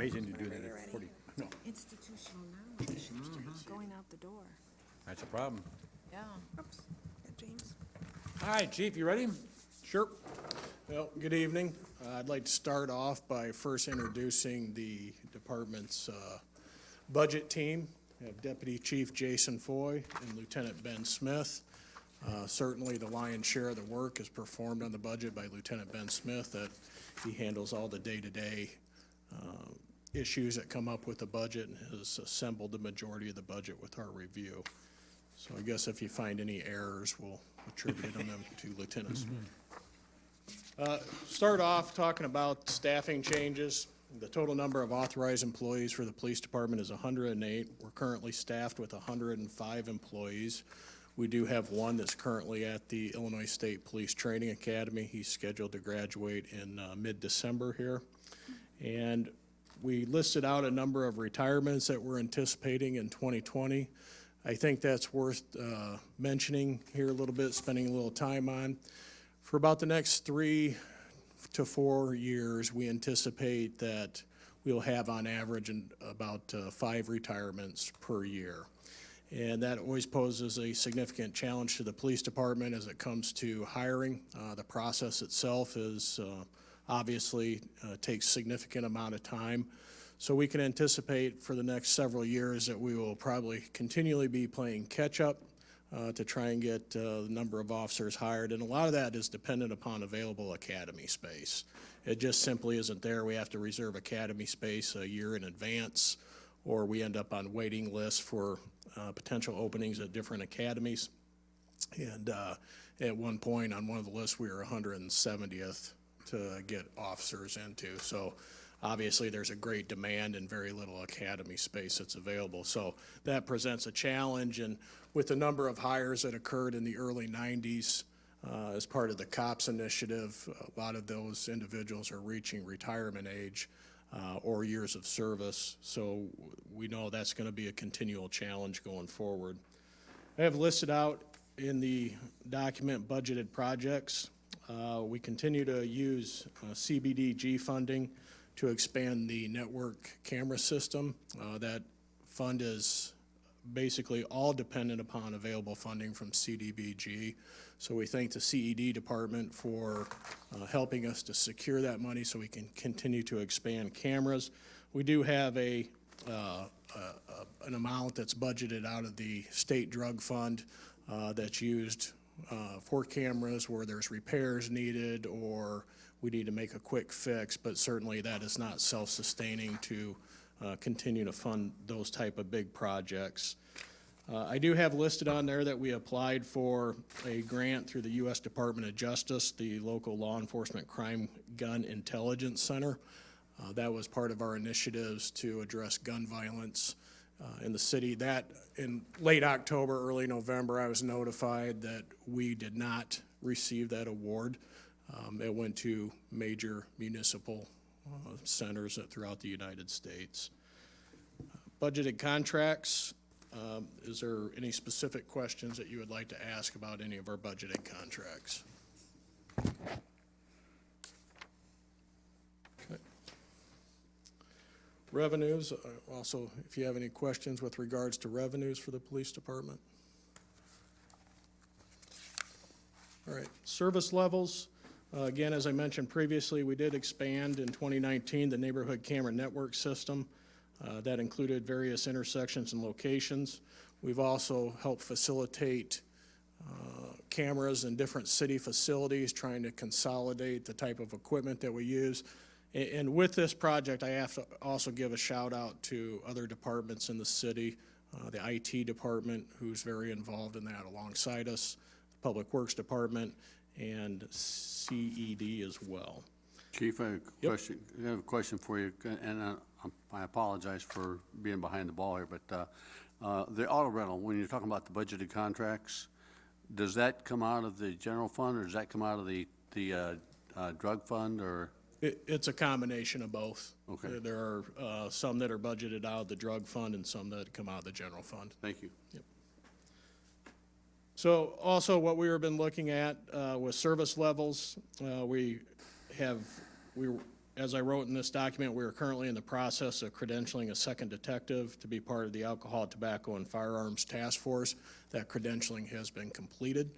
amazing to do that at 40. No, Institutional knowledge going out the door. that's a problem. Yeah. Oops. James. All right, Chief, you ready? Sure. Well, good evening. I'd like to start off by first introducing the department's budget team. We have Deputy Chief Jason Foy and Lieutenant Ben Smith. Certainly, the lion's share of the work is performed on the budget by Lieutenant Ben Smith, that he handles all the day-to-day issues that come up with the budget and has assembled the majority of the budget with our review. So I guess if you find any errors, we'll attribute them to Lieutenant Smith. Start off talking about staffing changes. The total number of authorized employees for the police department is 108. We're currently staffed with 105 employees. We do have one that's currently at the Illinois State Police Training Academy. He's scheduled to graduate in mid-December here. And we listed out a number of retirements that we're anticipating in 2020. I think that's worth mentioning here a little bit, spending a little time on. For about the next 3 to 4 years, we anticipate that we'll have on average about 5 retirements per year. And that always poses a significant challenge to the police department as it comes to hiring. The process itself is obviously takes significant amount of time. So we can anticipate for the next several years that we will probably continually be playing catch-up to try and get the number of officers hired. And a lot of that is dependent upon available academy space. It just simply isn't there. We have to reserve academy space a year in advance, or we end up on waiting lists for potential openings at different academies. And at one point on one of the lists, we were 170th to get officers into. So obviously there's a great demand and very little academy space that's available. So that presents a challenge. And with the number of hires that occurred in the early 90s as part of the COPS initiative, a lot of those individuals are reaching retirement age or years of service. So we know that's going to be a continual challenge going forward. I have listed out in the document budgeted projects. We continue to use CBDG funding to expand the network camera system. That fund is basically all dependent upon available funding from CDBG. So we thank the CED department for helping us to secure that money so we can continue to expand cameras. We do have an amount that's budgeted out of the state drug fund that's used for cameras where there's repairs needed or we need to make a quick fix, but certainly that is not self-sustaining to continue to fund those type of big projects. I do have listed on there that we applied for a grant through the U.S. Department of Justice, the local law enforcement crime gun intelligence center. That was part of our initiatives to address gun violence in the city. That in late October, early November, I was notified that we did not receive that award. It went to major municipal centers throughout the United States. Budgeted contracts. Is there any specific questions that you would like to ask about any of our budgeted contracts? Okay. Revenues. Also, if you have any questions with regards to revenues for the police department. All right, service levels. Again, as I mentioned previously, we did expand in 2019 the neighborhood camera network system. That included various intersections and locations. We've also helped facilitate cameras in different city facilities, trying to consolidate the type of equipment that we use. And with this project, I have to also give a shout out to other departments in the city, the IT department, who's very involved in that alongside us, the Public Works Department, and CED as well. Chief, I have a question for you, and I apologize for being behind the ball here, but the auto rental, when you're talking about the budgeted contracts, does that come out of the general fund, or does that come out of the drug fund, or? It's a combination of both. Okay. There are some that are budgeted out of the drug fund and some that come out of the general fund. Thank you. Yep. So also what we've been looking at with service levels, we as I wrote in this document, we are currently in the process of credentialing a second detective to be part of the Alcohol, Tobacco, and Firearms Task Force. That credentialing has been completed,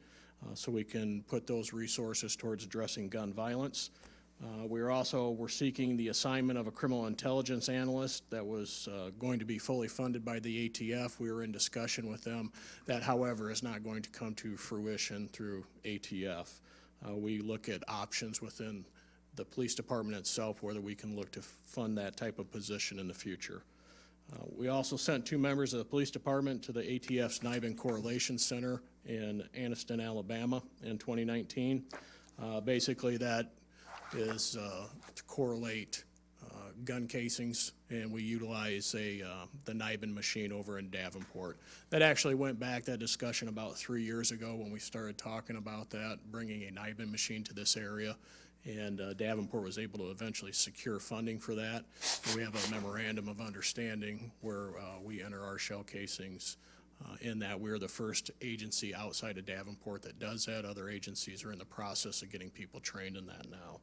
so we can put those resources towards addressing gun violence. We're seeking the assignment of a criminal intelligence analyst that was going to be fully funded by the ATF. We were in discussion with them. That, however, is not going to come to fruition through ATF. We look at options within the police department itself, whether we can look to fund that type of position in the future. We also sent 2 members of the police department to the ATF's NIBIN Correlation Center in Anniston, Alabama in 2019. Basically, that is to correlate gun casings, and we utilize the NIBIN machine over in Davenport. That actually went back, that discussion, about 3 years ago when we started talking about that, bringing a NIBIN machine to this area. And Davenport was able to eventually secure funding for that. And we have a memorandum of understanding where we enter our shell casings in that. We're the first agency outside of Davenport that does that. Other agencies are in the process of getting people trained in that now.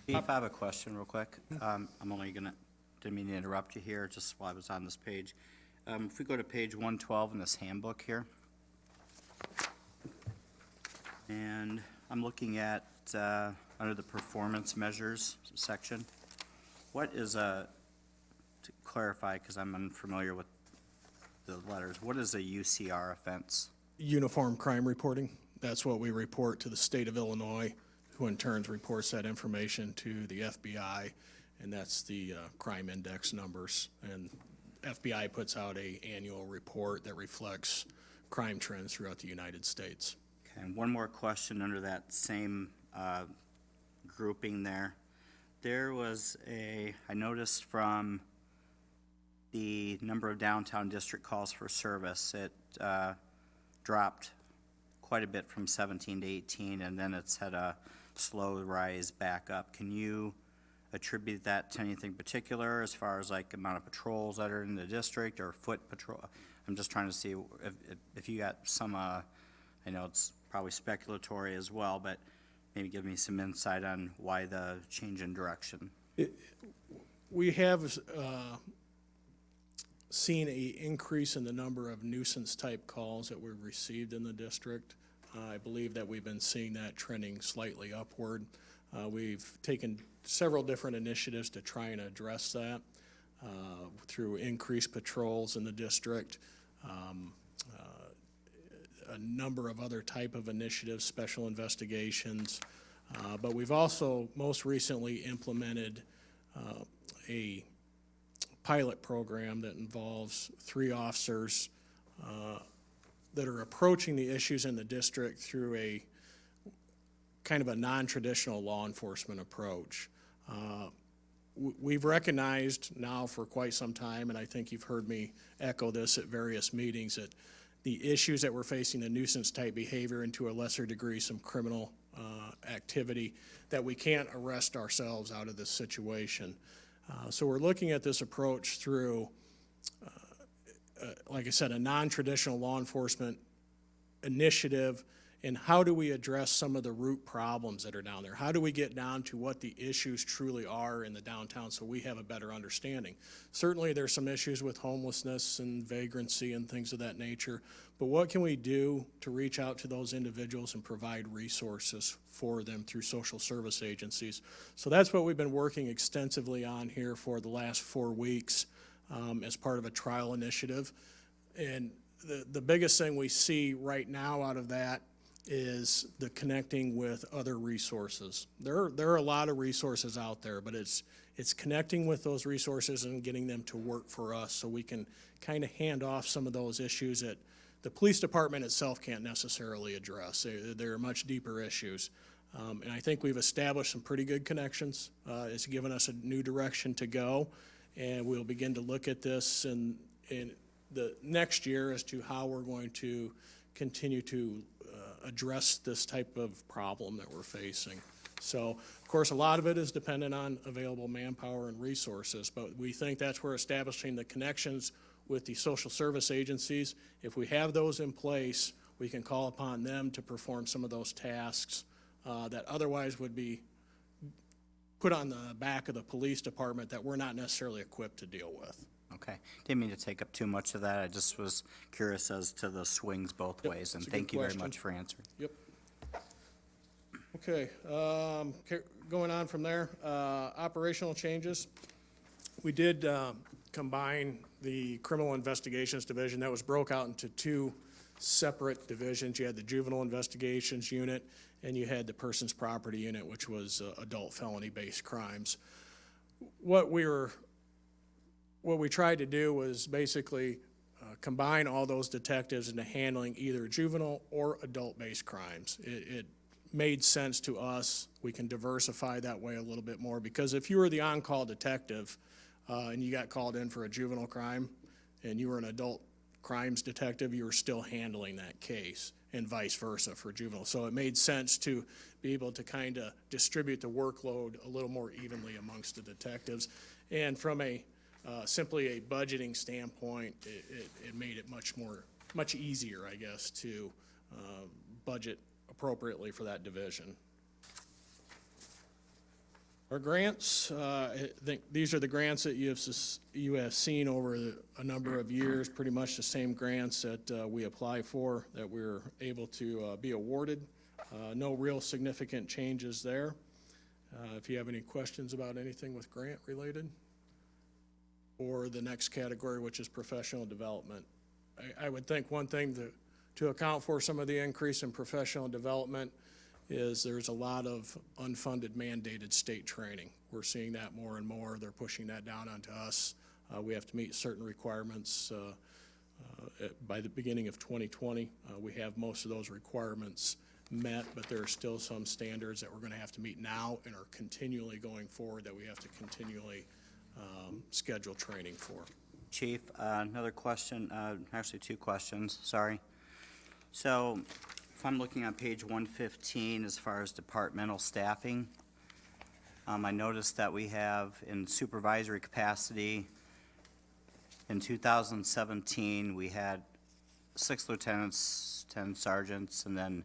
Chief, I have a question real quick. I'm only gonna, didn't mean to interrupt you here, just while I was on this page. If we go to page 112 in this handbook here, and I'm looking at, under the performance measures section, what is to clarify, because I'm unfamiliar with the letters, what is a UCR offense? Uniform crime reporting, that's what we report to the state of Illinois, who in turn reports that information to the FBI, and that's the crime index numbers. And FBI puts out an annual report that reflects crime trends throughout the United States. Okay, and one more question under that same grouping there. There was I noticed from the number of downtown district calls for service, it dropped quite a bit from 17 to 18, and then it's had a slow rise back up. Can you attribute that to anything particular as far as like amount of patrols that are in the district or foot patrol? I'm just trying to see if you got some, I know it's probably speculatory as well, but maybe give me some insight on why the change in direction. We have seen an increase in the number of nuisance-type calls that we've received in the district. I believe that we've been seeing that trending slightly upward. We've taken several different initiatives to try and address that through increased patrols in the district, a number of other type of initiatives, special investigations. But we've also most recently implemented a pilot program that involves 3 officers that are approaching the issues in the district through a kind of a non-traditional law enforcement approach. We've recognized now for quite some time, and I think you've heard me echo this at various meetings, that the issues that we're facing, the nuisance-type behavior, and to a lesser degree some criminal activity, that we can't arrest ourselves out of this situation. So we're looking at this approach through, like I said, a non-traditional law enforcement initiative, and how do we address some of the root problems that are down there? How do we get down to what the issues truly are in the downtown so we have a better understanding? Certainly there's some issues with homelessness and vagrancy and things of that nature, but what can we do to reach out to those individuals and provide resources for them through social service agencies? So that's what we've been working extensively on here for the last 4 weeks as part of a trial initiative. And the biggest thing we see right now out of that is the connecting with other resources. There are a lot of resources out there, but it's connecting with those resources and getting them to work for us so we can kind of hand off some of those issues that the police department itself can't necessarily address. They're much deeper issues. And I think we've established some pretty good connections. It's given us a new direction to go, and we'll begin to look at this in the next year as to how we're going to continue to address this type of problem that we're facing. So, of course, a lot of it is dependent on available manpower and resources, but we think that's where establishing the connections with the social service agencies, if we have those in place, we can call upon them to perform some of those tasks that otherwise would be put on the back of the police department that we're not necessarily equipped to deal with. Okay, didn't mean to take up too much of that, I just was curious as to the swings both Yep, ways, and it's a good thank you very question. much for answering. Yep. Okay, going on from there, operational changes. We did combine the criminal investigations division that was broke out into two separate divisions. You had the juvenile investigations unit, and you had the person's property unit, which was adult felony-based crimes. What we tried to do was basically combine all those detectives into handling either juvenile or adult-based crimes. It made sense to us. We can diversify that way a little bit more, because if you were the on-call detective and you got called in for a juvenile crime and you were an adult crimes detective, you were still handling that case, and vice versa for juvenile. So it made sense to be able to kind of distribute the workload a little more evenly amongst the detectives. And from a simply a budgeting standpoint, it made it much easier, I guess, to budget appropriately for that division. Our grants, I think these are the grants that you have seen over a number of years, pretty much the same grants that we apply for, that we're able to be awarded. No real significant changes there. If you have any questions about anything with grant related, or the next category, which is professional development. I would think one thing to account for some of the increase in professional development is there's a lot of unfunded mandated state training. We're seeing that more and more. They're pushing that down onto us. We have to meet certain requirements by the beginning of 2020. We have most of those requirements met, but there are still some standards that we're going to have to meet now and are continually going forward that we have to continually schedule training for. Chief, another question, actually two questions, sorry. So if I'm looking on page 115 as far as departmental staffing, I noticed that we have in supervisory capacity, in 2017, we had 6 lieutenants, 10 sergeants, and then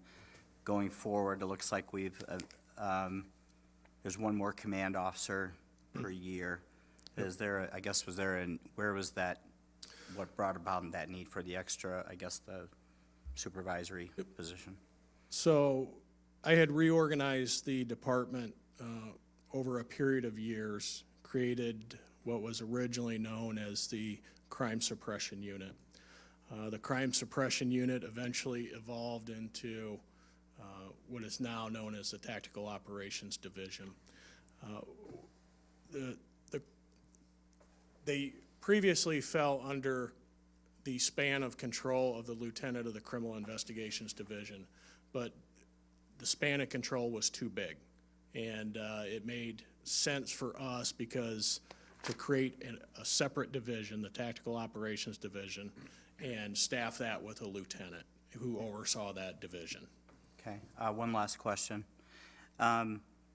going forward, it looks like there's one more command officer per year. Is there, where was that, what brought about that need for the extra, I guess, the supervisory position? So I had reorganized the department over a period of years, created what was originally known as the Crime Suppression Unit. The Crime Suppression Unit eventually evolved into what is now known as the Tactical Operations Division. They previously fell under the span of control of the lieutenant of the Criminal Investigations Division, but the span of control was too big. And it made sense for us because to create a separate division, the Tactical Operations Division, and staff that with a lieutenant who oversaw that division. Okay, one last question.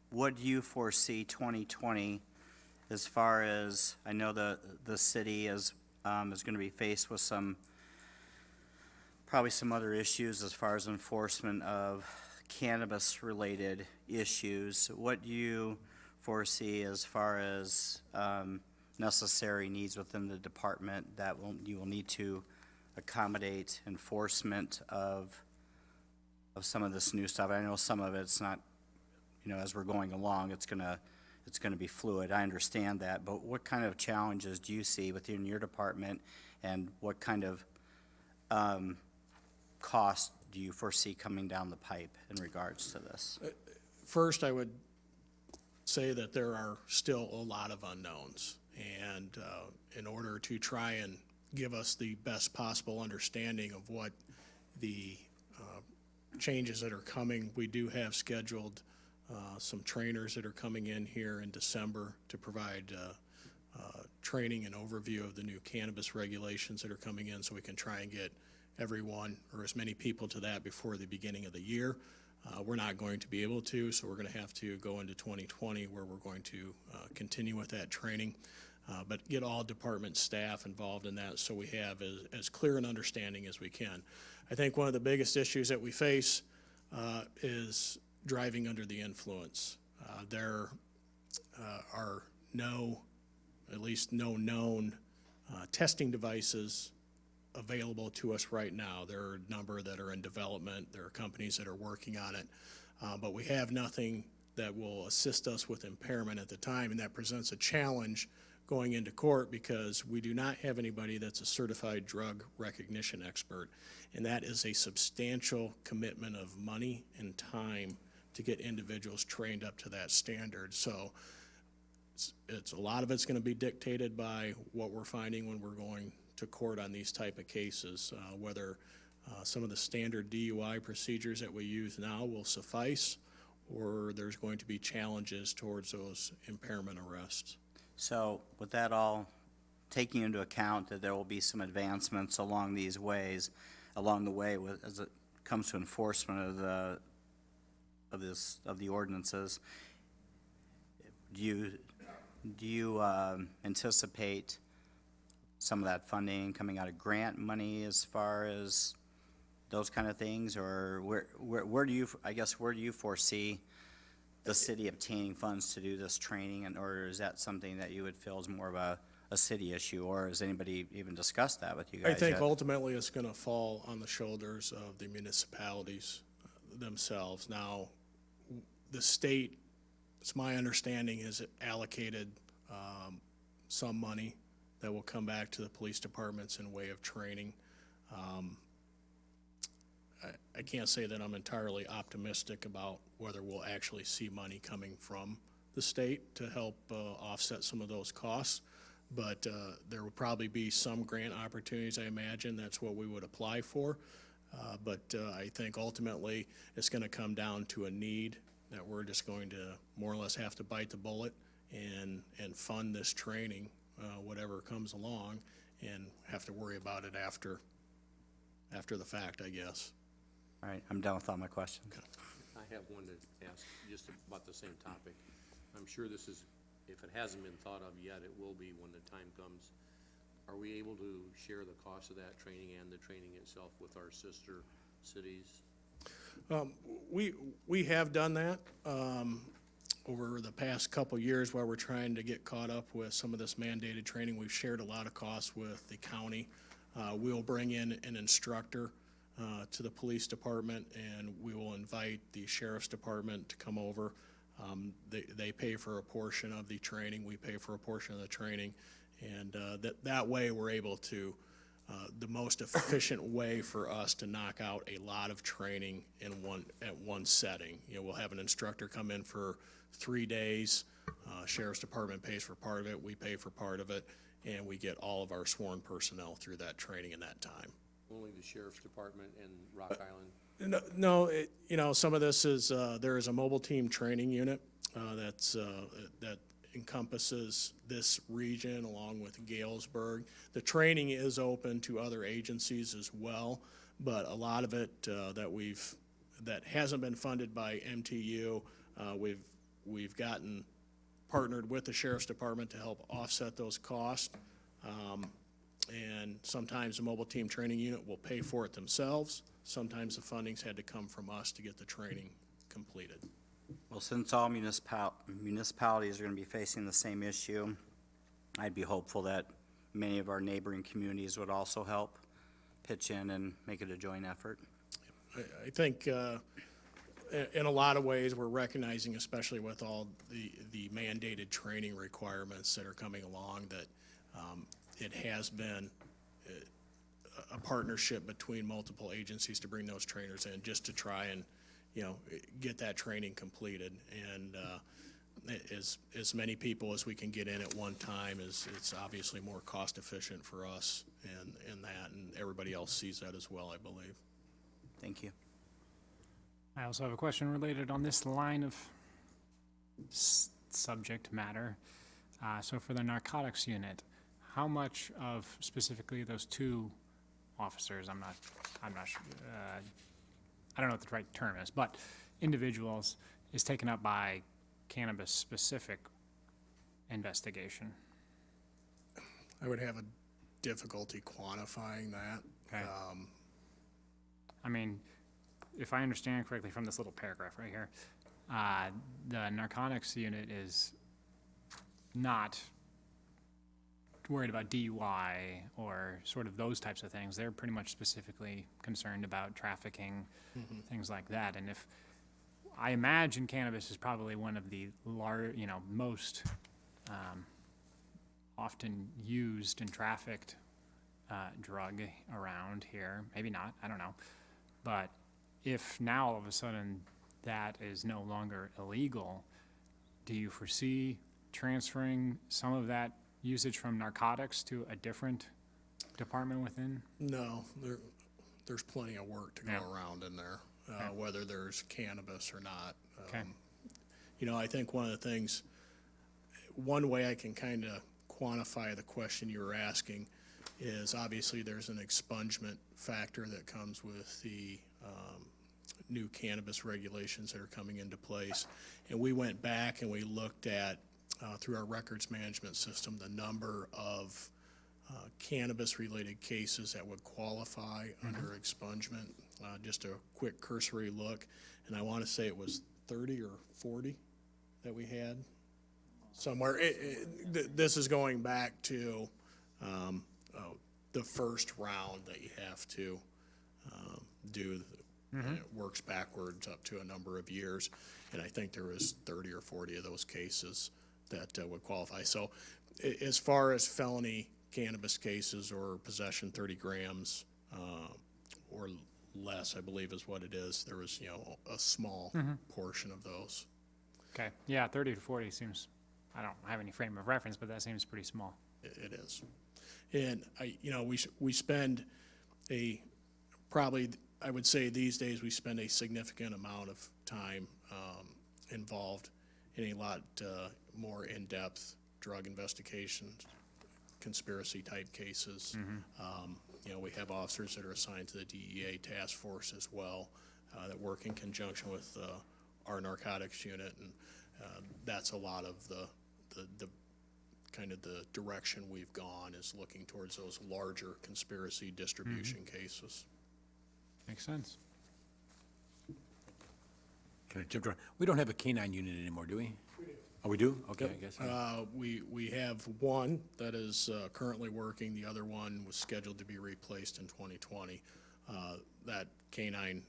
What do you foresee 2020 as far as, I know the city is going to be faced with probably some other issues as far as enforcement of cannabis-related issues. What do you foresee as far as necessary needs within the department that you will need to accommodate enforcement of some of this new stuff? I know some of it's not, as we're going along, it's gonna be fluid. I understand that, but what kind of challenges do you see within your department, and what kind of cost do you foresee coming down the pipe in regards to this? First, I would say that there are still a lot of unknowns, and in order to try and give us the best possible understanding of what the changes that are coming, we do have scheduled some trainers that are coming in here in December to provide training and overview of the new cannabis regulations that are coming in, so we can try and get everyone or as many people to that before the beginning of the year. We're not going to be able to, so we're going to have to go into 2020 where we're going to continue with that training, but get all department staff involved in that so we have as clear an understanding as we can. I think one of the biggest issues that we face is driving under the influence. There are at least no known testing devices available to us right now. There are a number that are in development. There are companies that are working on it. But we have nothing that will assist us with impairment at the time, and that presents a challenge going into court because we do not have anybody that's a certified drug recognition expert. And that is a substantial commitment of money and time to get individuals trained up to that standard. So it's a lot of it's going to be dictated by what we're finding when we're going to court on these type of cases, whether some of the standard DUI procedures that we use now will suffice, or there's going to be challenges towards those impairment arrests. So with that all, taking into account that there will be some advancements along these ways, along the way as it comes to enforcement of the ordinances, do you anticipate some of that funding coming out of grant money as far as those kind of things, or where do you foresee the city obtaining funds to do this training, or is that something that you would feel is more of a city issue, or has anybody even discussed that with you guys I think yet? ultimately it's going to fall on the shoulders of the municipalities themselves. Now, the state, it's my understanding, has allocated some money that will come back to the police departments in way of training. I can't say that I'm entirely optimistic about whether we'll actually see money coming from the state to help offset some of those costs, but there will probably be some grant opportunities, I imagine. That's what we would apply for. But I think ultimately it's going to come down to a need that we're just going to more or less have to bite the bullet and fund this training, whatever comes along, and have to worry about it after the fact, I guess. All right, I'm done with all my questions. I have one to ask just about the same topic. I'm sure this is, if it hasn't been thought of yet, it will be when the time comes. Are we able to share the cost of that training and the training itself with our sister cities? We have done that over the past couple years while we're trying to get caught up with some of this mandated training. We've shared a lot of costs with the county. We'll bring in an instructor to the police department, and we will invite the sheriff's department to come over. They pay for a portion of the training, we pay for a portion of the training, and that way we're able to, the most efficient way for us to knock out a lot of training at one setting. You know, we'll have an instructor come in for 3 days, sheriff's department pays for part of it, we pay for part of it, and we get all of our sworn personnel through that training in that time. Only the sheriff's department and Rock Island? No, some of this is, there is a mobile team training unit that encompasses this region along with Galesburg. The training is open to other agencies as well, but a lot of it that hasn't been funded by MTU, we've gotten partnered with the sheriff's department to help offset those costs. And sometimes the mobile team training unit will pay for it themselves. Sometimes the funding's had to come from us to get the training completed. Well, since all municipalities are going to be facing the same issue, I'd be hopeful that many of our neighboring communities would also help pitch in and make it a joint effort. I think in a lot of ways, we're recognizing, especially with all the mandated training requirements that are coming along, that it has been a partnership between multiple agencies to bring those trainers in just to try and, get that training completed. And as many people as we can get in at one time it's obviously more cost efficient for us and everybody else sees that as well, I believe. Thank you. I also have a question related on this line of subject matter. So for the narcotics unit, how much of specifically those two officers, I'm not sure, I don't know what the right term is, but individuals is taken up by cannabis-specific investigation? I would have a difficulty quantifying that. Okay. I mean, if I understand correctly from this little paragraph right here, the narcotics unit is not worried about DUI or sort of those types of things. They're pretty much specifically concerned about trafficking, things like that. And if, I imagine cannabis is probably one of the most often used and trafficked drug around here. Maybe not, I don't know. But if now all of a sudden that is no longer illegal, do you foresee transferring some of that usage from narcotics to a different department within? No, there's plenty of work to go Yeah. around in there, Okay. whether there's cannabis or not. Okay. I think one of the things, one way I can kind of quantify the question you were asking is obviously there's an expungement factor that comes with the new cannabis regulations that are coming into place. And we went back and we looked at, through our records management system, the number of cannabis-related cases that would qualify under expungement. Just a quick cursory look, and I want to say it was 30 or 40 that we had somewhere. This is going back to the first round that you have to do. And it works backwards up to a number of years, and I think there was 30 or 40 of those cases that would qualify. So as far as felony cannabis cases or possession 30 grams or less, I believe is what it is, there was, a small portion of those. Okay, yeah, 30 to 40 seems, I don't have any frame of reference, but that seems pretty small. It is. And we spend probably, I would say these days, we spend a significant amount of time involved in a lot more in-depth drug investigations, conspiracy-type cases. We have officers that are assigned to the DEA task force as well, that work in conjunction with our narcotics unit, and that's a lot of the kind of the direction we've gone, is looking towards those larger conspiracy distribution cases. Makes sense. Can I jump around? We don't have a K-9 unit anymore, do we? Oh, we do? Okay, I guess. We have one that is currently working. The other one was scheduled to be replaced in 2020. That K-9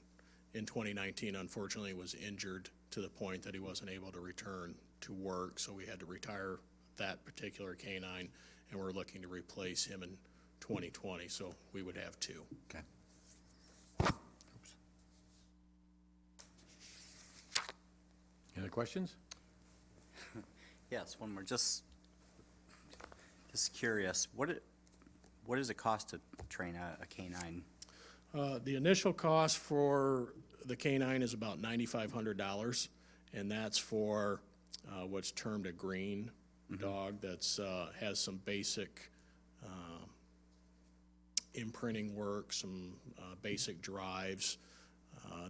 in 2019 unfortunately was injured to the point that he wasn't able to return to work, so we had to retire that particular K-9, and we're looking to replace him in 2020, so we would have two. Okay. Any other questions? Yes, one more, just curious, what does it cost to train a canine? The initial cost for the K-9 is about $9,500, and that's for what's termed a green dog that's has some basic imprinting work, some basic drives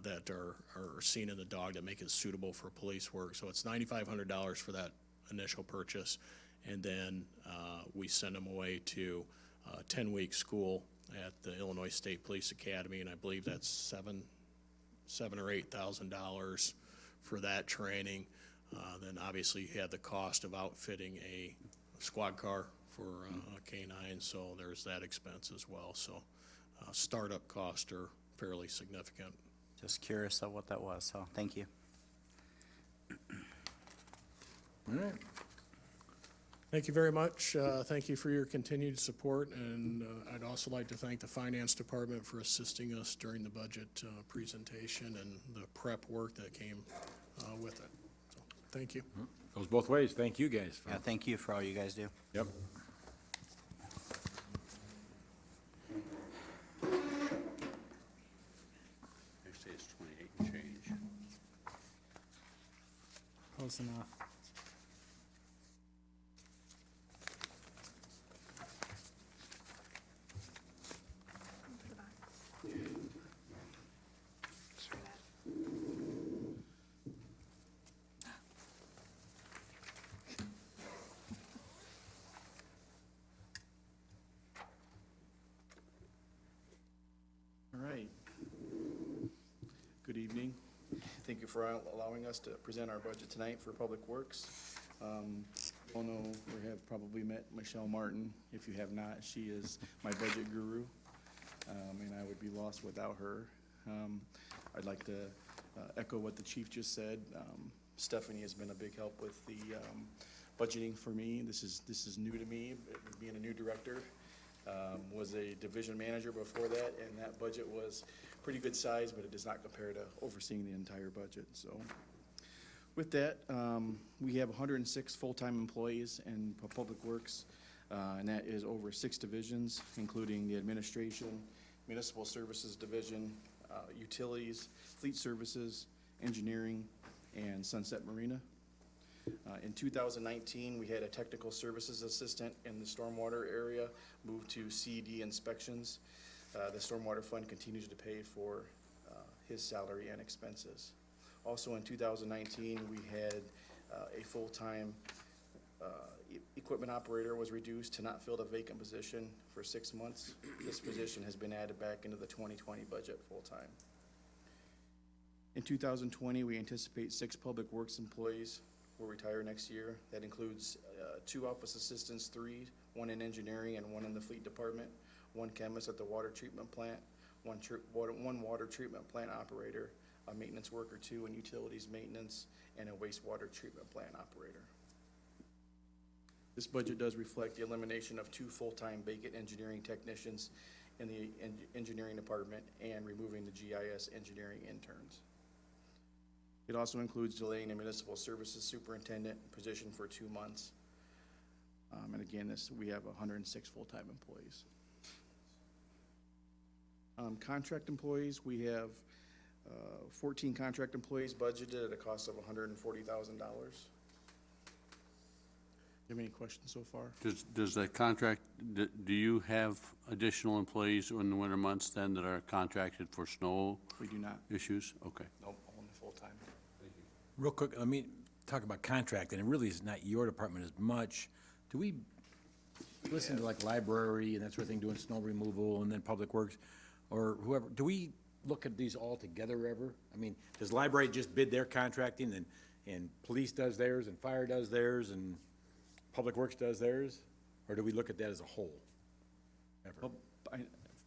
that are seen in the dog that make it suitable for police work. So it's $9,500 for that initial purchase, and then we send them away to a 10-week school at the Illinois State Police Academy, and I believe that's $7,000 or $8,000 for that training. Then obviously you have the cost of outfitting a squad car for a K-9, so there's that expense as well. So startup costs are fairly significant. Just curious of what that was, so thank you. All right. Thank you very much. Thank you for your continued support, and I'd also like to thank the Finance Department for assisting us during the budget presentation and the prep work that came with it. So, thank you. Goes both ways. Thank you guys. Yeah, thank you for all you guys do. Yep. They say it's 28 and change. Close enough. All right. Good evening. Thank you for allowing us to present our budget tonight for Public Works. all know or have probably met Michelle Martin. If you have not, she is my budget guru, and I would be lost without her. I'd like to echo what the chief just said. Stephanie has been a big help with the budgeting for me. This is new to me, being a new director. Was a division manager before that, and that budget was pretty good size, but it does not compare to overseeing the entire budget, so. With that, we have 106 full-time employees in Public Works, and that is over 6 divisions, including the administration, municipal services division, utilities, fleet services, engineering, and Sunset Marina. In 2019, we had a technical services assistant in the stormwater area move to CED inspections. The stormwater fund continues to pay for his salary and expenses. Also in 2019, we had a full-time equipment operator was reduced to not fill a vacant position for 6 months. This position has been added back into the 2020 budget full-time. In 2020, we anticipate 6 public works employees will retire next year. That includes 2 office assistants, 3, 1 in engineering and 1 in the fleet department, 1 chemist at the water treatment plant, 1 water treatment plant operator, a maintenance worker 2 in utilities maintenance, and a wastewater treatment plant operator. This budget does reflect the elimination of 2 full-time vacant engineering technicians in the engineering department and removing the GIS engineering interns. It also includes delaying a municipal services superintendent position for 2 months. And again, we have 106 full-time employees. Contract employees, we have 14 contract employees budgeted at a cost of $140,000. You have any questions so far? Does that contract, do you have additional employees in the winter months then that are contracted for snow We do not. issues? Okay. Nope, only full-time. Real quick, let me talk about contract, and it really is not your department as much. Do we listen to like library and that sort of thing, doing snow removal, and then public works, or whoever, do we look at these all together ever? I mean, does library just bid their contracting, and police does theirs, and fire does theirs, and public works does theirs? Or do we look at that as a whole? Ever? Well,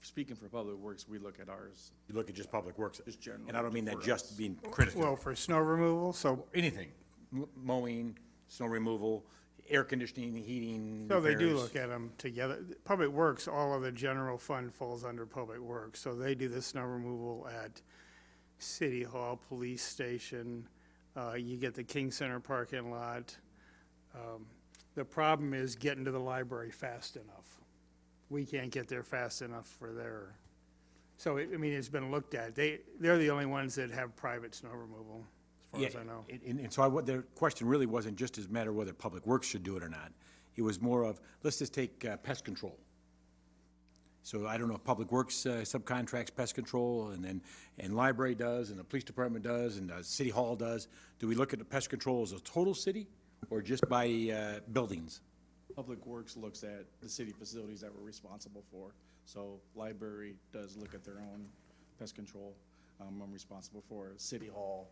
speaking for Public Works, we look at ours. You look at just public works? Just generally And I don't mean that for just us. being critical. Well, for snow removal, so, Anything, mowing, snow removal, air conditioning, heating, so they do repairs. look at them together. Public Works, all of the general fund falls under Public Works, so they do the snow removal at City Hall, Police Station, you get the King Center parking lot. The problem is getting to the library fast enough. We can't get there fast enough for their, so, I mean, it's been looked at. They're the only ones that have private snow removal, as far as I know. And so what the question really wasn't just as a matter of whether Public Works should do it or not. It was more of, let's just take pest control. So I don't know if Public Works subcontracts pest control, and library does, and the police department does, and City Hall does. Do we look at the pest control as a total city, or just by buildings? Public Works looks at the city facilities that we're responsible for. So library does look at their own pest control. I'm responsible for City Hall,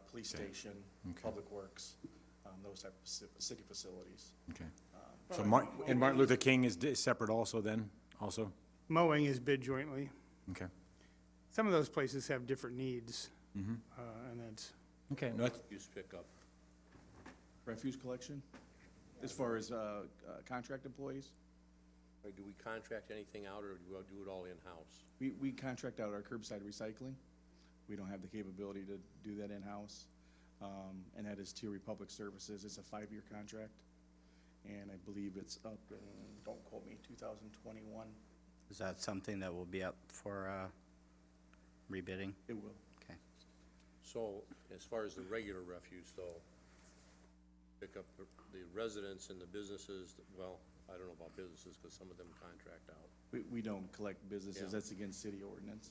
police station, Public Works, those type of city facilities. Okay. So and Martin Luther King is separate also then, also? Mowing is bid jointly. Okay. Some of those places have different needs, and that's, Okay, no, that's, Use pickup. Refuse collection, as far as contract employees, Or do we contract anything out, or do we do it all in-house? we contract out our curbside recycling. We don't have the capability to do that in-house. And that is Tier Republic Services. It's a 5-year contract. And I believe it's up in, don't quote me, 2021. Is that something that will be up for rebidding? It will. Okay. So, as far as the regular refuse, though, pick up the residents and the businesses, well, I don't know about businesses, because some of them contract out. We don't collect businesses. Yeah. That's against city ordinance.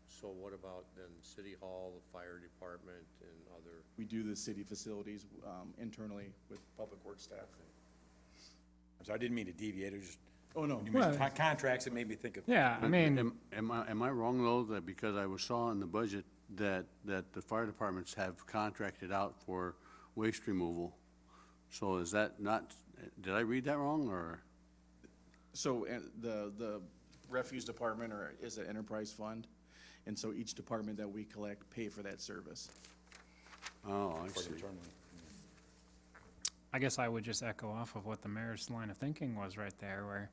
So what about then City Hall, the fire department, and other? We do the city facilities internally with Public Works staff. I'm sorry, I didn't mean to deviate, it was just, Oh, no. when you mentioned contracts, it made me think of. Yeah, I mean, Am I wrong, though, that because I saw in the budget that the fire departments have contracted out for waste removal? So is that not, did I read that wrong, or? So, the refuse department is an enterprise fund, and so each department that we collect pay for that service. Oh, I see. I guess I would just echo off of what the mayor's line of thinking was right there, where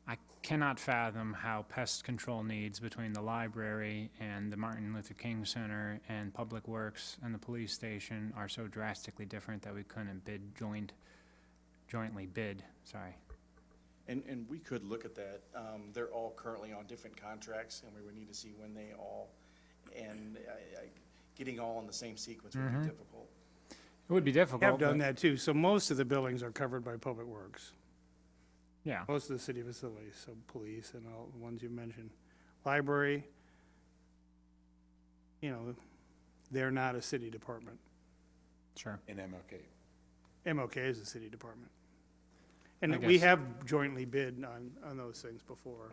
I cannot fathom how pest control needs between the library and the Martin Luther King Center and Public Works and the police station are so drastically different that we couldn't jointly bid, sorry. And we could look at that. They're all currently on different contracts, and we would need to see when they all, and getting all in the same sequence would be difficult. It would be difficult. Have done but- that too, so most of the buildings are covered by Public Works. Yeah, Most of the city facilities, so police and all the ones you mentioned. Library, they're not a city department. sure. In MLK. MLK is a city department. I And we guess- have jointly bid on those things before.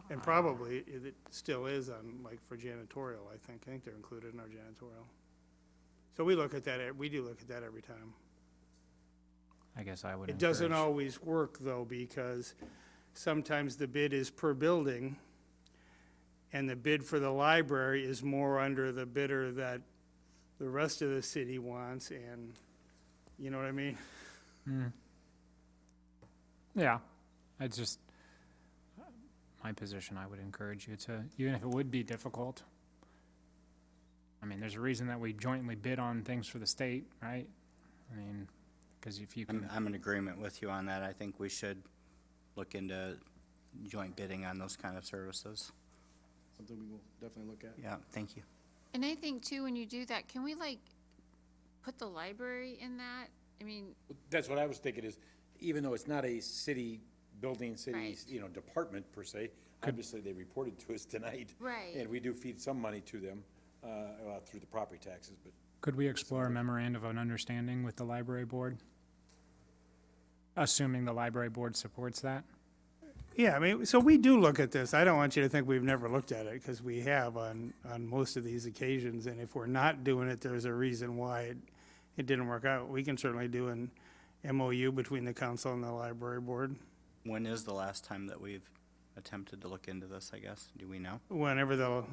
And probably it still is on, like, for janitorial, I think they're included in our janitorial. So we look at that, we do look at that every time. I guess I would It doesn't encourage- always work, though, because sometimes the bid is per building, and the bid for the library is more under the bidder that the rest of the city wants, and, you know what I mean? Yeah, I just, my position, I would encourage you to, even if it would be difficult. I mean, there's a reason that we jointly bid on things for the state, right? I mean, because if you can, I'm in agreement with you on that. I think we should look into joint bidding on those kind of services. Something we will definitely look at. Yeah, thank you. And I think too, when you do that, can we like put the library in that? I mean, That's what I was thinking is, even though it's not a city building, city, Right. department per se, obviously they reported to us tonight. Right. And we do feed some money to them, through the property taxes, but could we explore a memorandum of understanding with the library board? Assuming the library board supports that? Yeah, I mean, so we do look at this. I don't want you to think we've never looked at it, because we have on most of these occasions, and if we're not doing it, there's a reason why it didn't work out. We can certainly do an MOU between the council and the library board, When is the last time that we've attempted to look into this, I guess? Do we know? whenever they'll,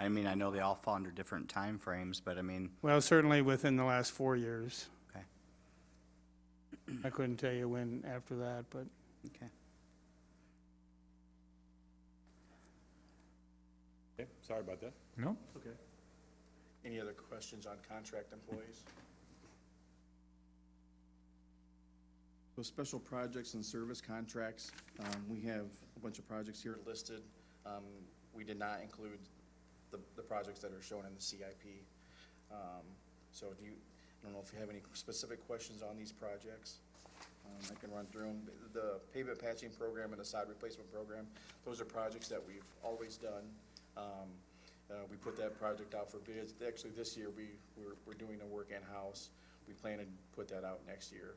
I mean, I know they all fall under different time frames, but I mean, well, certainly within the last 4 years. okay, I couldn't tell you when after that, but okay. okay, sorry about that. No? Okay. Any other questions on contract employees? So special projects and service contracts, we have a bunch of projects here listed. We did not include the projects that are shown in the CIP. So I don't know if you have any specific questions on these projects. I can run through them. The pavement patching program and the sod replacement program, those are projects that we've always done. We put that project out for bids. Actually, this year, we're doing the work in-house. We plan to put that out next year.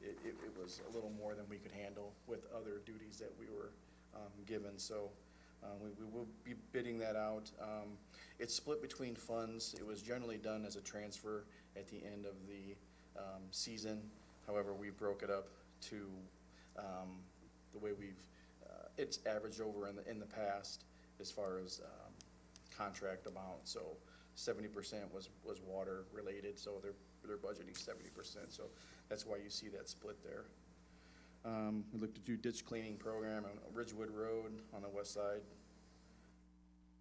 It was a little more than we could handle with other duties that we were given, so we will be bidding that out. It's split between funds. It was generally done as a transfer at the end of the season. However, we broke it up to the way it's averaged over in the past as far as contract amount. So 70% was water related, so they're budgeting 70%. So that's why you see that split there. We looked to do ditch cleaning program on Ridgewood Road on the west side.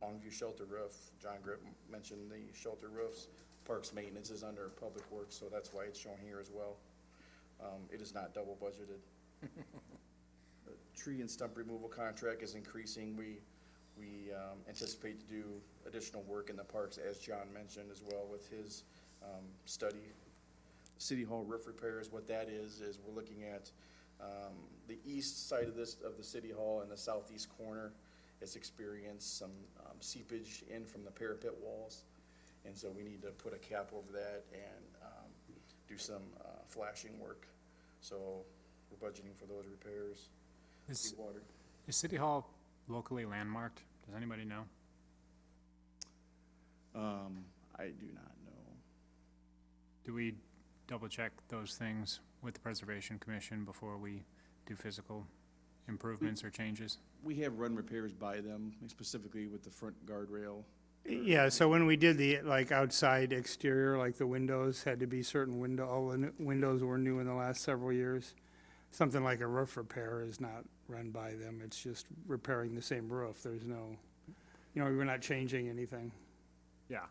Longview Shelter Roof, John Grip mentioned the shelter roofs. Parks maintenance is under Public Works, so that's why it's shown here as well. It is not double budgeted. The tree and stump removal contract is increasing. We anticipate to do additional work in the parks, as John mentioned as well with his study. City Hall roof repairs, what that is we're looking at the east side of the City Hall and the southeast corner has experienced some seepage in from the parapet walls. And so we need to put a cap over that and do some flashing work. So we're budgeting for those repairs. Is Water. City Hall locally landmarked? Does anybody know? I do not know. do we double check those things with the Preservation Commission before we do physical improvements or changes? We have run repairs by them, specifically with the front guardrail. Yeah, so when we did the, like, outside exterior, like the windows had to be certain all the windows were new in the last several years. Something like a roof repair is not run by them, it's just repairing the same roof, there's no, we're not changing anything. Yeah,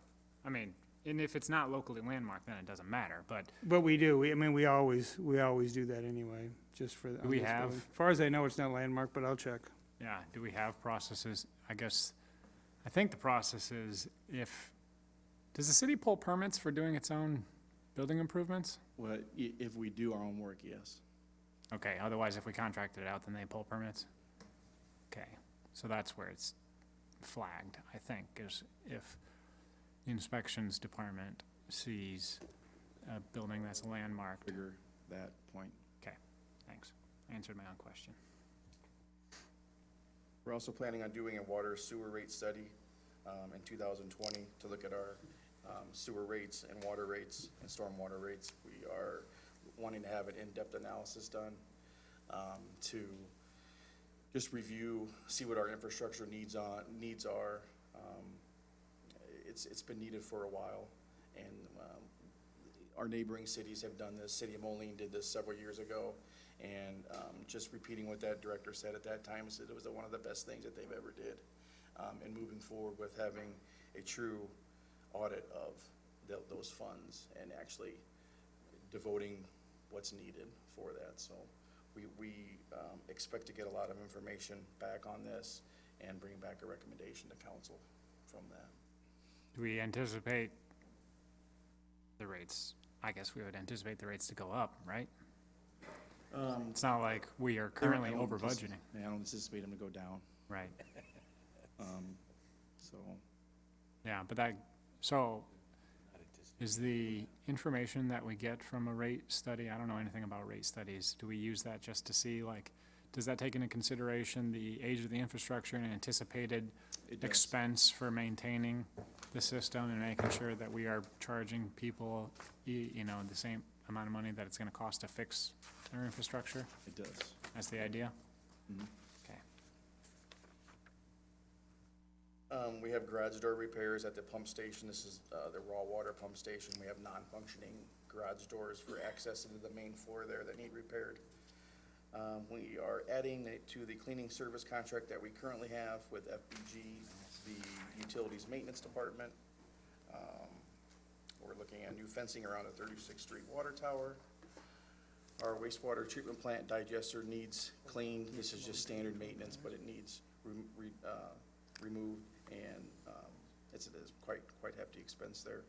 I mean, and if it's not locally landmarked, then it doesn't matter, but But we do, we always do that anyway, just for. on we this have- building. As far as I know, it's not landmarked, but I'll check. yeah, do we have processes? I think the process is does the city pull permits for doing its own building improvements? Well, if we do our own work, yes. Okay, otherwise if we contracted it out, then they pull permits? Okay, so that's where it's flagged, I think, is if the inspections department sees a building that's landmarked. Trigger that point. Okay, thanks. Answered my own question. We're also planning on doing a water sewer rate study in 2020 to look at our sewer rates and water rates and stormwater rates. We are wanting to have an in-depth analysis done to just review, see what our infrastructure needs are. It's been needed for a while, and our neighboring cities have done this. City of Moline did this several years ago. And just repeating what that director said at that time, said it was one of the best things that they've ever did. And moving forward with having a true audit of those funds and actually devoting what's needed for that. So we expect to get a lot of information back on this and bring back a recommendation to council from that. Do we anticipate the rates? I guess we would anticipate the rates to go up, right? It's not like we are currently over budgeting, I don't anticipate them to go down, right? so. Yeah, so is the information that we get from a rate study, I don't know anything about rate studies, do we use that just to see, like, does that take into consideration the age of the infrastructure and anticipated It does. expense for maintaining the system and making sure that we are charging people, the same amount of money that it's gonna cost to fix our infrastructure? It does. That's the idea? Mhm. Okay. We have garage door repairs at the pump station. This is the raw water pump station. We have non-functioning garage doors for access into the main floor there that need repaired. We are adding it to the cleaning service contract that we currently have with FBG, the utilities maintenance department. We're looking at new fencing around the 36th Street water tower. Our wastewater treatment plant digester needs cleaned. This is just standard maintenance, but it needs removed, and it's quite hefty expense there.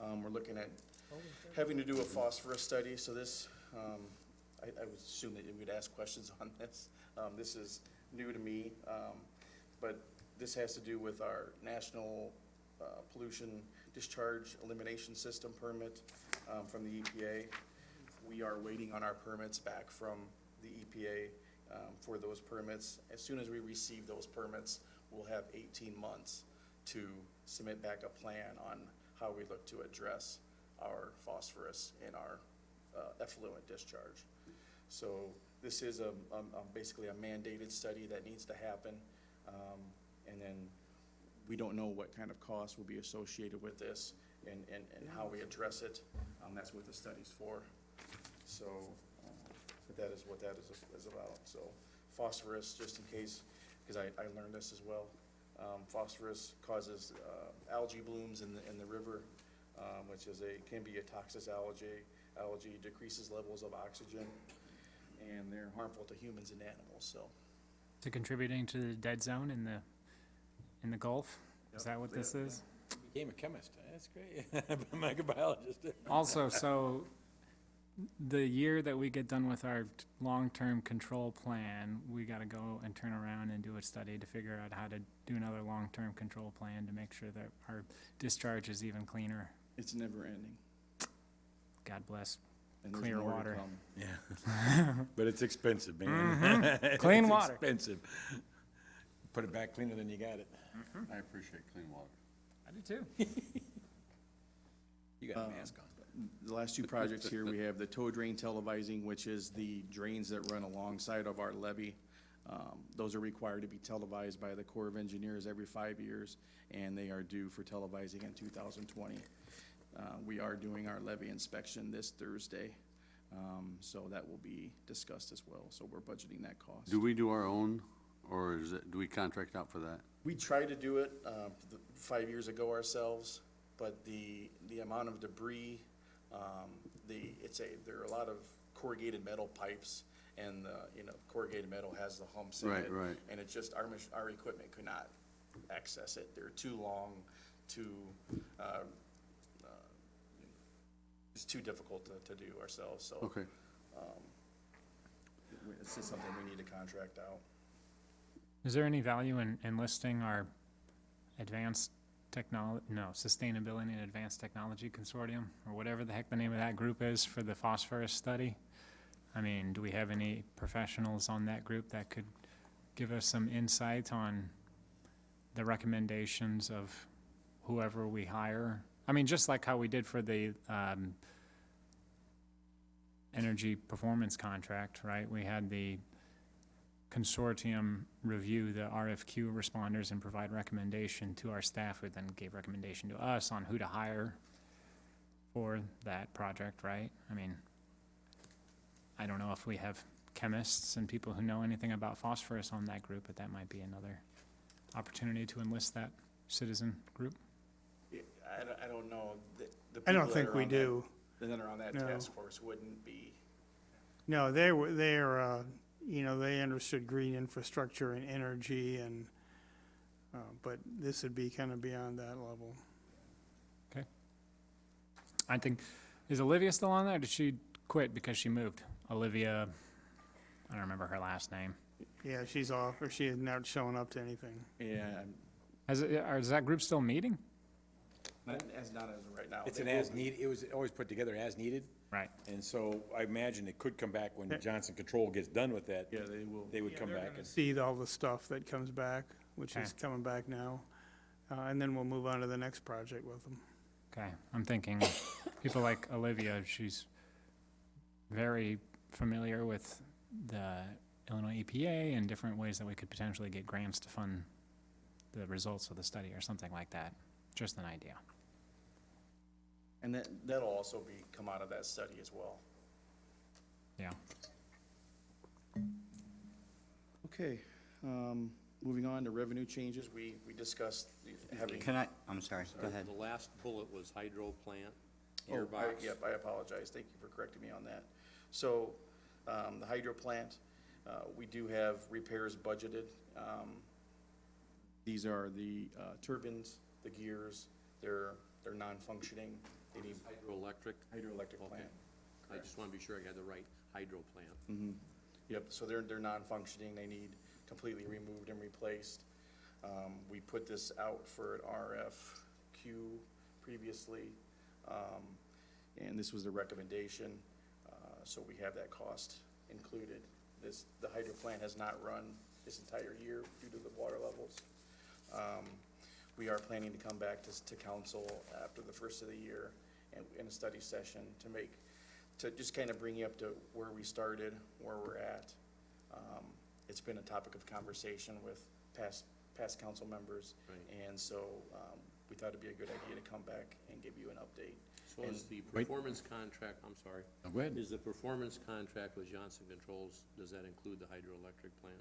We're looking at having to do a phosphorus study, so this, I would assume that you would ask questions on this. This is new to me, but this has to do with our national pollution discharge elimination system permit from the EPA. We are waiting on our permits back from the EPA for those permits. As soon as we receive those permits, we'll have 18 months to submit back a plan on how we look to address our phosphorus and our effluent discharge. So this is basically a mandated study that needs to happen. And then we don't know what kind of costs will be associated with this and how we address it. That's what the study's for. So that is what that is about. So phosphorus, just in case, because I learned this as well. Phosphorus causes algae blooms in the river, which can be a toxic algae. Algae decreases levels of oxygen, and they're harmful to humans and animals. So To contributing to the dead zone in the Gulf? Is that what this is? Became a chemist, that's great. Microbiologist. Also, so the year that we get done with our long-term control plan, we gotta go and turn around and do a study to figure out how to do another long-term control plan to make sure that our discharge is even cleaner. It's never ending. God bless. And there's Clear more to water. come. Yeah. But it's expensive, man. Clean It's water. expensive. Put it back cleaner than you got it. I appreciate clean water. I do too. You got a mask on. The last two projects here, we have the tow drain televising, which is the drains that run alongside of our levee. Those are required to be televised by the Corps of Engineers every 5 years, and they are due for televising in 2020. We are doing our levee inspection this Thursday, so that will be discussed as well, so we're budgeting that cost. Do we do our own, or do we contract out for that? We tried to do it 5 years ago ourselves, but the amount of debris, there are a lot of corrugated metal pipes, and corrugated metal has the humps in Right, it. right. And it's just, our equipment could not access it. They're too long, it's too difficult to do ourselves, so. Okay. It's just something we need to contract out. Is there any value in enlisting our Sustainability and Advanced Technology Consortium, or whatever the heck the name of that group is for the phosphorus study? I mean, do we have any professionals on that group that could give us some insight on the recommendations of whoever we hire? I mean, just like how we did for the energy performance contract, right? We had the consortium review the RFQ responders and provide recommendation to our staff, who then gave recommendation to us on who to hire for that project, right? I mean, I don't know if we have chemists and people who know anything about phosphorus on that group, but that might be another opportunity to enlist that citizen group. Yeah, I don't know. I don't think we do. That are on that No. task force wouldn't be. No, they understood green infrastructure and energy and, but this would be kind of beyond that level. Okay. I think, is Olivia still on there? Or did she quit because she moved? Olivia, I don't remember her last name. Yeah, she's off, or she is not showing up to anything. Yeah, Is that group still meeting? not as of right now. It's They an will as be. need, it was always put together as needed, Right. and so I imagine it could come back when Johnson Control gets done with that. Yeah, they will. They would come back and, See all the stuff that comes back, which is Okay. coming back now. And then we'll move on to the next project with them. Okay, I'm thinking people like Olivia, she's very familiar with the Illinois EPA and different ways that we could potentially get grants to fund the results of the study or something like that. Just an idea. And that'll also come out of that study as well. Yeah. Okay, moving on to revenue changes, we discussed having. I'm sorry, go ahead. The last bullet was hydro plant, Oh, gearbox. Yep, I apologize. Thank you for correcting me on that. So, the hydro plant, we do have repairs budgeted. These are the turbines, the gears, they're non-functioning. They need Hydroelectric. hydroelectric Okay. plant. I just want to be sure I got the right hydro plant. Yep, so they're non-functioning, they need completely removed and replaced. We put this out for an RFQ previously, and this was the recommendation, so we have that cost included. The hydro plant has not run this entire year due to the water levels. We are planning to come back to council after the first of the year and in a study session to just kind of bring you up to where we started, where we're at. It's been a topic of conversation with past council members. Right. And so, we thought it'd be a good idea to come back and give you an update. So is the performance contract, I'm sorry. oh, go ahead. Is the performance contract with Johnson Controls, does that include the hydroelectric plant?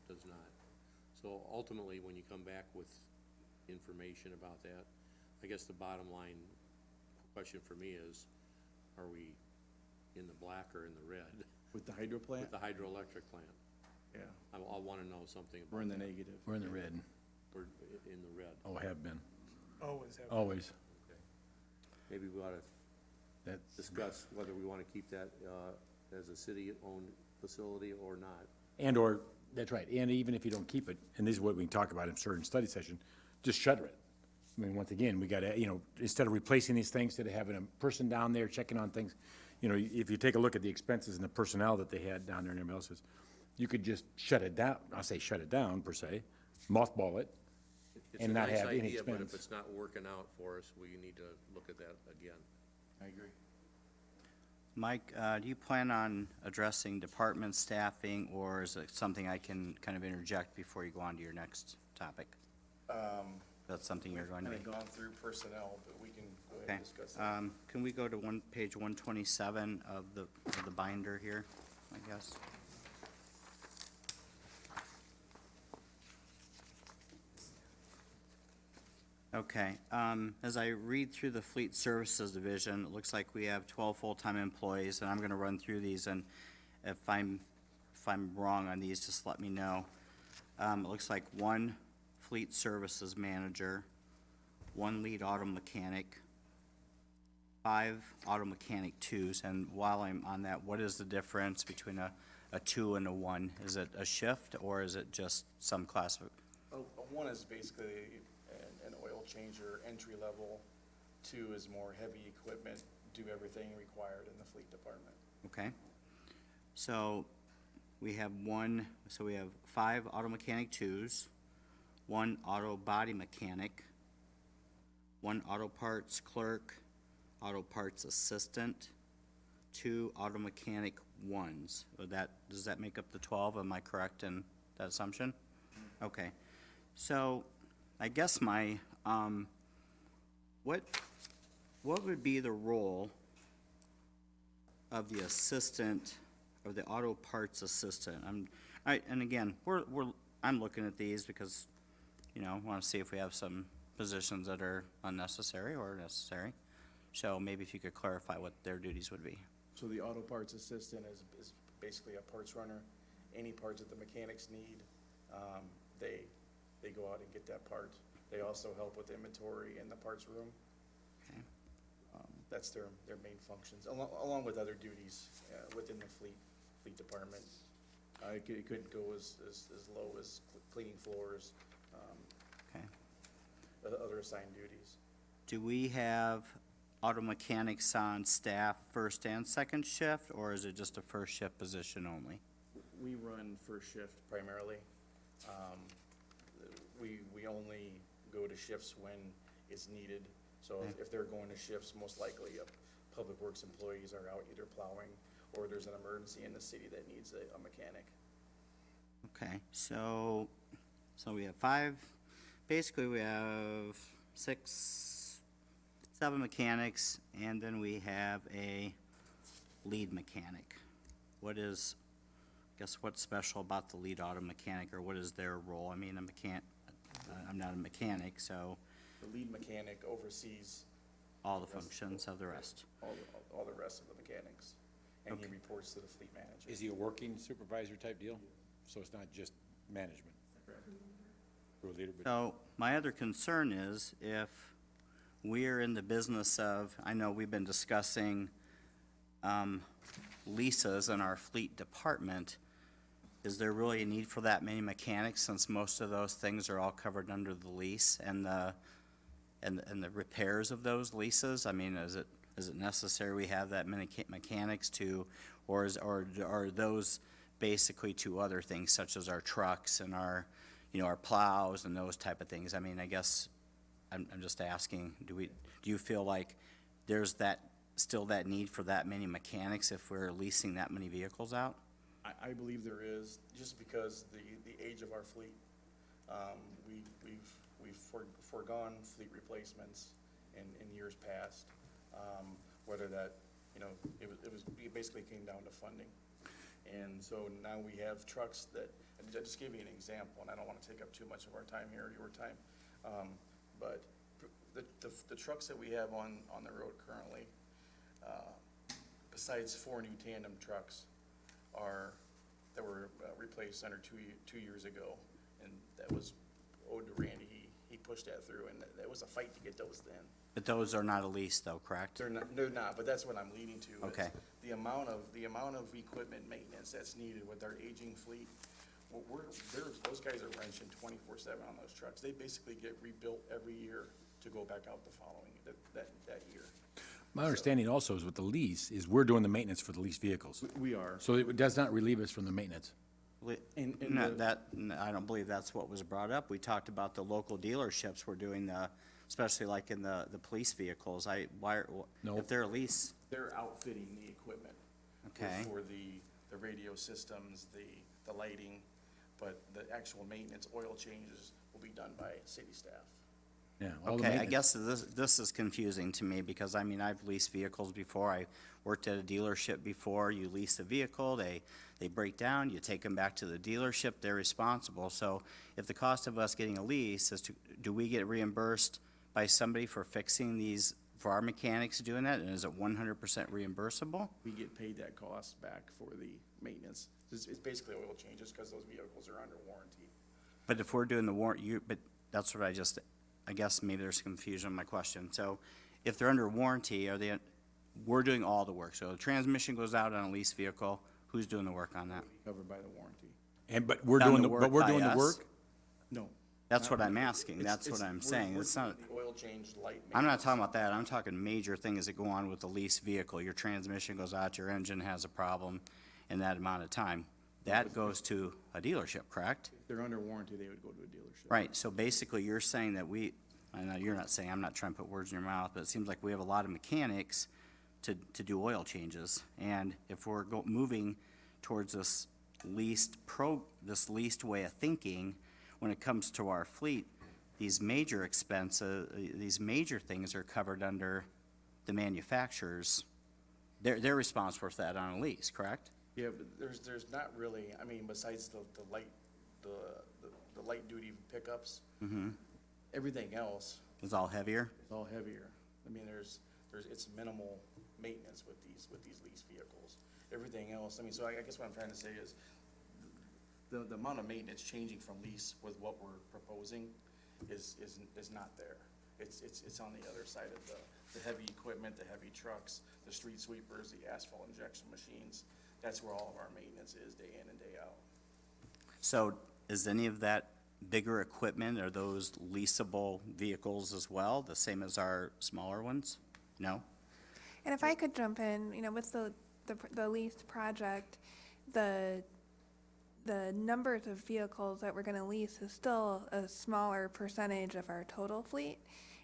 Does not. So ultimately, when you come back with information about that, I guess the bottom line question for me is, are we in the black or in the red With the hydro plant? with the hydroelectric plant? Yeah, I'll want to know something about we're in the that. negative. We're in the red. We're in the red. Oh, have been, Always have. always. Maybe we ought to That, discuss whether we want to keep that as a city-owned facility or not. and/or, that's right, and even if you don't keep it, and this is what we can talk about in certain study session, just shutter it. I mean, once again, we gotta, instead of replacing these things, instead of having a person down there checking on things, if you take a look at the expenses and the personnel that they had down there and everybody else's, you could just shut it down, I'll say shut it down per se, mothball it, It's and a not nice have any idea, but if expense. it's not working out for us, we need to look at that again. I agree. Mike, do you plan on addressing department staffing, or is it something I can kind of interject before you go on to your next topic? That's something you're going to be. Kind of gone through personnel, but we can go ahead Okay. and discuss that. Can we go to page 127 of the binder here, I guess? Okay, as I read through the Fleet Services Division, it looks like we have 12 full-time employees, and I'm gonna run through these, and if I'm wrong on these, just let me know. It looks like 1 Fleet Services Manager, 1 lead auto mechanic, 5 auto mechanic 2s, and while I'm on that, what is the difference between a 2 and a 1? Is it a shift, or is it just some class of, One is basically an oil changer, entry level. 2 is more heavy equipment, do everything required in the fleet department. okay? So, we have 5 auto mechanic 2s, 1 auto body mechanic, 1 auto parts clerk, auto parts assistant, 2 auto mechanic 1s. Does that make up the 12? Am I correct in that assumption? Okay. So, I guess my, what would be the role of the assistant, or the auto parts assistant? And again, I'm looking at these because, want to see if we have some positions that are unnecessary or necessary. So maybe if you could clarify what their duties would be. So the auto parts assistant is basically a parts runner. Any parts that the mechanics need, they go out and get that part. They also help with inventory in the parts room. Okay. That's their main functions, along with other duties within the fleet department. It could go as low as cleaning floors, Okay. other assigned duties. Do we have auto mechanics on staff first and second shift, or is it just a first shift position only? We run first shift primarily. We only go to shifts when it's needed. So if they're going to shifts, most likely Public Works employees are out either plowing or there's an emergency in the city that needs a mechanic. Okay, so we have 5, basically we have 6, 7 mechanics, and then we have a lead mechanic. What's special about the lead auto mechanic, or what is their role? I mean, I'm not a mechanic, so The lead mechanic oversees all the functions of the rest. all the rest of the mechanics, and he reports to the fleet manager. Is he a working supervisor type deal? So it's not just management? Or leader, but So, my other concern is if we are in the business of, I know we've been discussing leases in our fleet department, is there really a need for that many mechanics, since most of those things are all covered under the lease and the repairs of those leases? I mean, is it necessary we have that many mechanics to, or are those basically to other things such as our trucks and our plows and those type of things? I mean, I guess I'm just asking, do you feel like there's still that need for that many mechanics if we're leasing that many vehicles out? I believe there is, just because the age of our fleet. We've foregone fleet replacements in years past, whether that, it basically came down to funding. And so now we have trucks that, and I'll just give you an example, and I don't want to take up too much of our time here, or your time. But the trucks that we have on the road currently, besides 4 new tandem trucks, that were replaced under 2 years ago, and that was owed to Randy. He pushed that through, and that was a fight to get those in. But those are not a lease though, correct? They're not, but that's what I'm leading to. is Okay. The amount of equipment maintenance that's needed with our aging fleet. Those guys are wrenching 24/7 on those trucks. They basically get rebuilt every year to go back out the following, that year. my understanding also is with the lease, is we're doing the maintenance for the leased vehicles. We are. So it does not relieve us from the maintenance. In No, the- I don't believe that's what was brought up. We talked about the local dealerships were doing especially like in the police vehicles. No. If they're a lease, They're outfitting the equipment. Okay. For the radio systems, the lighting, but the actual maintenance, oil changes will be done by city staff. Yeah, all the okay, I maintenance. guess this is confusing to me because, I mean, I've leased vehicles before. I worked at a dealership before. You lease a vehicle, they break down, you take them back to the dealership, they're responsible. So if the cost of us getting a lease do we get reimbursed by somebody for fixing these, for our mechanics doing that? And is it 100% reimbursable? We get paid that cost back for the maintenance. It's basically oil changes because those vehicles are under warranty. But if we're doing the but that's what I guess maybe there's confusion on my question. So if they're under warranty, we're doing all the work. So the transmission goes out on a leased vehicle, who's doing the work on that? Covered by the warranty. But we're Done doing the but work we're by doing the us? work? No. That's what I'm asking, It's- that's what I'm we're- saying. we're It's not, doing the oil change, light I'm not maintenance. talking about that. I'm talking major things that go on with the leased vehicle. Your transmission goes out, your engine has a problem in that amount of time. That goes to a dealership, correct? If they're under warranty, they would go to a dealership. Right, so basically you're saying that I know you're not saying, I'm not trying to put words in your mouth, but it seems like we have a lot of mechanics to do oil changes. And if we're moving towards this leased way of thinking, when it comes to our fleet, these major expenses, these major things are covered under the manufacturers. They're responsible for that on a lease, correct? Yeah, but there's not really, I mean, besides the light duty pickups, everything else It's all heavier? is all heavier. I mean, it's minimal maintenance with these leased vehicles. Everything else, I mean, so I guess what I'm trying to say is the amount of maintenance changing from lease with what we're proposing is not there. It's on the other side of the heavy equipment, the heavy trucks, the street sweepers, the asphalt injection machines. That's where all of our maintenance is day in and day out. So is any of that bigger equipment, are those leasable vehicles as well, the same as our smaller ones? No? And if I could jump in, with the lease project, the numbers of vehicles that we're gonna lease is still a smaller percentage of our total fleet.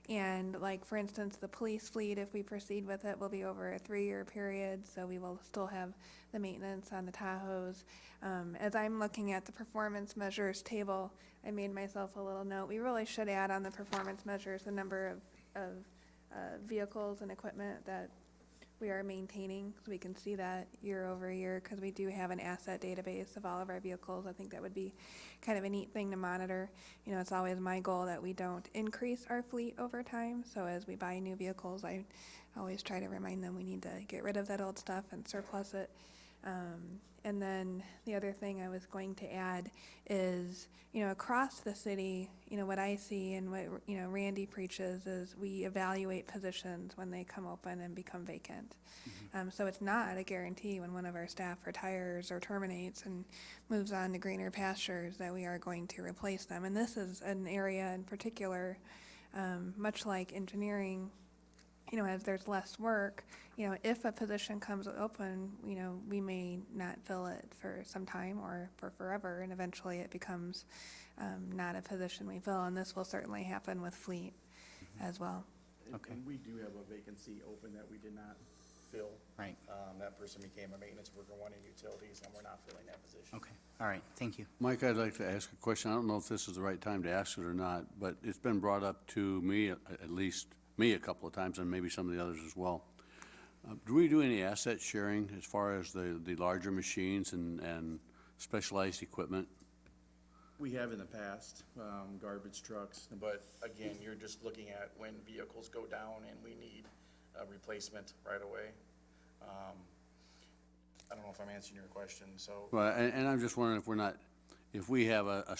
And like, for instance, the police fleet, if we proceed with it, will be over a 3-year period, so we will still have the maintenance on the Tahoes. As I'm looking at the performance measures table, I made myself a little note. We really should add on the performance measures the number of vehicles and equipment that we are maintaining, so we can see that year over year, because we do have an asset database of all of our vehicles. I think that would be kind of a neat thing to monitor. It's always my goal that we don't increase our fleet over time, so as we buy new vehicles, I always try to remind them we need to get rid of that old stuff and surplus it. And then the other thing I was going to add is, across the city, what I see and what, Randy preaches is we evaluate positions when they come open and become vacant. So it's not a guarantee when one of our staff retires or terminates and moves on to greener pastures that we are going to replace them. And this is an area in particular, much like engineering, as there's less work, if a position comes open, we may not fill it for some time or for forever, and eventually it becomes not a position we fill, and this will certainly happen with fleet as well. Okay. And we do have a vacancy open that we did not fill. Right. That person became a maintenance worker, one in utilities, and we're not filling that position. Okay, all right, thank you. Mike, I'd like to ask a question. I don't know if this is the right time to ask it or not, but it's been brought up to me, at least me a couple of times, and maybe some of the others as well. Do we do any asset sharing as far as the larger machines and specialized equipment? We have in the past, garbage trucks, but again, you're just looking at when vehicles go down and we need a replacement right away. I don't know if I'm answering your question, so. Well, and I'm just wondering if we have a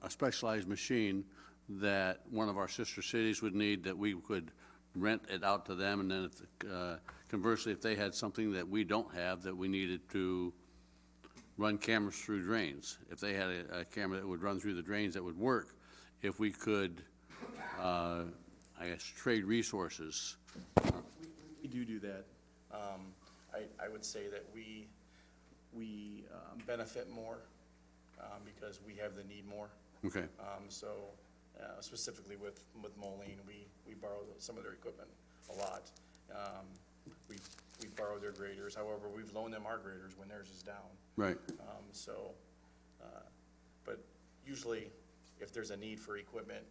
specialized machine that one of our sister cities would need, that we could rent it out to them, and then conversely, if they had something that we don't have that we needed to run cameras through drains, if they had a camera that would run through the drains that would work, if we could, I guess, trade resources. We do that. I would say that we benefit more because we have the need more. Okay, So specifically with Moline, we borrow some of their equipment a lot. We borrow their graders, however, we've loaned them our graders when theirs is down. right. But usually, if there's a need for equipment,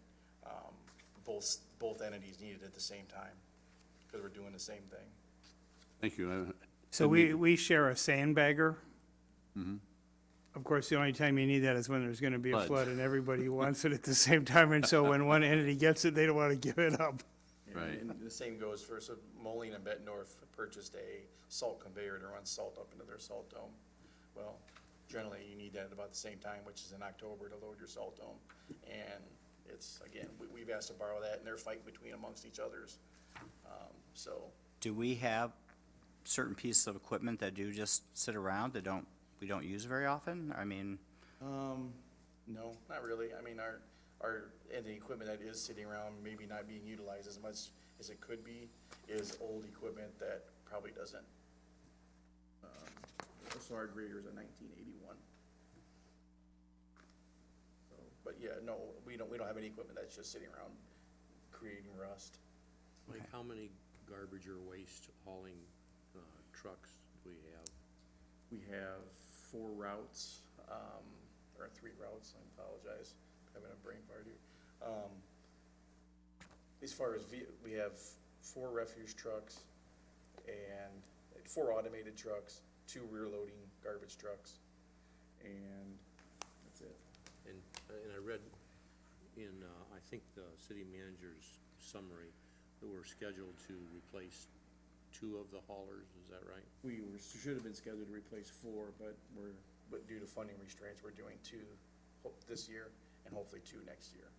both entities need it at the same time, because we're doing the same thing. Thank you. So we share a sandbagger. Of course, the only time you need that is when there's gonna be a Floods. flood and everybody wants it at the same time, and so when one entity gets it, they don't wanna give it up. Right. And the same goes for, so Moline and Bettendorf purchased a salt conveyor to run salt up into their salt dome. Well, generally, you need that at about the same time, which is in October, to load your salt dome. And it's, again, we've asked to borrow that, and they're fighting between amongst each others. So, Do we have certain pieces of equipment that do just sit around that we don't use very often? I mean, no, not really. I mean, and the equipment that is sitting around, maybe not being utilized as much as it could be, is old equipment that probably doesn't. So our grader's a 1981. So, but yeah, no, we don't have any equipment that's just sitting around creating rust. Mike, how many garbage or waste hauling trucks do we have? We have 4 routes, or 3 routes, I apologize, having a brain fart here. As far as, we have 4 refuse trucks and 4 automated trucks, 2 rear-loading garbage trucks, and that's it. And I read in, I think the city manager's summary, that we're scheduled to replace 2 of the haulers, is that right? Should have been scheduled to replace 4, but due to funding restraints, we're doing 2 this year and hopefully 2 next year.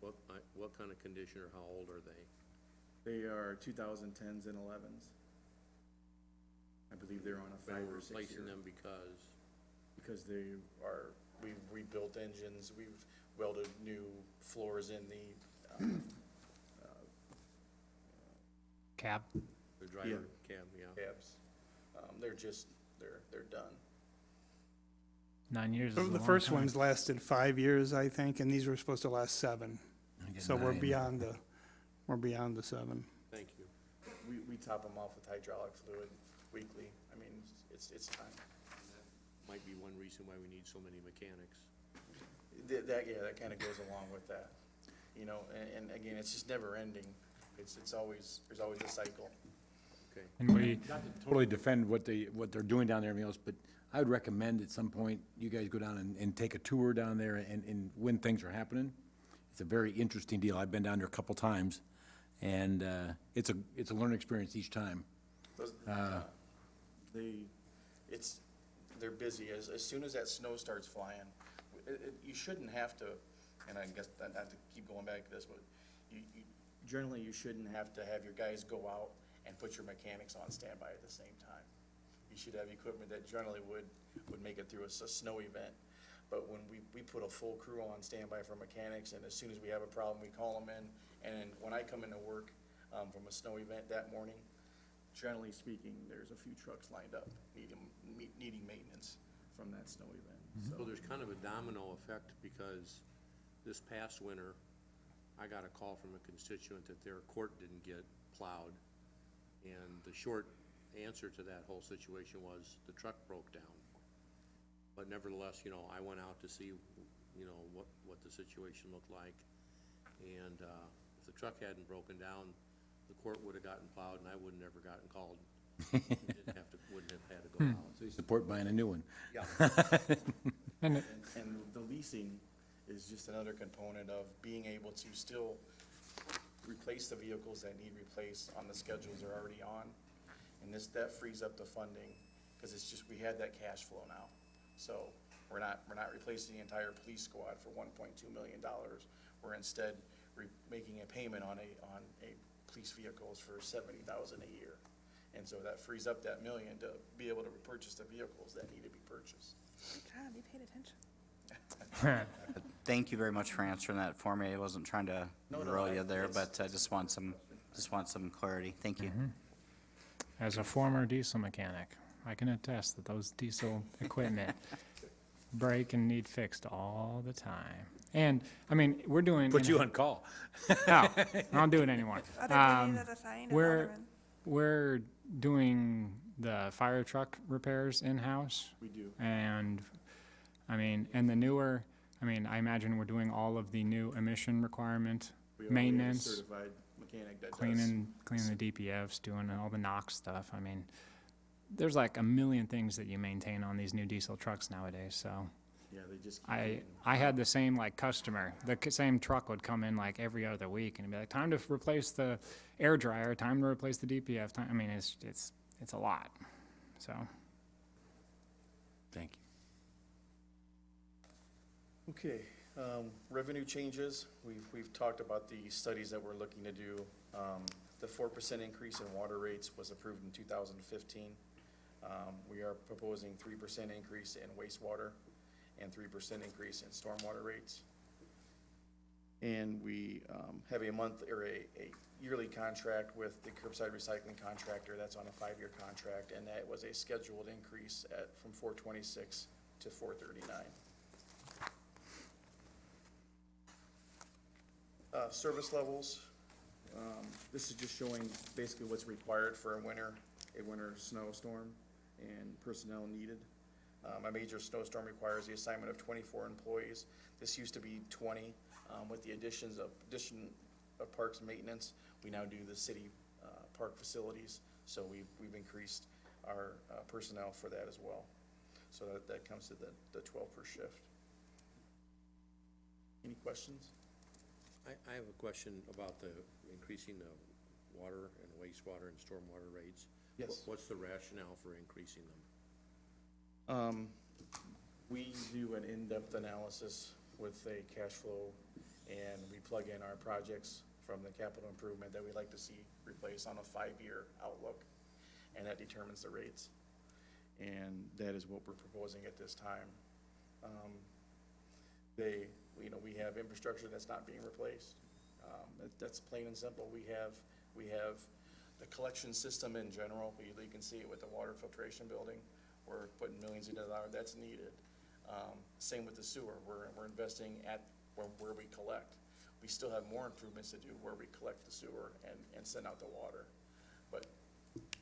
What kind of condition or how old are they? They are 2010s and 11s. I believe they're on a 5 We're or 6 replacing year. them because, We've rebuilt engines, we've welded new floors in the, Cab? the driver cab, yeah. cabs. They're done. 9 years is a The long first time. ones lasted 5 years, I think, and these were supposed to last 7. I get So we're 9. beyond the 7. Thank you. We top them off with hydraulic fluid weekly. I mean, it's time. Might be one reason why we need so many mechanics. That kind of goes along with that. You know, and again, it's just never ending. There's always a cycle. Okay. And we, Not to totally defend what they're doing down there and everything else, but I would recommend at some point you guys go down and take a tour down there and when things are happening. It's a very interesting deal. I've been down there a couple times, and it's a learning experience each time. They're busy. As soon as that snow starts flying, you shouldn't have to, and I guess not to keep going back to this, but generally you shouldn't have to have your guys go out and put your mechanics on standby at the same time. You should have equipment that generally would make it through a snow event. But when we put a full crew on standby for mechanics, and as soon as we have a problem, we call them in. And when I come into work from a snow event that morning, generally speaking, there's a few trucks lined up needing maintenance from that snow event. So there's kind of a domino effect, because this past winter, I got a call from a constituent that their court didn't get plowed. And the short answer to that whole situation was the truck broke down. But nevertheless, I went out to see, what the situation looked like. And if the truck hadn't broken down, the court would have gotten plowed and I wouldn't have ever gotten called. Wouldn't have had to go out. So you support buying a new one. Yeah. and And the leasing is just another component of being able to still replace the vehicles that need replaced on the schedules they're already on. And that frees up the funding, because it's just, we had that cash flow now. So we're not replacing the entire police squad for $1.2 million. We're instead making a payment on a police vehicles for $70,000 a year. And so that frees up that $1 million to be able to purchase the vehicles that need to be purchased. God, you paid attention. thank you very much for answering that for me. I wasn't trying to grill you there, but I just want some clarity. Thank you. as a former diesel mechanic, I can attest that those diesel equipment break and need fixed all the time. And, I mean, we're doing. Put you on call. No, I don't do it anymore. Other duties as assigned to We're, Alderman. we're doing the fire truck repairs in-house. We do. And, I mean, and the newer, I mean, I imagine we're doing all of the new emission requirement We already have a maintenance, certified mechanic that does. cleaning the DPFs, doing all the NOx stuff. I mean, there's like a million things that you maintain on these new diesel trucks nowadays, so. Yeah, they just keep I getting- had the same like customer, same truck would come in like every other week and be like, time to replace the air dryer, time to replace the DPF, time, I mean, it's a lot, so. Thank you. Okay, revenue changes, we've talked about the studies that we're looking to do. The 4% increase in water rates was approved in 2015. We are proposing 3% increase in wastewater and 3% increase in stormwater rates. And we have a month, or a yearly contract with the curbside recycling contractor, that's on a 5-year contract, and that was a scheduled increase from $426 to $439. Service levels, this is just showing basically what's required for a winter snowstorm and personnel needed. A major snowstorm requires the assignment of 24 employees. This used to be 20. With the addition of parks maintenance, we now do the city park facilities. So we've increased our personnel for that as well. So that comes to the 12 per shift. Any questions? I have a question about the increasing the water and wastewater and stormwater rates. Yes. What's the rationale for increasing them? We do an in-depth analysis with a cash flow, and we plug in our projects from the capital improvement that we'd like to see replaced on a 5-year outlook, and that determines the rates. And that is what we're proposing at this time. We have infrastructure that's not being replaced. That's plain and simple. We have the collection system in general. You can see it with the water filtration building. We're putting millions into that. That's needed. Same with the sewer. We're investing at where we collect. We still have more improvements to do where we collect the sewer and send out the water. But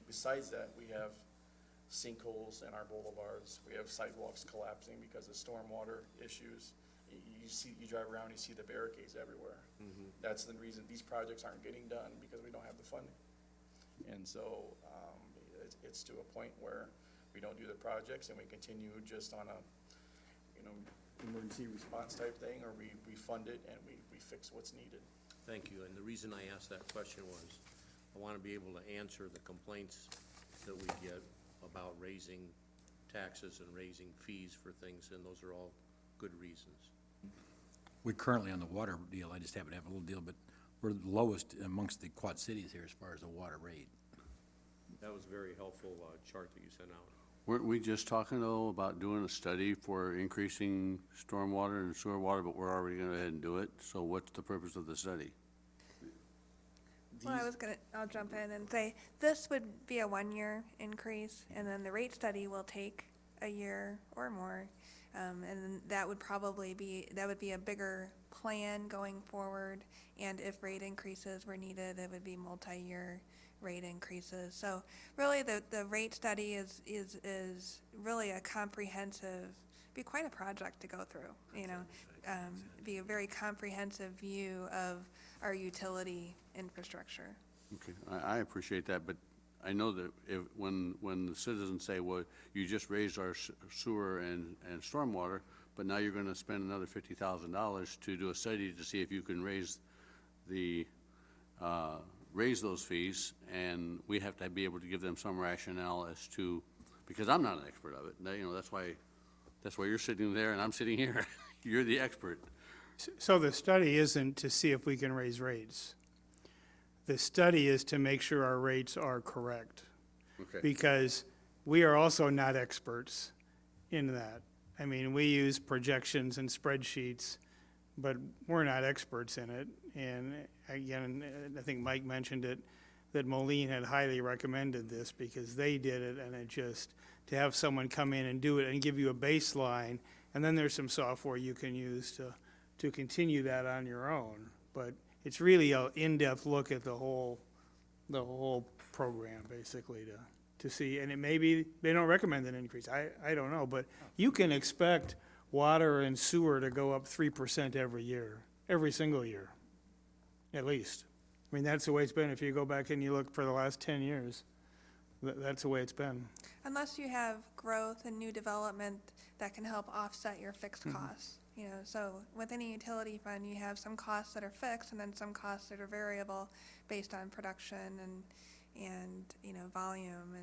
besides that, we have sinkholes in our boulevards. We have sidewalks collapsing because of stormwater issues. You drive around, you see the barricades everywhere. That's the reason these projects aren't getting done, because we don't have the funding. And so it's to a point where we don't do the projects and we continue just on a, emergency response type thing, or we fund it and we fix what's needed. Thank you, and the reason I asked that question was, I want to be able to answer the complaints that we get about raising taxes and raising fees for things, and those are all good reasons. We're currently on the water deal, I just happen to have a little deal, but we're the lowest amongst the Quad Cities here as far as the water rate. That was a very helpful chart that you sent out. Weren't we just talking, though, about doing a study for increasing stormwater and sewer water, but we're already going to go ahead and do it? So what's the purpose of the study? Well, I'll jump in and say, this would be a 1-year increase, and then the rate study will take a year or more. And then that would be a bigger plan going forward, and if rate increases were needed, it would be multi-year rate increases. So really, the rate study is really a comprehensive, be quite a project to go through, be a very comprehensive view of our utility infrastructure. Okay, I appreciate that, but I know that when the citizens say, well, you just raised our sewer and stormwater, but now you're going to spend another $50,000 to do a study to see if you can raise those fees, and we have to be able to give them some rationale as to, because I'm not an expert of it. That's why you're sitting there and I'm sitting here. You're the expert. So the study isn't to see if we can raise rates. The study is to make sure our rates are correct. Okay. Because we are also not experts in that. I mean, we use projections and spreadsheets, but we're not experts in it. And again, I think Mike mentioned it, that Moline had highly recommended this because they did it, and to have someone come in and do it and give you a baseline And then there's some software you can use to continue that on your own. But it's really a in-depth look at the whole program, basically, to see, and it may be, they don't recommend an increase, I don't know, but you can expect water and sewer to go up 3% every year, every single year, at least. I mean, that's the way it's been. If you go back and you look for the last 10 years, that's the way it's been. Unless you have growth and new development that can help offset your fixed costs. You know, so with any utility fund, you have some costs that are fixed and then some costs that are variable based on production and you know, volume.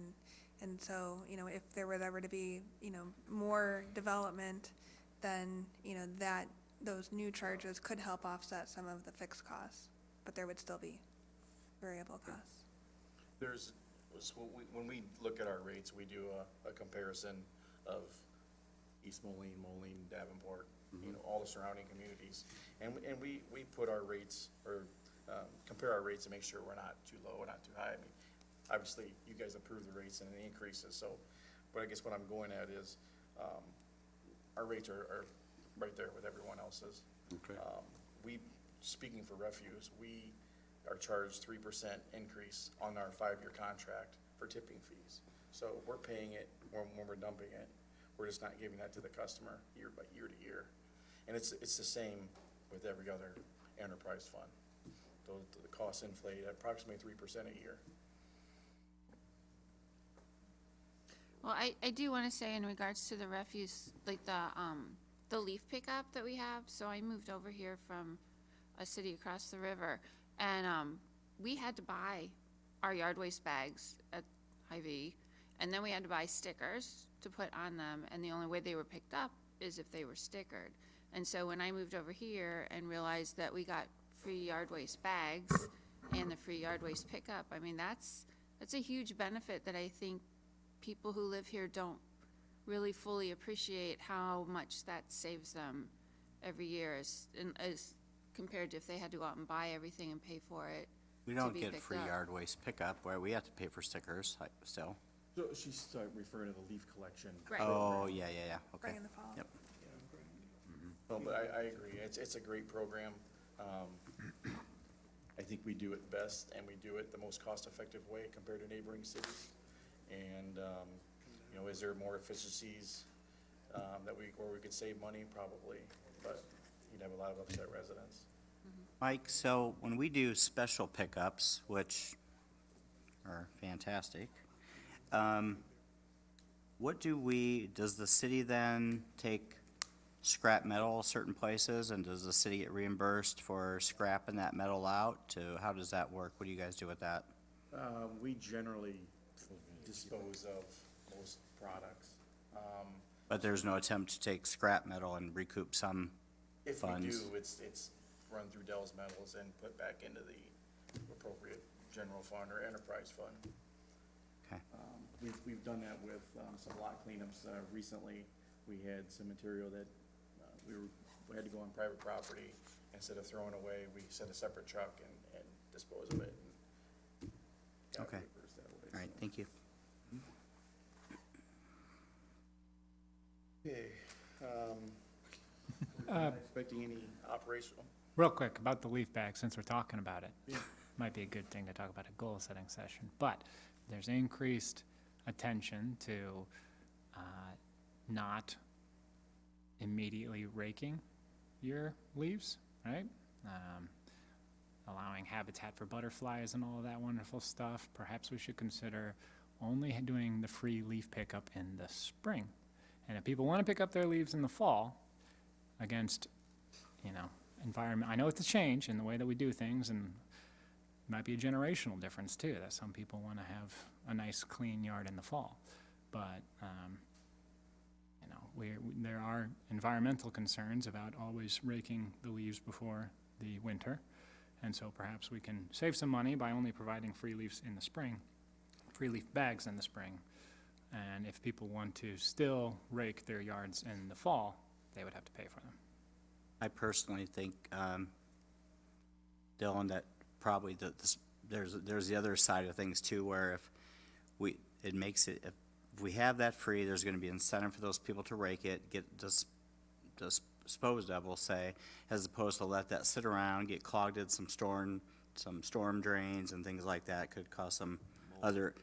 And so, you know, if there were ever to be, you know, more development, then, you know, that those new charges could help offset some of the fixed costs, but there would still be variable costs. When we look at our rates, we do a comparison of East Moline, Moline, Davenport, you know, all the surrounding communities. And we put our rates, or compare our rates to make sure we're not too low or not too high. I mean, obviously, you guys approve the rates and the increases, so, but I guess what I'm going at is, our rates are right there with everyone else's. Okay. Speaking for refuse, we are charged 3% increase on our 5-year contract for tipping fees. So we're paying it when we're dumping it. We're just not giving that to the customer year to year. And it's the same with every other enterprise fund. The costs inflate at approximately 3% a year. Well, I do want to say in regards to the refuse, like the leaf pickup that we have, so I moved over here from a city across the river, and we had to buy our yard waste bags at Hy-Vee, and then we had to buy stickers to put on them, and the only way they were picked up is if they were stickered. And so when I moved over here and realized that we got free yard waste bags and the free yard waste pickup, I mean, that's a huge benefit that I think people who live here don't really fully appreciate how much that saves them every year as compared to if they had to go out and buy everything and pay for it. We to don't be get picked free up. yard waste pickup, where we have to pay for stickers, still. So she's referring to the leaf collection. Right. Oh, yeah, okay. Right in the fall. Yep. No, but I agree. It's a great program. I think we do it best, and we do it the most cost-effective way compared to neighboring cities. And, you know, is there more efficiencies where we could save money? Probably, but you'd have a lot of upset residents. Mike, so when we do special pickups, which are fantastic, does the city then take scrap metal certain places, and does the city get reimbursed for scrapping that metal out? How does that work? What do you guys do with that? We generally dispose of most products. But there's no attempt to take scrap metal and recoup some If we funds? do, it's run through Dell's Metals and put back into the appropriate general fund or enterprise fund. Okay. We've done that with some lot cleanups. Recently, we had some material that we had to go on private property. Instead of throwing away, we sent a separate truck and dispose of it. And got Okay. reimbursed that way, All right, so. thank you. Okay. We're not expecting any operational. Real quick, about the leaf bag, since we're talking about it. Might be a good thing to talk about a goal-setting session, but there's increased attention to not immediately raking your leaves, right? Allowing habitat for butterflies and all of that wonderful stuff. Perhaps we should consider only doing the free leaf pickup in the spring. And if people want to pick up their leaves in the fall, against, you know, environment, I know it's a change in the way that we do things, and it might be a generational difference too, that some people want to have a nice clean yard in the fall. But, you know, there are environmental concerns about always raking the leaves before the winter. And so perhaps we can save some money by only providing free leaves in the spring, free leaf bags in the spring. And if people want to still rake their yards in the fall, they would have to pay for them. I personally think, Dylan, that probably there's the other side of things too, where if we have that free, there's gonna be incentive for those people to rake it, get disposed of, we'll say, as opposed to let that sit around, get clogged in some storm drains and things like that, could cause some other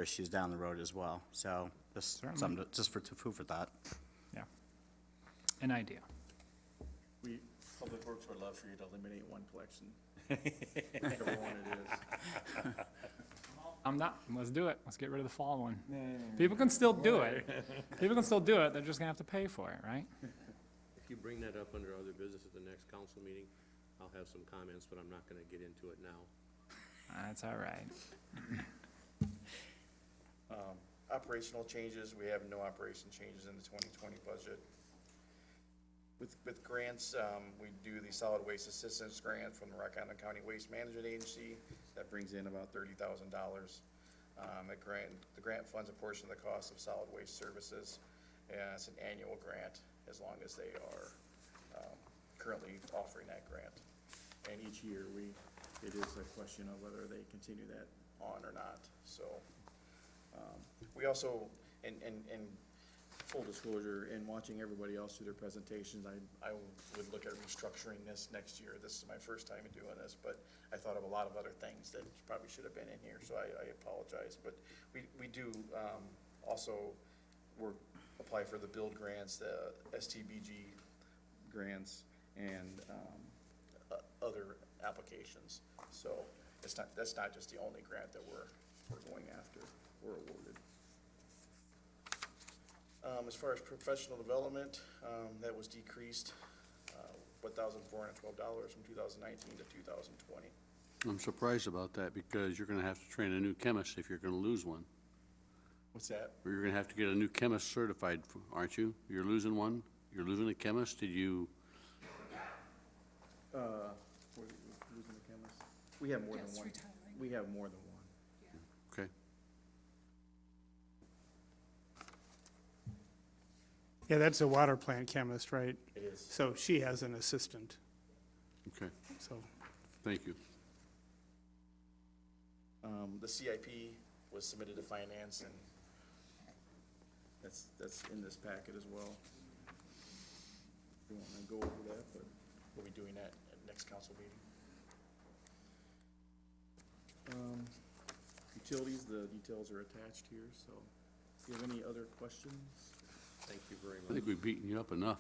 issues down the road as well. So, just Certainly. something, just for food for thought. Yeah. An idea. Public Works would love for you to eliminate one collection. Whichever one it is. I'm not, let's do it. Let's get rid of the fall one. People can still do it. People can still do it. They're just gonna have to pay for it, right? If you bring that up under other business at the next council meeting, I'll have some comments, but I'm not gonna get into it now. That's all right. Operational changes, we have no operation changes in the 2020 budget. With grants, we do the solid waste assistance grant from the Rock Island County Waste Management Agency. That brings in about $30,000. The grant funds a portion of the cost of solid waste services, and it's an annual grant as long as they are currently offering that grant. And each year, it is a question of whether they continue that on or not, so. We also, and full disclosure, in watching everybody else do their presentations, I would look at restructuring this next year. This is my first time doing this, but I thought of a lot of other things that probably should have been in here, so I apologize. But we do also apply for the build grants, the STBG grants, and other applications. So that's not just the only grant that we're going after or awarded. As far as professional development, that was decreased, $1,412 from 2019 to 2020. I'm surprised about that because you're gonna have to train a new chemist if you're gonna lose one. What's that? Or you're gonna have to get a new chemist certified, aren't you? You're losing one? You're losing a chemist? Did you? Losing the chemist. We have more than one. We have more than one. Okay. Yeah, that's a water plant chemist, right? It is. So she has an assistant, Okay, so. thank you. The CIP was submitted to finance, and that's in this packet as well. We want to go over that, but we'll be doing that at next council meeting. Utilities, the details are attached here, so do you have any other questions? Thank you very I much. think we've beaten you up enough.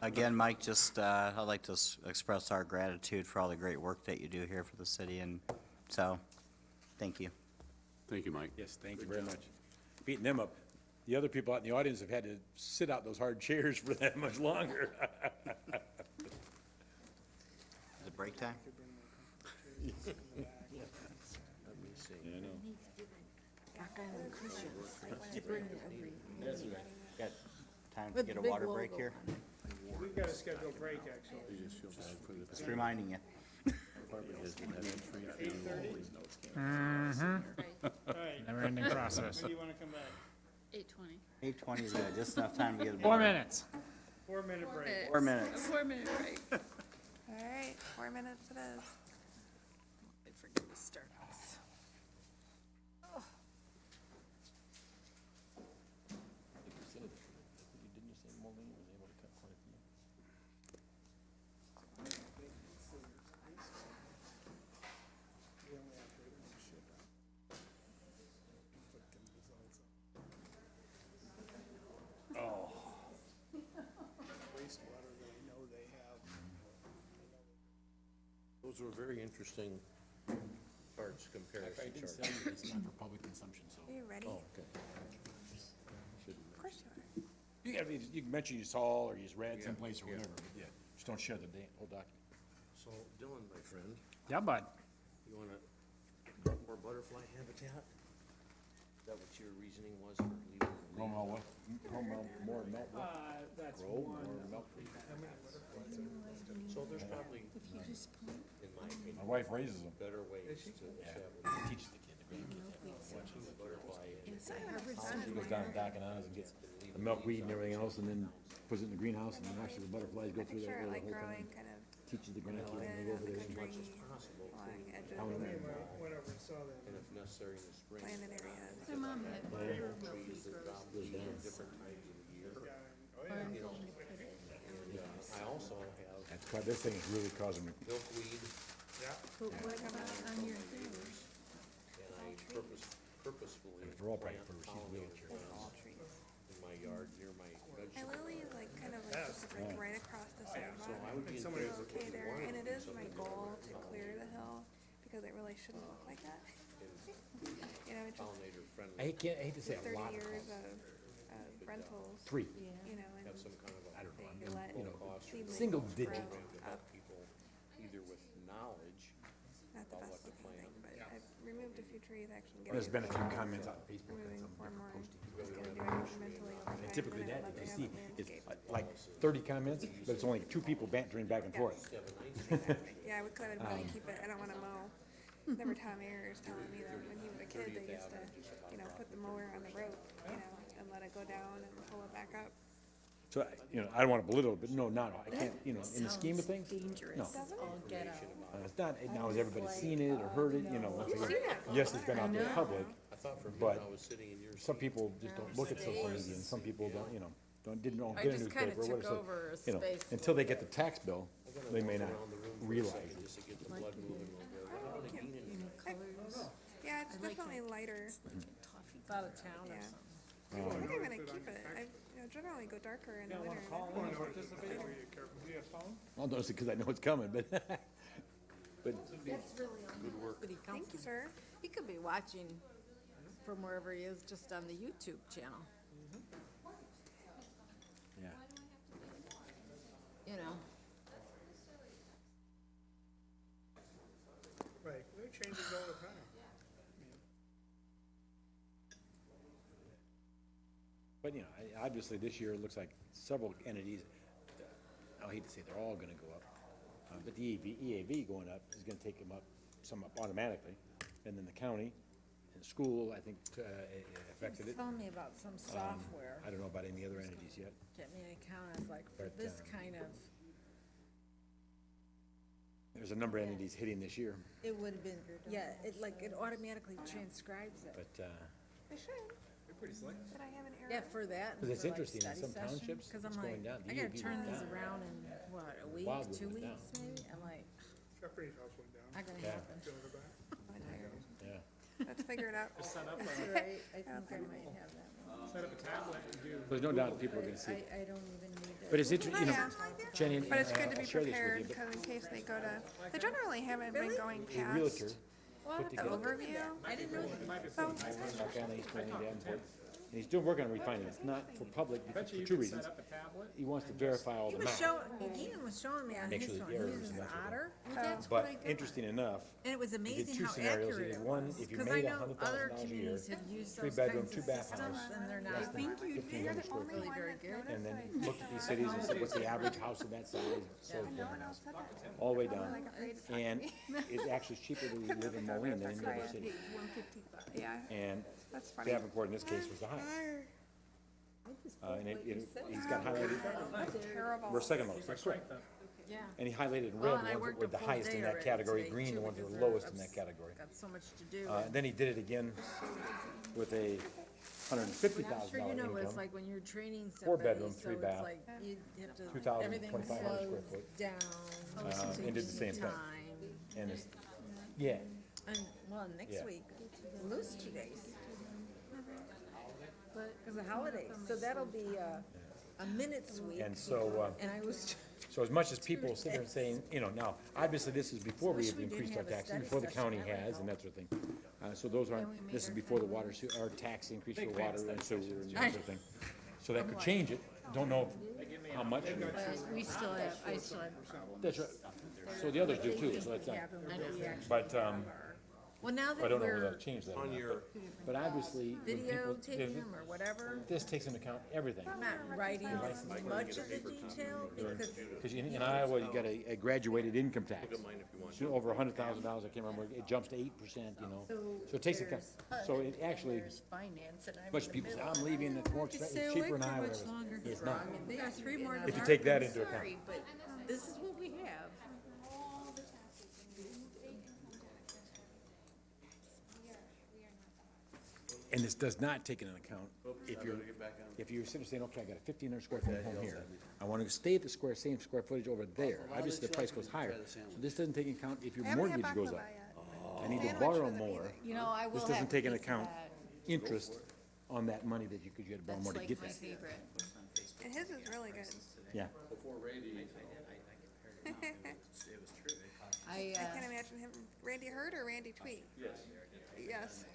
Again, Mike, just, I'd like to express our gratitude for all the great work that you do here for the city, and so, thank you. Thank you, Mike. Yes, thank you very much. Beating them up. The other people out in the audience have had to sit out those hard chairs for that much longer. Is it break time? Let me see. Yeah, I know. Got time to get a water break here? We've got a scheduled break, actually. Just reminding you. All right, Never ending process. when do you want to come back? 8:20. 8:20 is good, just enough time to get a. 4 minutes. 4-minute break. 4 minutes. 4-minute break. All right, 4 minutes it is. I forget to start off. Wastewater, they know they have. Those were very interesting charts, comparison charts. It's not for public consumption, so. Are you ready? Oh, okay. Of course you are. You can mention you saw or you just read Yeah, someplace or yeah. whatever, but yeah, just don't share the whole document. So Dylan, my friend, Yeah, bud. you wanna more butterfly habitat? Is that what your reasoning was for leaving? More milk. That's Grow one. more milk. So there's probably, in my opinion, My wife raises them. better ways to establish Teaches the kid, the grandkids. watching the butterfly. She goes down to Doc and Anna's and gets the milkweed and everything else and then puts it in the greenhouse and watches the butterflies go I through picture there it the like whole growing time. kind of Teaches the grandkids and they in go over the there and watch country, Possible, along edges How of many? Went over and saw that. and if necessary in the spring. planted areas. My mom had Trees that drop leaves at different times of the year. I also have That's why this thing is really causing me. milkweed, But what about on your and I purposefully For all plant practical purposes, pollinator wheelchair. plants in my yard near my And vegetable. Lily is like kind of like just like right across the sidewalk. So I would be in So favor okay if you there, wanted and to it do is my something goal about to clear the hill, because it really shouldn't look like that. You know, it's just pollinator friendly, I hate to say a 30 lot of years calls. of rentals, Three. you know, and have some kind of a they let cost seedlings single grow digit. program to help up. people either with knowledge. Not the about best what to looking plant. thing, but I've removed a few trees, actually. There's been a few comments on Facebook and Removing some 4 more, posting. just gonna do it incrementally over time. And typically then that, let if you them see, have it's landscape. like 30 comments, but it's only 2 people bantering back and forth. Yeah, I would kind of want to keep it, I don't want to mow. Remember Tom Ayers telling me that when he was a kid, they used to, you know, put the mower on the rope, you know, and let it go down and pull it back up. So, I don't want to belittle it, but no, I can't, in the scheme of things, no. Doesn't it? I'll get out. It's not, now has everybody seen it or heard it, once again, yes, it's been out there public, I thought for me, But I was sitting in your some seat, people just don't look at social media, and some people don't, didn't I get a just kinda newspaper, what took is over a it? You know, space until they get the tax bill, they may not around the room for a realize second it. just to get the blood moving a little bit. What would it mean in colors, Yeah, it's definitely lighter, it's out of town or yeah. something. I think I'm gonna keep it. I, generally go darker in the winter. I'll notice it because I know it's coming, but, That's really on good work. Thank you, sir. He could be watching from wherever he is, just on the YouTube channel, yeah. you know. Right, it changes all the time. But, obviously this year, it looks like several entities, I hate to say they're all gonna go up, but the EAV going up is gonna take them up, some up automatically. And then the county and the school, I think, affected it. Tell me about some software, I don't know about any other entities yet. get me an account, it's like, for But, this kind of, There's a number of entities hitting this year, it would have been, yeah, it automatically transcribes it. but, I should. You're pretty slick. Did I have an error? Yeah, for that. and 'Cause it's for, like, interesting, in study some session, townships, 'cause it's I'm going like, down. I gotta DAV turn went these down. around in, what, a week, Wildwood 2 went down. weeks, maybe? I'm like, Jeffrey's house went down. not gonna Yeah. happen. I'm tired. Yeah. Let's figure it out. That's all right, I think I might have that one. Set up a tablet and do. There's no doubt people are gonna see it. I don't even need that. But it's interesting, Yeah. Jenny, and But it's good to I'll be share this with prepared, you, but because in case they go to, they generally haven't been going a realtor past put the together overview. I didn't know that. So, my family, he's planning Davenport, and he's still working on refining it. It's not for public, because for 2 reasons. He wants to verify all He the was math. showing, Ian was showing me on Make his sure the phone, he errors uses and the that sort of thing. Otter, But interesting enough, and it was he did amazing 2 how scenarios. He accurate did it one, was. if you Cause I made know other $100,000 a year, communities have used those 3-bedroom, kinds of 2-bath systems, house, and they're less not than you're the 1,500 square only foot. really one very that good. noticed And then that I looked at these cities and said, what's the average house of that size? So no one else said that. all the way down. Like afraid to talk to And me. it's actually cheaper to live in Moline than any other city. Yeah, And that's funny. Davenport in this case was the highest. And he's got highlighted, Terrible. we're second lowest, that's correct. Yeah. And he highlighted in Well, red and I the ones worked that were a the full highest in day that already category, today, green the too, ones that because were lowest in I've that category. Got so much to do. Then he did it again with a $150,000 I'm sure you know what it's income. like when you're training 4 somebody, bedroom, so 3 bath, it's like you have to, 2,000, everything 2,500 square slows foot. down. And did the same thing. Time. And it's, yeah, And, well, Yeah. next week, we'll lose 2 days. Because of holidays, so that'll be a minutes week. and so, And I was, so as much as people sit there and saying, now, obviously this is before we Wish have we did increased our have a taxes, study before the session, county that would has and that sort of thing. So those aren't, this is before the water, our tax increase for water and sewer and that sort of thing. So that could change it, don't know how much. we still have, I still have a problem. That's right. So the others do too, so that's not, but, Well, now I that don't know whether we're that'll change that or On not, your, but obviously, when people, videotaping them or whatever, this takes into account everything. I'm not writing as much of the detail because Because in Iowa, you got a graduated income tax. mine if you want. So over $100,000, I can't remember, it jumps to 8%, So it takes account, so it actually, finance and I'm. much people say, I'm leaving, it's more expensive, it's cheaper in Iowa. It's not. They got 3 more. If you take that into account. Sorry, but this is what we have. And this does not take into account if you're sitting saying, okay, I got a 1,500 square foot home here. I want to stay at the same square footage over there. Obviously, the price goes higher. So this doesn't take into account if your I haven't had mortgage goes up. baklava yet. I need to Sandwich borrow with it more. either. You know, I will This have doesn't take into piece of account that. interest on that money that you could get to borrow That's more to like get my that. favorite. And his is really good. Yeah. I, I can't imagine him, Randy Hurd or Randy Tweet? Yes.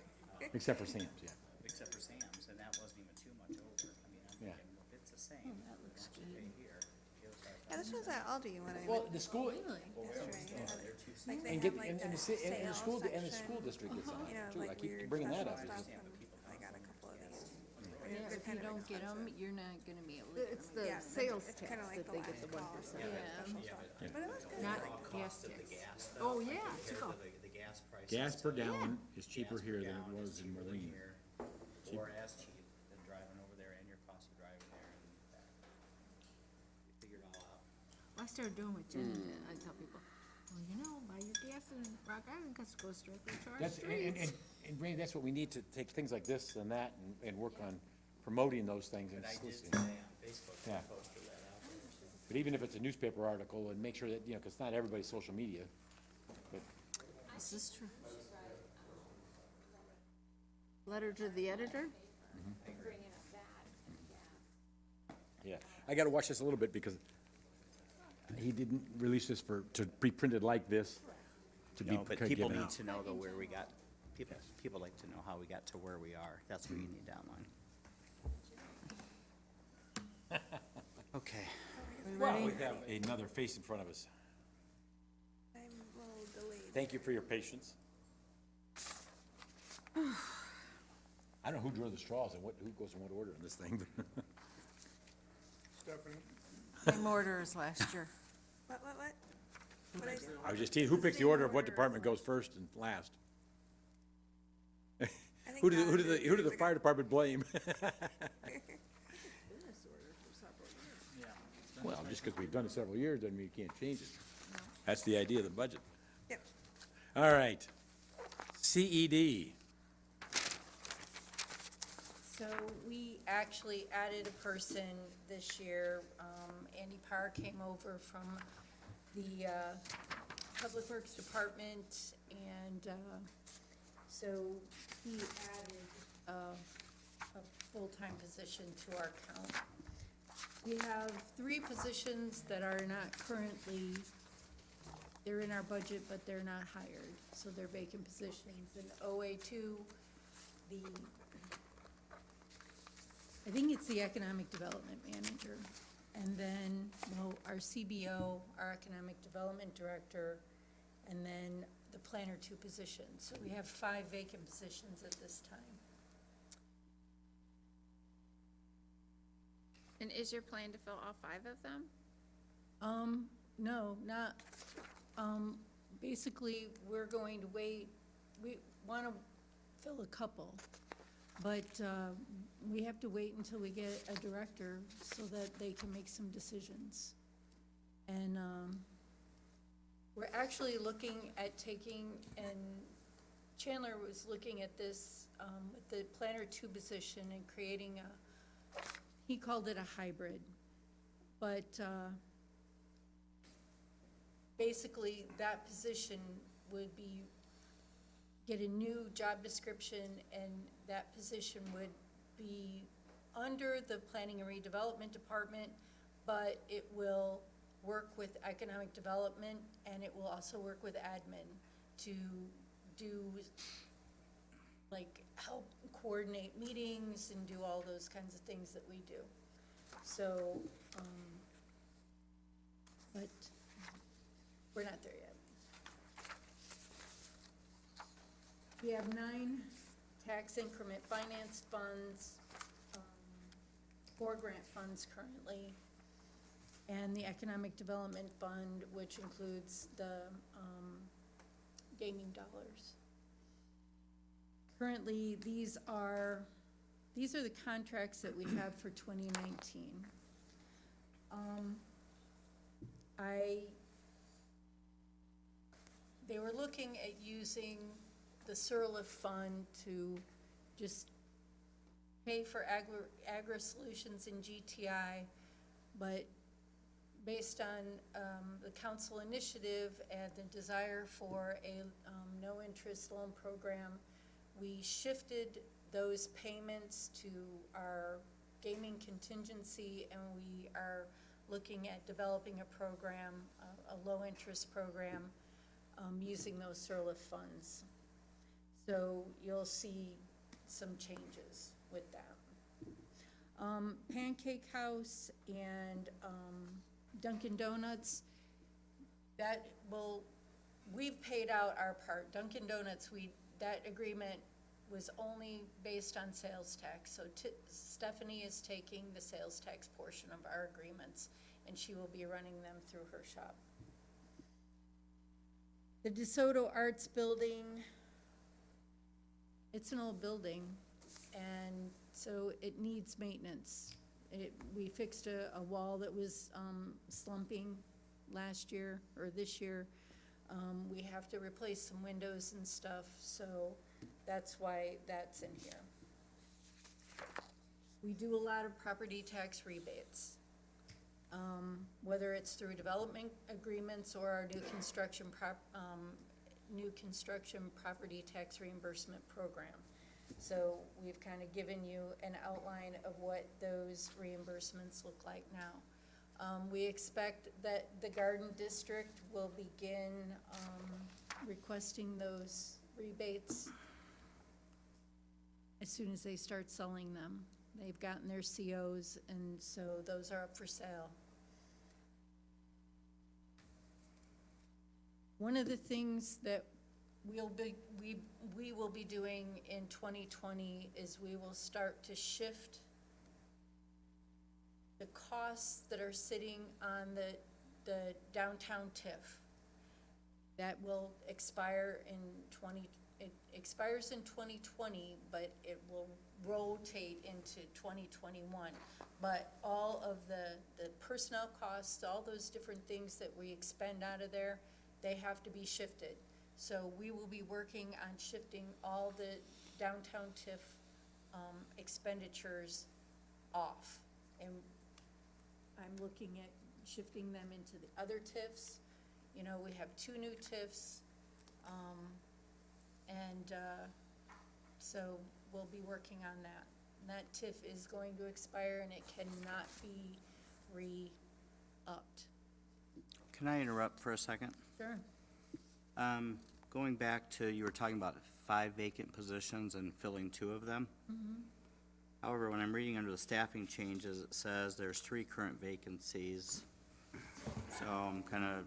Except for Sam's, yeah. Except for Sam's, and that wasn't even too much over. I mean, I'm Yeah. thinking, if it's the same, that looks good. Yeah, this was at Aldi when I Well, went the school, yesterday. Like they and have get, like and a the, and the school, sale and the school section, district gets on you know, it too. I like keep weird bringing that special up. stuff, and I got a couple of these. Yeah, They're if kind you of don't get them, expensive. you're not gonna be able to get It's them. the Yeah, sales it's tax kinda like that the they get last the 1%. call for special stuff. But it was good. Not Like, gas tax. Oh, yeah, too. the gas prices. Gas per gallon is cheaper here than it was in Moline. Or as cheap than driving over there and your cost of driving there and back. You figure it all out. I started doing what Jen did. I tell people, well, you know, buy your gas in Rock Island, cause it goes directly to our That's, streets. and Randy, that's what we need to take things like this and that and work on promoting those things and I did soliciting. today on Facebook, Yeah. I posted that out there. But even if it's a newspaper article and make sure that, you know, 'cause it's not everybody's social media, but This is true. Letter to the editor? yeah, I gotta watch this a little bit because he didn't release this to be printed like this, to be No, but people given need out. to know though where we got, people like to know how we got to where we are. That's what you need down line. Okay. Well, we have another face in front of us. I'm a little delayed. Thank you for your patience. I don't know who drew the straws and who goes in what order in this thing. Same order as last year. What? What'd I do? I was just teasing, who picks the order of what department goes first and last? I think Who do Don did the years fire department blame? Well, just because we've done it several years doesn't mean you can't change it. That's the idea of the budget. Yep. All right. CED. So we actually added a person this year. Andy Parr came over from the Public Works Department, and so he added a full-time position to our count. We have 3 positions that are not currently, they're in our budget, but they're not hired, so they're vacant positions. In OA2, I think it's the Economic Development Manager, and then, well, our CBO, our Economic Development Director, and then the Planner 2 positions. So we have 5 vacant positions at this time. And is your plan to fill all 5 of them? No, not, basically, we're going to wait, we want to fill a couple, but, we have to wait until we get a director so that they can make some decisions. And, we're actually looking at taking, and Chandler was looking at this, with the Planner 2 position and creating he called it a hybrid, but, basically, that position would be, get a new job description, and that position would be under the Planning and Redevelopment Department, but it will work with Economic Development, and it will also work with admin to do, like, help coordinate meetings and do all those kinds of things that we do. So, but we're not there yet. We have 9 tax increment finance funds, 4 grant funds currently, and the Economic Development Fund, which includes the gaming dollars. Currently, these are the contracts that we have for 2019. They were looking at using the SERLIF fund to just pay for agri-solutions in GTI, but based on the council initiative and the desire for a no-interest loan program, we shifted those payments to our gaming contingency, and we are looking at developing a program, a low-interest program, using those SERLIF funds. So you'll see some changes with that. Pancake House and Dunkin' Donuts, we've paid out our part. Dunkin' Donuts, that agreement was only based on sales tax. So Stephanie is taking the sales tax portion of our agreements, and she will be running them through her shop. The DeSoto Arts Building, it's an old building, and so it needs maintenance. We fixed a wall that was slumping last year, or this year. We have to replace some windows and stuff, so that's why that's in here. We do a lot of property tax rebates, whether it's through development agreements or our new construction property tax reimbursement program. So we've kind of given you an outline of what those reimbursements look like now. We expect that the Garden District will begin requesting those rebates as soon as they start selling them. They've gotten their COs, and so those are up for sale. One of the things that we will be doing in 2020 is we will start to shift the costs that are sitting on the downtown TIF. That will expire it expires in 2020, but it will rotate into 2021. But all of the personnel costs, all those different things that we expend out of there, they have to be shifted. So we will be working on shifting all the downtown TIF expenditures off. And I'm looking at shifting them into the other TIFs. You know, we have 2 new TIFs. So we'll be working on that. And that TIF is going to expire, and it cannot be re-upped. Can I interrupt for a second? Sure. Going back to, you were talking about 5 vacant positions and filling 2 of them. However, when I'm reading under the staffing changes, it says there's 3 current vacancies. So I'm kind of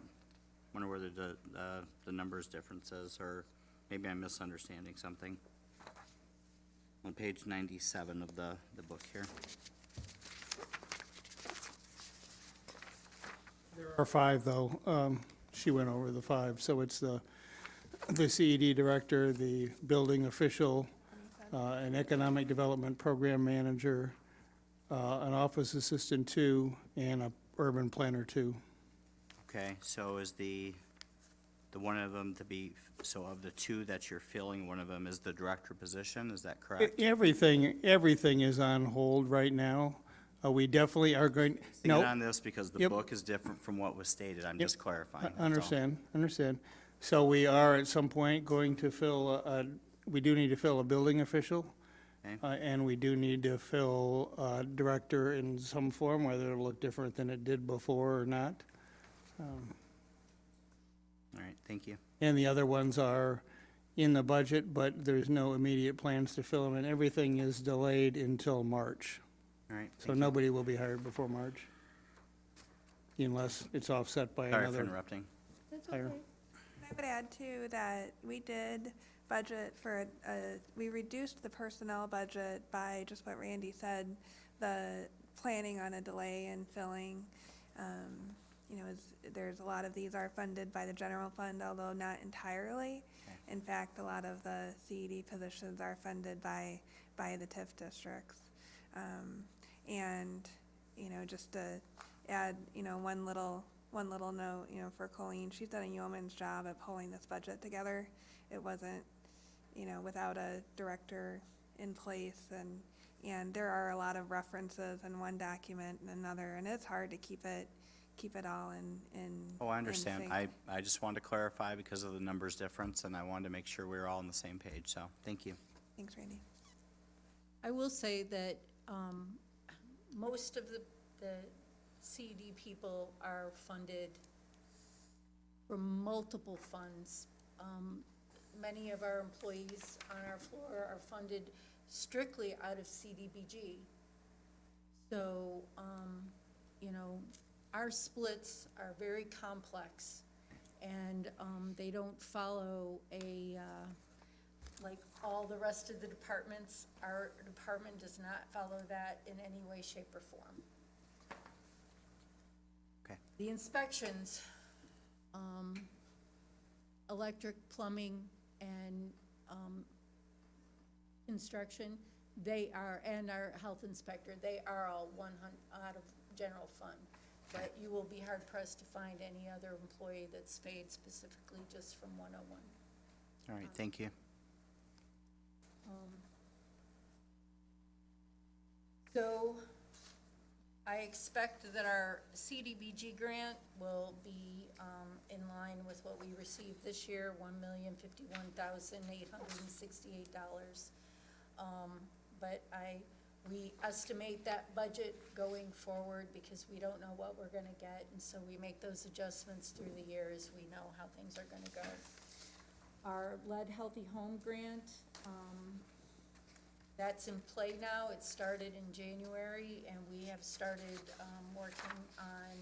wonder whether the numbers differences, or maybe I'm misunderstanding something. On page 97 of the book here. There are 5, though. She went over the 5, so it's the CED director, the building official, an economic development program manager, an office assistant 2, and a urban planner 2. Okay, so is the one of them to be, so of the 2 that you're filling, one of them is the director position, is that correct? Everything is on hold right now. We definitely are going, Thinking no. on this because the Yep. book is different from what was stated, I'm Yep. just clarifying. that's all. Understand. So we are at some point going to fill, we do need to fill a building official. Okay. And we do need to fill a director in some form, whether it'll look different than it did before or not. All right, thank you. And the other ones are in the budget, but there's no immediate plans to fill them, and everything is delayed until March. All right, So thank you. nobody will be hired before March, unless it's offset by Sorry for another interrupting. That's hire. okay. I would add too that we did budget for, we reduced the personnel budget by just what Randy said, the planning on a delay in filling. You know, there's a lot of these are funded by the general fund, although not entirely. In fact, a lot of the CED positions are funded by the TIF districts. And, you know, just to add, you know, one little note, you know, for Colleen, she's done a yeoman's job at pulling this budget together. It wasn't, you know, without a director in place, and, And there are a lot of references in one document and another, and it's hard to keep it all in. Oh, I in understand. sync. I just wanted to clarify because of the numbers difference, and I wanted to make sure we were all on the same page, so, thank you. Thanks, Randy. I will say that most of the CED people are funded from multiple funds. Many of our employees on our floor are funded strictly out of CDBG. So, you know, our splits are very complex, and they don't follow like all the rest of the departments. Our department does not follow that in any way, shape, or form. Okay. The inspections, electric, plumbing, and construction, and our health inspector, they are all 100 out of general fund. But you will be hard pressed to find any other employee that's paid specifically just from 101. All right, thank you. So I expect that our CDBG grant will be in line with what we received this year, $1,051,868. But we estimate that budget going forward because we don't know what we're gonna get, and so we make those adjustments through the year as we know how things are gonna go. Our Lead Healthy Home Grant, that's in play now. It started in January, and we have started working on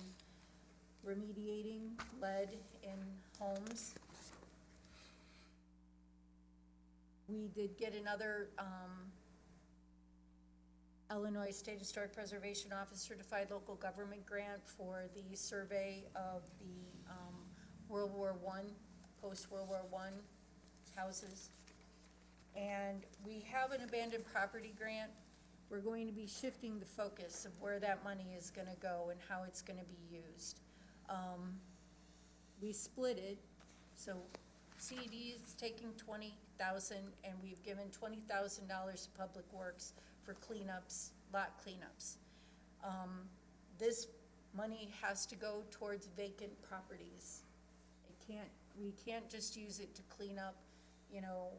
remediating lead in homes. We did get another Illinois State Historic Preservation Office Certified Local Government Grant for the survey of the World War I, post-World War I houses. And we have an abandoned property grant. We're going to be shifting the focus of where that money is gonna go and how it's gonna be used. We split it, so CED is taking $20,000, and we've given $20,000 to Public Works for cleanups, lot cleanups. This money has to go towards vacant properties. We can't just use it to clean up, you know,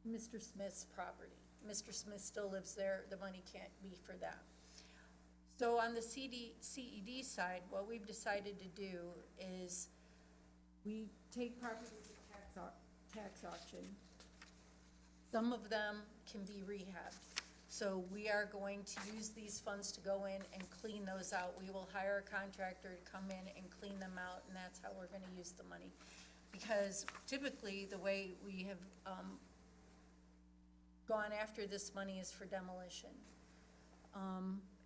Mr. Smith's property. Mr. Smith still lives there, the money can't be for that. So on the CED side, what we've decided to do is we take properties at tax auction. Some of them can be rehabbed. So we are going to use these funds to go in and clean those out. We will hire a contractor to come in and clean them out, and that's how we're gonna use the money. Because typically, the way we have gone after this money is for demolition.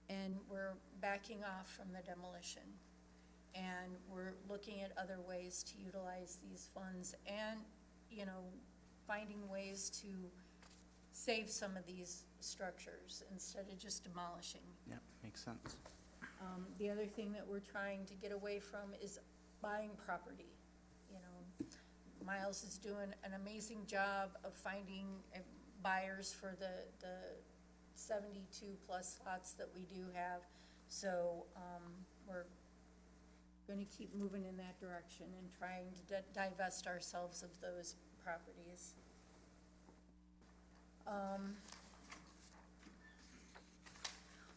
And we're backing off from the demolition. And we're looking at other ways to utilize these funds and, you know, finding ways to save some of these structures instead of just demolishing. Yep, makes sense. The other thing that we're trying to get away from is buying property. You know, Miles is doing an amazing job of finding buyers for the 72 plus lots that we do have. So, we're gonna keep moving in that direction and trying to divest ourselves of those properties.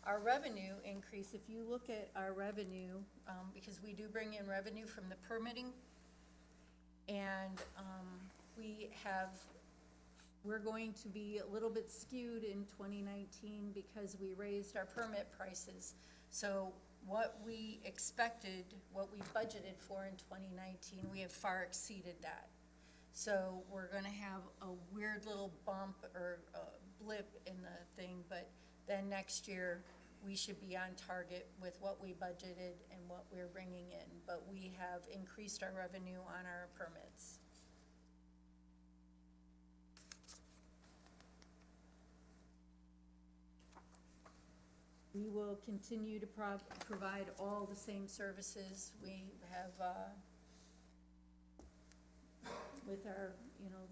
Our revenue increase, if you look at our revenue, because we do bring in revenue from the permitting, and we're going to be a little bit skewed in 2019 because we raised our permit prices. So what we expected, what we budgeted for in 2019, we have far exceeded that. So we're gonna have a weird little bump or a blip in the thing, but then next year, we should be on target with what we budgeted and what we're bringing in. But we have increased our revenue on our permits. We will continue to provide all the same services. We have with our,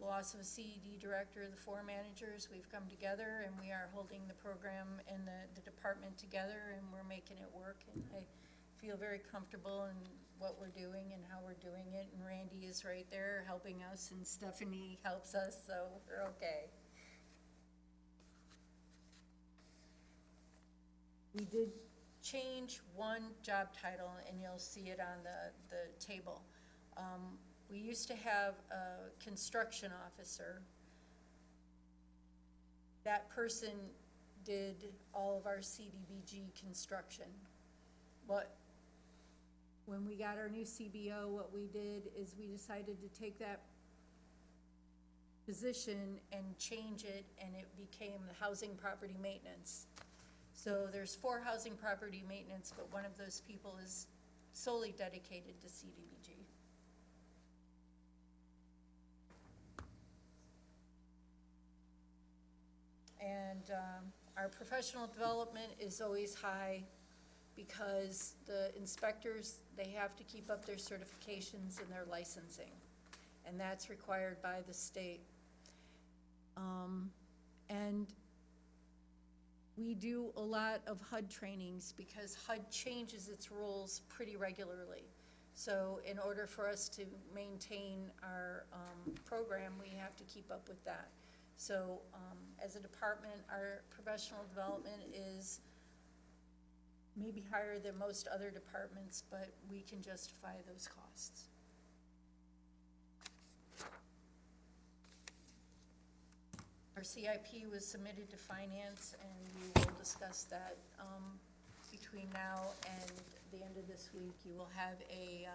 loss of a CED director, the 4 managers, we've come together and we are holding the program and the department together, and we're making it work. And I feel very comfortable in what we're doing and how we're doing it. And Randy is right there helping us, and Stephanie helps us, so we're okay. We did change one job title, and you'll see it on the table. We used to have a construction officer. That person did all of our CDBG construction. But when we got our new CBO, what we did is we decided to take that position and change it, and it became the housing property maintenance. So there's 4 housing property maintenance, but one of those people is solely dedicated to CDBG. And our professional development is always high because the inspectors, they have to keep up their certifications and their licensing, and that's required by the state. And we do a lot of HUD trainings because HUD changes its rules pretty regularly. So in order for us to maintain our program, we have to keep up with that. So as a department, our professional development is maybe higher than most other departments, but we can justify those costs. Our CIP was submitted to finance, and we will discuss that between now and the end of this week. You will have a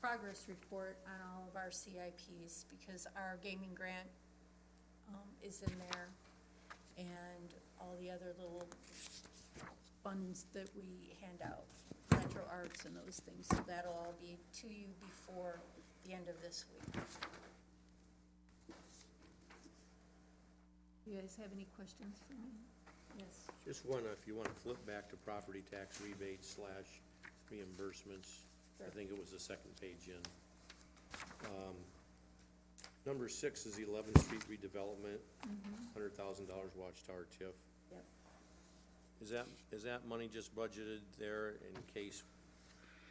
progress report on all of our CIPs, because our gaming grant is in there, and all the other little funds that we hand out, Metro Arts and those things. So that'll all be to you before the end of this week. You guys have any questions for me? Yes. Just one, if you want to flip back to property tax rebates / reimbursements, I think it was the second page in. Number 6 is the 11th Street redevelopment, $100,000 Watchtower TIF. Yep. Is that money just budgeted there in case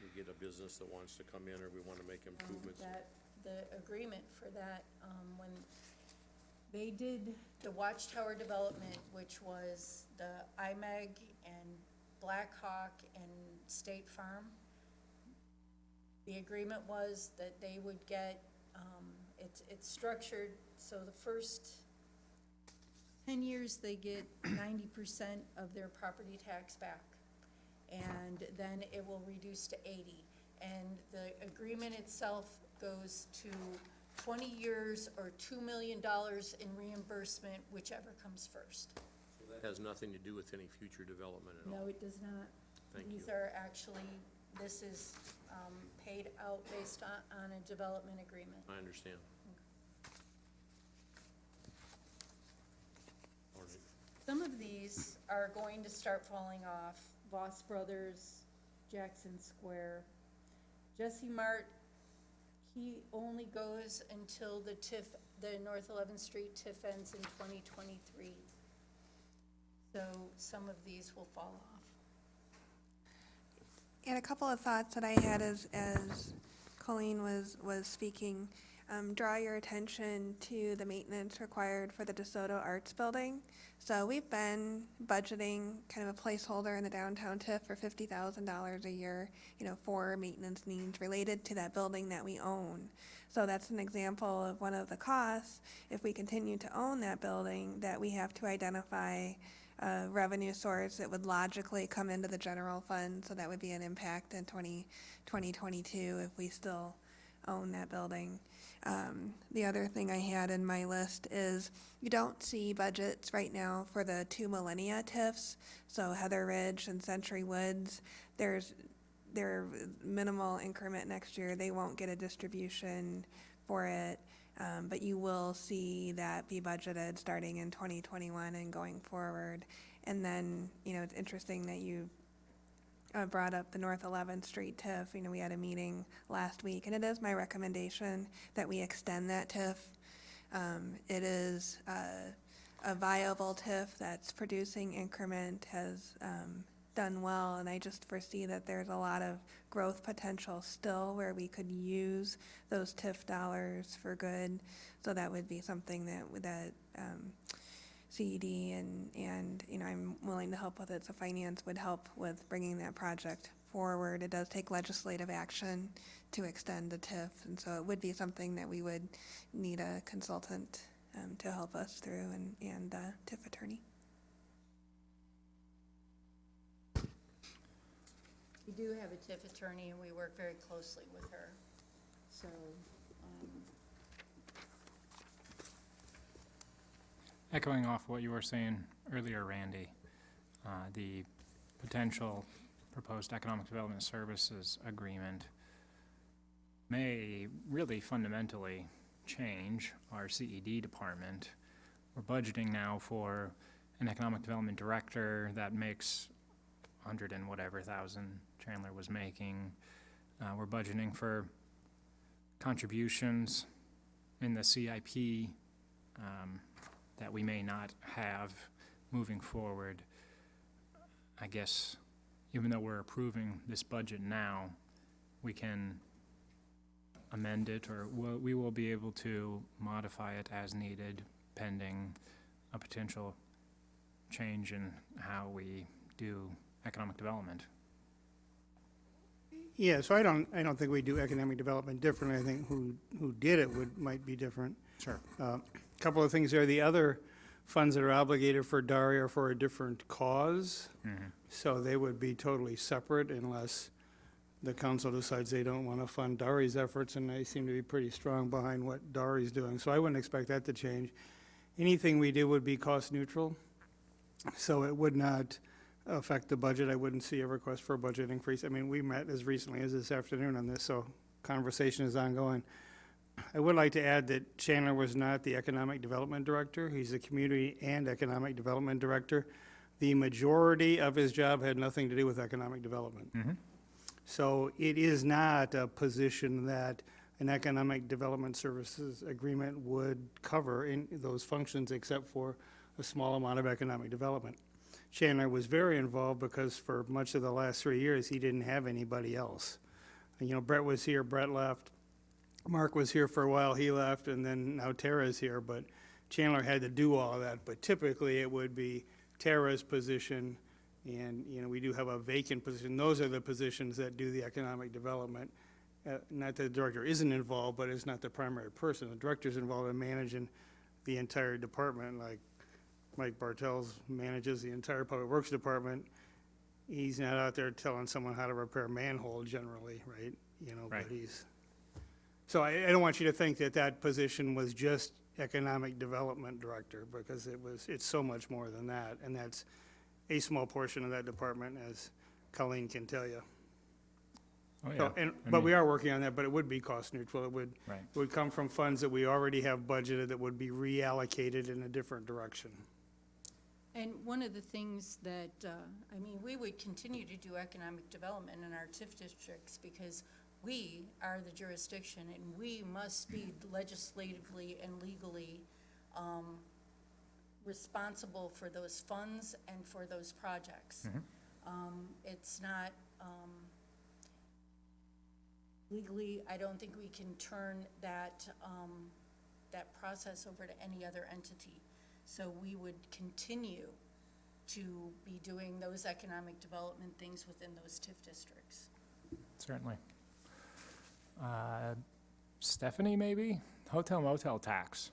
we get a business that wants to come in or we want to make improvements? The agreement for that, when they did the Watchtower development, which was the IMEG and Blackhawk and State Farm, the agreement was that they would get, it's structured, so the first 10 years, they get 90% of their property tax back. And then it will reduce to 80. And the agreement itself goes to 20 years or $2 million in reimbursement, whichever comes first. So that has nothing to do with any future development at all? No, it does not. Thank you. These are actually, this is paid out based on a development agreement. I understand. All right. Some of these are going to start falling off. Voss Brothers, Jackson Square. Jesse Mart, he only goes until the TIF, the North 11th Street TIF ends in 2023. So some of these will fall off. And a couple of thoughts that I had as Colleen was speaking, draw your attention to the maintenance required for the DeSoto Arts Building. So we've been budgeting kind of a placeholder in the downtown TIF for $50,000 a year, for maintenance needs related to that building that we own. So that's an example of one of the costs, if we continue to own that building, that we have to identify a revenue source that would logically come into the general fund. So that would be an impact in 2022 if we still own that building. The other thing I had in my list is you don't see budgets right now for the 2 Millennia TIFs, so Heather Ridge and Century Woods. They're minimal increment next year. They won't get a distribution for it, but you will see that be budgeted starting in 2021 and going forward. And then, it's interesting that you brought up the North 11th Street TIF. You know, we had a meeting last week, and it is my recommendation that we extend that TIF. It is a viable TIF that's producing increment, has done well, and I just foresee that there's a lot of growth potential still where we could use those TIF dollars for good. So that would be something that CED and you know, I'm willing to help with it, so finance would help with bringing that project forward. It does take legislative action to extend the TIF, and so it would be something that we would need a consultant to help us through, and TIF attorney. We do have a TIF attorney, and we work very closely with her, so, Echoing off what you were saying earlier, Randy, the potential proposed economic development services agreement may really fundamentally change our CED department. We're budgeting now for an economic development director that makes 100 and whatever thousand Chandler was making. We're budgeting for contributions in the CIP that we may not have moving forward. I guess even though we're approving this budget now, we can amend it, or we will be able to modify it as needed pending a potential change in how we do economic development. Yeah, so I don't think we do economic development differently. I think who did it might be different. Sure. Couple of things there. The other funds that are obligated for DARI are for a different cause. So they would be totally separate unless the council decides they don't want to fund DARI's efforts, and they seem to be pretty strong behind what DARI's doing. So I wouldn't expect that to change. Anything we do would be cost neutral, so it would not affect the budget. I wouldn't see a request for a budget increase. I mean, we met as recently as this afternoon on this, so conversation is ongoing. I would like to add that Chandler was not the Economic Development Director. He's the Community and Economic Development Director. The majority of his job had nothing to do with economic development. So it is not a position that an Economic Development Services Agreement would cover in those functions except for a small amount of economic development. Chandler was very involved because for much of the last 3 years, he didn't have anybody else. And, you know, Brett was here, Brett left. Mark was here for a while, he left, and then now Tara's here, but Chandler had to do all of that. But typically, it would be Tara's position, and, you know, we do have a vacant position. Those are the positions that do the economic development. Not that the director isn't involved, but is not the primary person. The director's involved in managing the entire department, like Mike Bartels manages the entire Public Works Department. He's not out there telling someone how to repair a manhole generally, right? You know, Right. but he's, so I don't want you to think that that position was just economic development director, because it's so much more than that, and that's a small portion of that department, as Colleen can tell you. Oh, So, yeah. but we are working on that, but it would be cost neutral. It Right. would come from funds that we already have budgeted that would be reallocated in a different direction. and one of the things that, I mean, we would continue to do economic development in our TIF districts because we are the jurisdiction, and we must be legislatively and legally responsible for those funds and for those projects. It's not, legally, I don't think we can turn that, that process over to any other entity. So we would continue to be doing those economic development things within those TIF districts. Certainly. Stephanie, maybe? Hotel motel tax.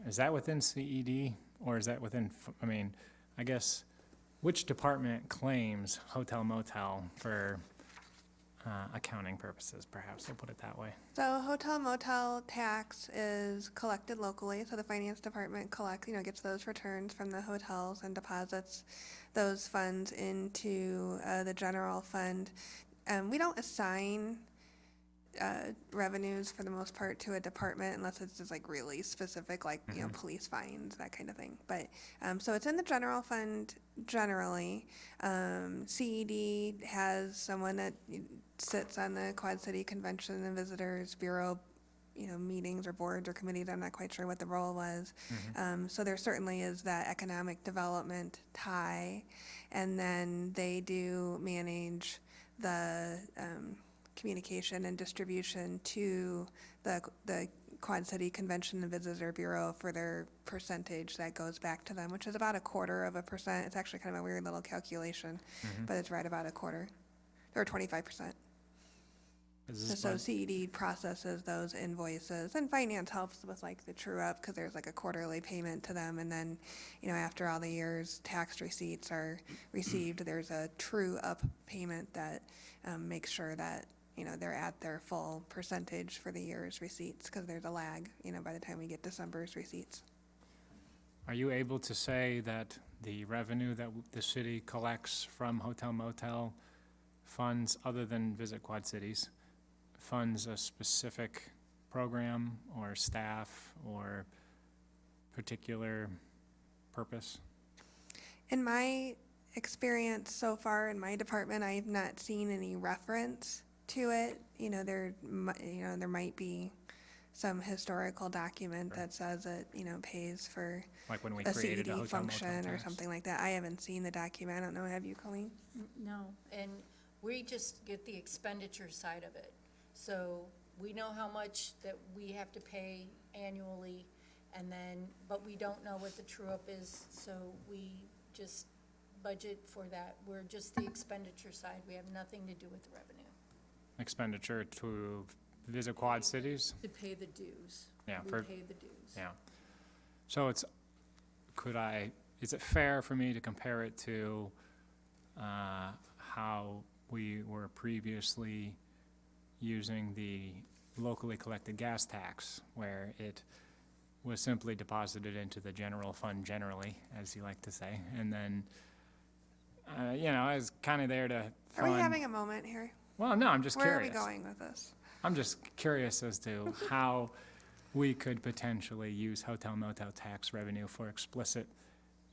Is that within CED, or is that within, I mean, I guess, which department claims hotel motel for accounting purposes, perhaps, I'll put it that way? So hotel motel tax is collected locally, so the finance department gets those returns from the hotels and deposits those funds into the general fund. We don't assign revenues for the most part to a department unless it's just like really specific, like, you know, police fines, that kind of thing. But, so it's in the general fund generally. CED has someone that sits on the Quad City Convention and Visitors Bureau, you know, meetings or boards or committees. I'm not quite sure what the role was. So there certainly is that economic development tie. And then they do manage the, communication and distribution to the Quad City Convention and Visitor Bureau for their percentage that goes back to them, which is about 0.25%. It's actually kind of a weird little calculation, but it's right about 1/4, or 25%. So CED processes those invoices, and finance helps with like the true up, because there's like a quarterly payment to them, and then, you know, after all the years tax receipts are received, there's a true up payment that makes sure that, you know, they're at their full percentage for the year's receipts, because there's a lag, you know, by the time we get December's receipts. Are you able to say that the revenue that the city collects from hotel motel funds, other than Visit Quad Cities, funds a specific program or staff or particular purpose? In my experience so far in my department, I've not seen any reference to it. You know, there might be some historical document that says it, you know, pays for Like when we a created a CED hotel motel function or tax? something like that. I haven't seen the document. I don't know. Have you, Colleen? No, and we just get the expenditure side of it. So we know how much that we have to pay annually, and then, but we don't know what the true-up is, so we just budget for that. We're just the expenditure side. We have nothing to do with the revenue. Expenditure to Visit Quad Cities? To pay the dues. Yeah, We for- pay the dues. Yeah. So is it fair for me to compare it to how we were previously using the locally collected gas tax, where it was simply deposited into the general fund generally, as you like to say, and then, you know, I was kind of there to Are we fund. having a moment here? Well, no, I'm just Where curious. are we going with this? I'm just curious as to how we could potentially use hotel motel tax revenue for explicit,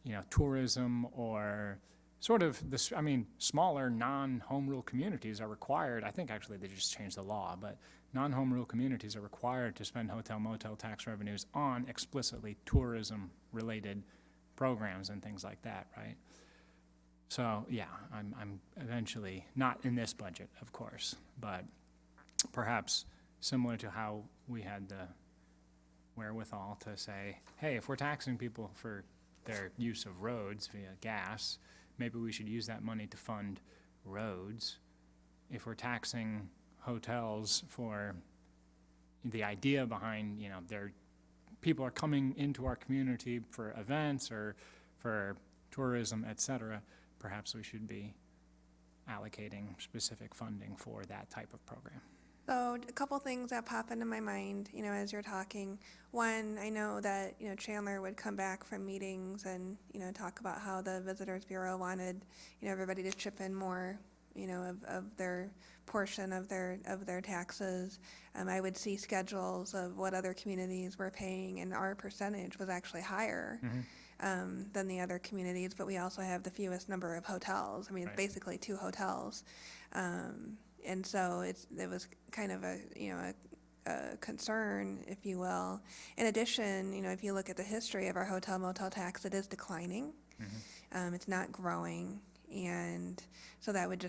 you know, tourism, or sort of this, I mean, smaller non-home rule communities are required, I think actually they just changed the law, but non-home rule communities are required to spend hotel motel tax revenues on explicitly tourism-related programs and things like that, right? So, yeah, I'm eventually, not in this budget, of course, but perhaps similar to how we had the wherewithal to say, hey, if we're taxing people for their use of roads via gas, maybe we should use that money to fund roads. If we're taxing hotels for the idea behind, you know, people are coming into our community for events or for tourism, et cetera, perhaps we should be allocating specific funding for that type of program. So a couple things that pop into my mind, you know, as you're talking. One, I know that, you know, Chandler would come back from meetings and, you know, talk about how the Visitors Bureau wanted, you know, everybody to chip in more, you know, of their portion of their taxes. I would see schedules of what other communities were paying, and our percentage was actually higher than the other communities, but we also have the fewest number of hotels. I mean, Right. it's basically 2 hotels. And so it was kind of a concern, if you will. In addition, you know, if you look at the history of our hotel motel tax, it is declining. It's not growing, and so that would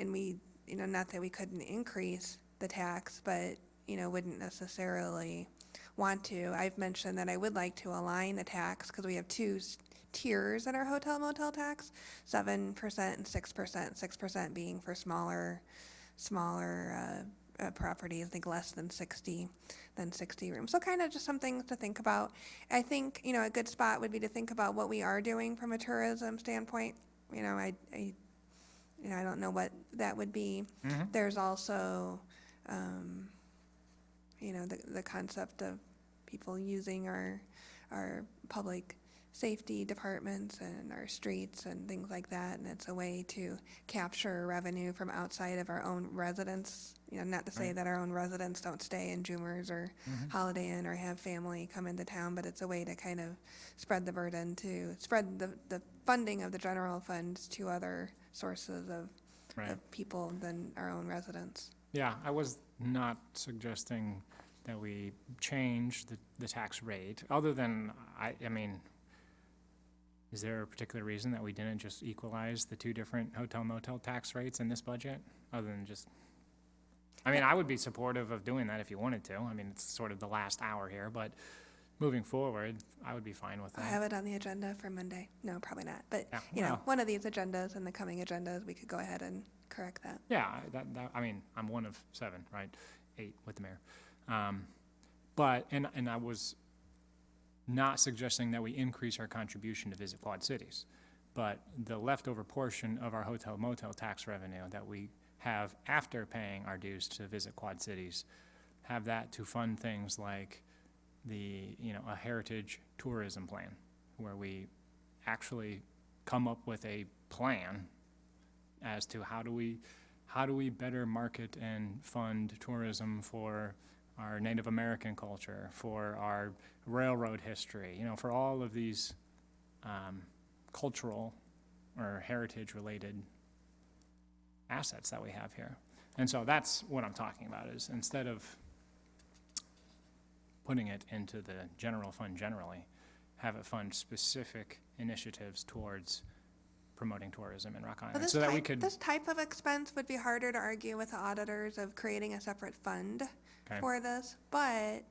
we, you know, not that we couldn't increase the tax, but, you know, wouldn't necessarily want to. I've mentioned that I would like to align the tax, because we have 2 tiers in our hotel motel tax, 7% and 6%, 6% being for smaller properties, I think less than 60 rooms. So kind of just some things to think about. I think, you know, a good spot would be to think about what we are doing from a tourism standpoint. You know, I don't know what that would be. There's also, you know, the concept of people using our public safety departments and our streets and things like that, and it's a way to capture revenue from outside of our own residents, not to say that our own residents don't stay in Joomers or Holiday Inn or have family come into town, but it's a way to kind of spread the burden, to spread the funding of the general fund to other sources of people than our own residents. Yeah, I was not suggesting that we change the tax rate, other than, I mean, is there a particular reason that we didn't just equalize the two different hotel motel tax rates in this budget? Other than just, I mean, I would be supportive of doing that if you wanted to. I mean, it's sort of the last hour here, but moving forward, I would be fine with I'll that. have it on the agenda for Monday. No, probably not. But, Yeah, well- one of these agendas and the coming agendas, we could go ahead and correct that. Yeah, I mean, I'm one of 7, right? 8 with the mayor. But, and I was not suggesting that we increase our contribution to Visit Quad Cities, but the leftover portion of our hotel motel tax revenue that we have after paying our dues to Visit Quad Cities, have that to fund things like a heritage tourism plan, where we actually come up with a plan as to how do we better market and fund tourism for our Native American culture, for our railroad history, for all of these cultural or heritage-related assets that we have here. And so that's what I'm talking about, is instead of putting it into the general fund generally, have it fund specific initiatives towards promoting tourism in Rock Well, Island, so that we could. This type of expense would be harder to argue with the auditors of creating a separate fund Okay. for this, but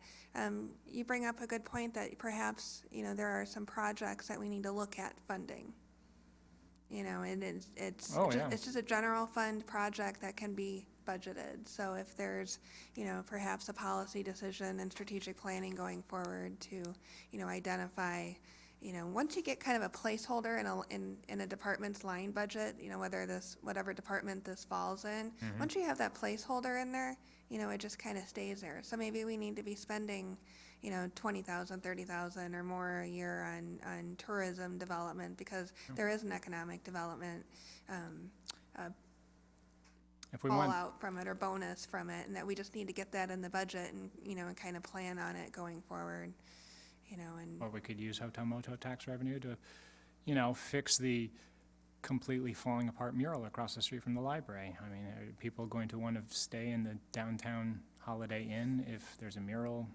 you bring up a good point that perhaps, there are some projects that we need to look at funding. And it's Oh, yeah. it's just a general fund project that can be budgeted. So if there's, perhaps a policy decision and strategic planning going forward to, identify, once you get kind of a placeholder in a department's line budget, whatever department this falls in, once you have that placeholder in there, it just kind of stays there. So maybe we need to be spending, $20,000, $30,000 or more a year on tourism development, because there is an economic development If we want, fallout from it or bonus from it, and that we just need to get that in the budget and, and kind of plan on it going forward, and. or we could use hotel motel tax revenue to, fix the completely falling apart mural across the street from the library. I mean, are people going to want to stay in the downtown Holiday Inn if there's a mural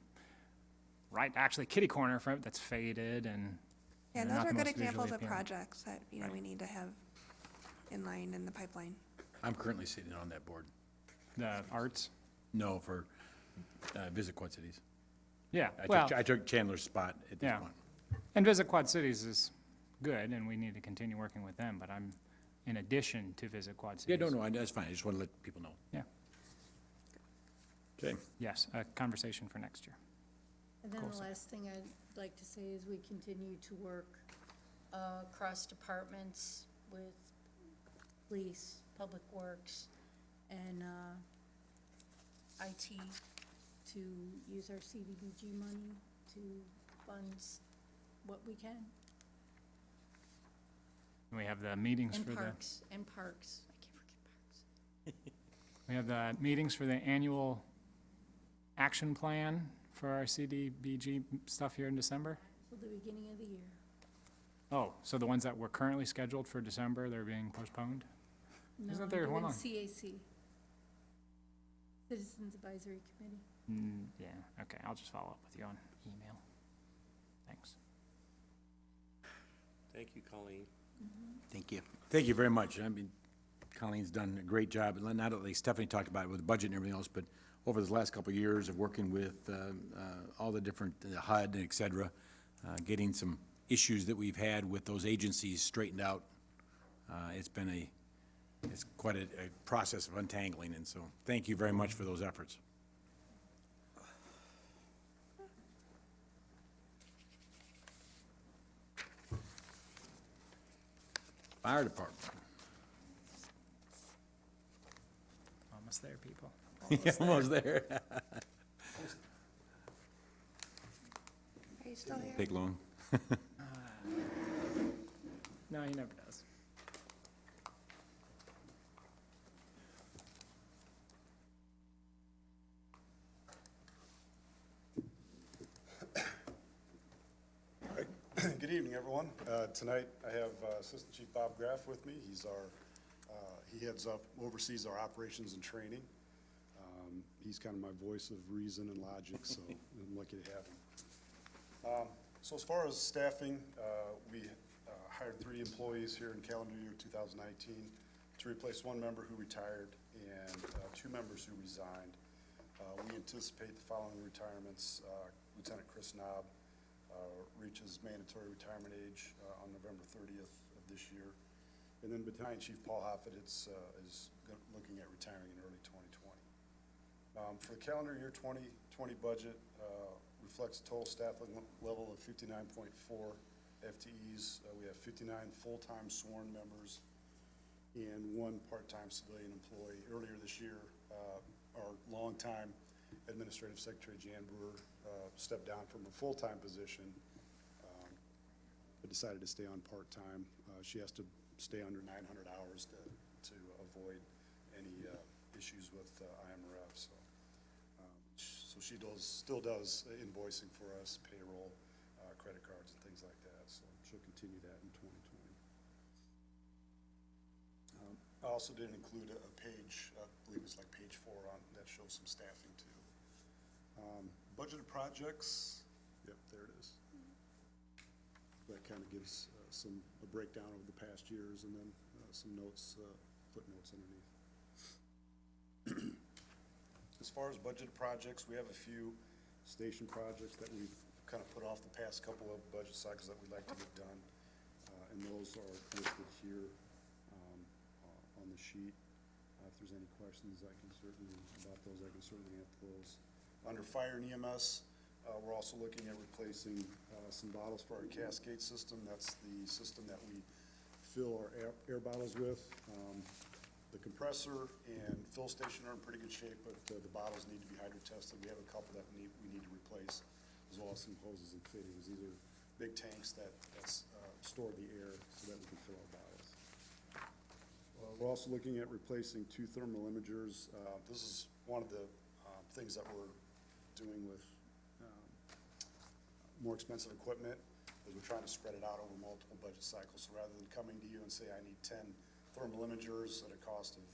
actually kitty corner from it that's faded and. Yeah, they're those not are the good most visually examples of appealing. projects that, we need to have in line in the pipeline. I'm currently sitting on that board. The arts? No, for Visit Quad Cities. Yeah, I well, took Chandler's spot at this Yeah. point. and Visit Quad Cities is good, and we need to continue working with them, but I'm in addition to Visit Quad Yeah, Cities. no, that's fine. I just want to let people know. Yeah. Okay. Yes, a conversation for next year. And then the Cool. last thing I'd like to say is we continue to work across departments with police, public works, and IT to use our CDBG money to fund what we can. We have the meetings And for the. parks, and parks. I can't forget parks. We have the meetings for the annual action plan for our CDBG stuff here in December? Till the beginning of the year. Oh, so the ones that were currently scheduled for December, they're being postponed? No, Isn't I'm there one doing on- CAC, Citizens Advisory Committee. Yeah, okay, I'll just follow up with you on email. Thanks. Thank you, Colleen. Thank you. Thank you very much. I mean, Colleen's done a great job, not only Stephanie talked about it with the budget and everything else, but over the last couple of years of working with all the different HUD and et cetera, getting some issues that we've had with those agencies straightened out. It's quite a process of untangling, and so thank you very much for those efforts. Fire Department. Almost there, people. Almost there. Are you still here? Take long. No, he never does. evening, everyone. Tonight, I have Assistant Chief Bob Graff with me. He's our, he oversees our operations and training. He's kind of my voice of reason and logic, so I'm lucky to have him. So as far as staffing, we hired 3 employees here in calendar year 2019 to replace 1 member who retired and 2 members who resigned. We anticipate the following retirements. Lieutenant Chris Knob reaches mandatory retirement age on November 30th of this year. And then Battalion Chief Paul Hoffett is looking at retiring in early 2020. For the calendar year 2020 budget, reflects a total staff level of 59.4 FTEs. We have 59 full-time sworn members and 1 part-time civilian employee. Earlier this year, our longtime Administrative Secretary Jan Brewer stepped down from a full-time position, but decided to stay on part-time. She has to stay under 900 hours to avoid any issues with IMRF. So she still does invoicing for us, payroll, credit cards, and things like that. So she'll continue that in 2020. I also did include a page, I believe it's like page 4 on that shows some staffing too. Budgeted projects, yep, there it is. That kind of gives a breakdown of the past years and then some notes, footnotes underneath. As far as budgeted projects, we have a few station projects that we've kind of put off the past couple of budget cycles that we'd like to get done. And those are listed here on the sheet. If there's any questions about those, I can certainly answer those. Under fire and EMS, we're also looking at replacing some bottles for our Cascade system. That's the system that we fill our air bottles with. The compressor and fill station are in pretty good shape, but the bottles need to be hydro tested. We have a couple that we need to replace, as well as some hoses and fittings. These are big tanks that store the air so that we can fill our bottles. We're also looking at replacing 2 thermal imagers. This is one of the things that we're doing with more expensive equipment, is we're trying to spread it out over multiple budget cycles. So rather than coming to you and say, I need 10 thermal imagers at a cost of,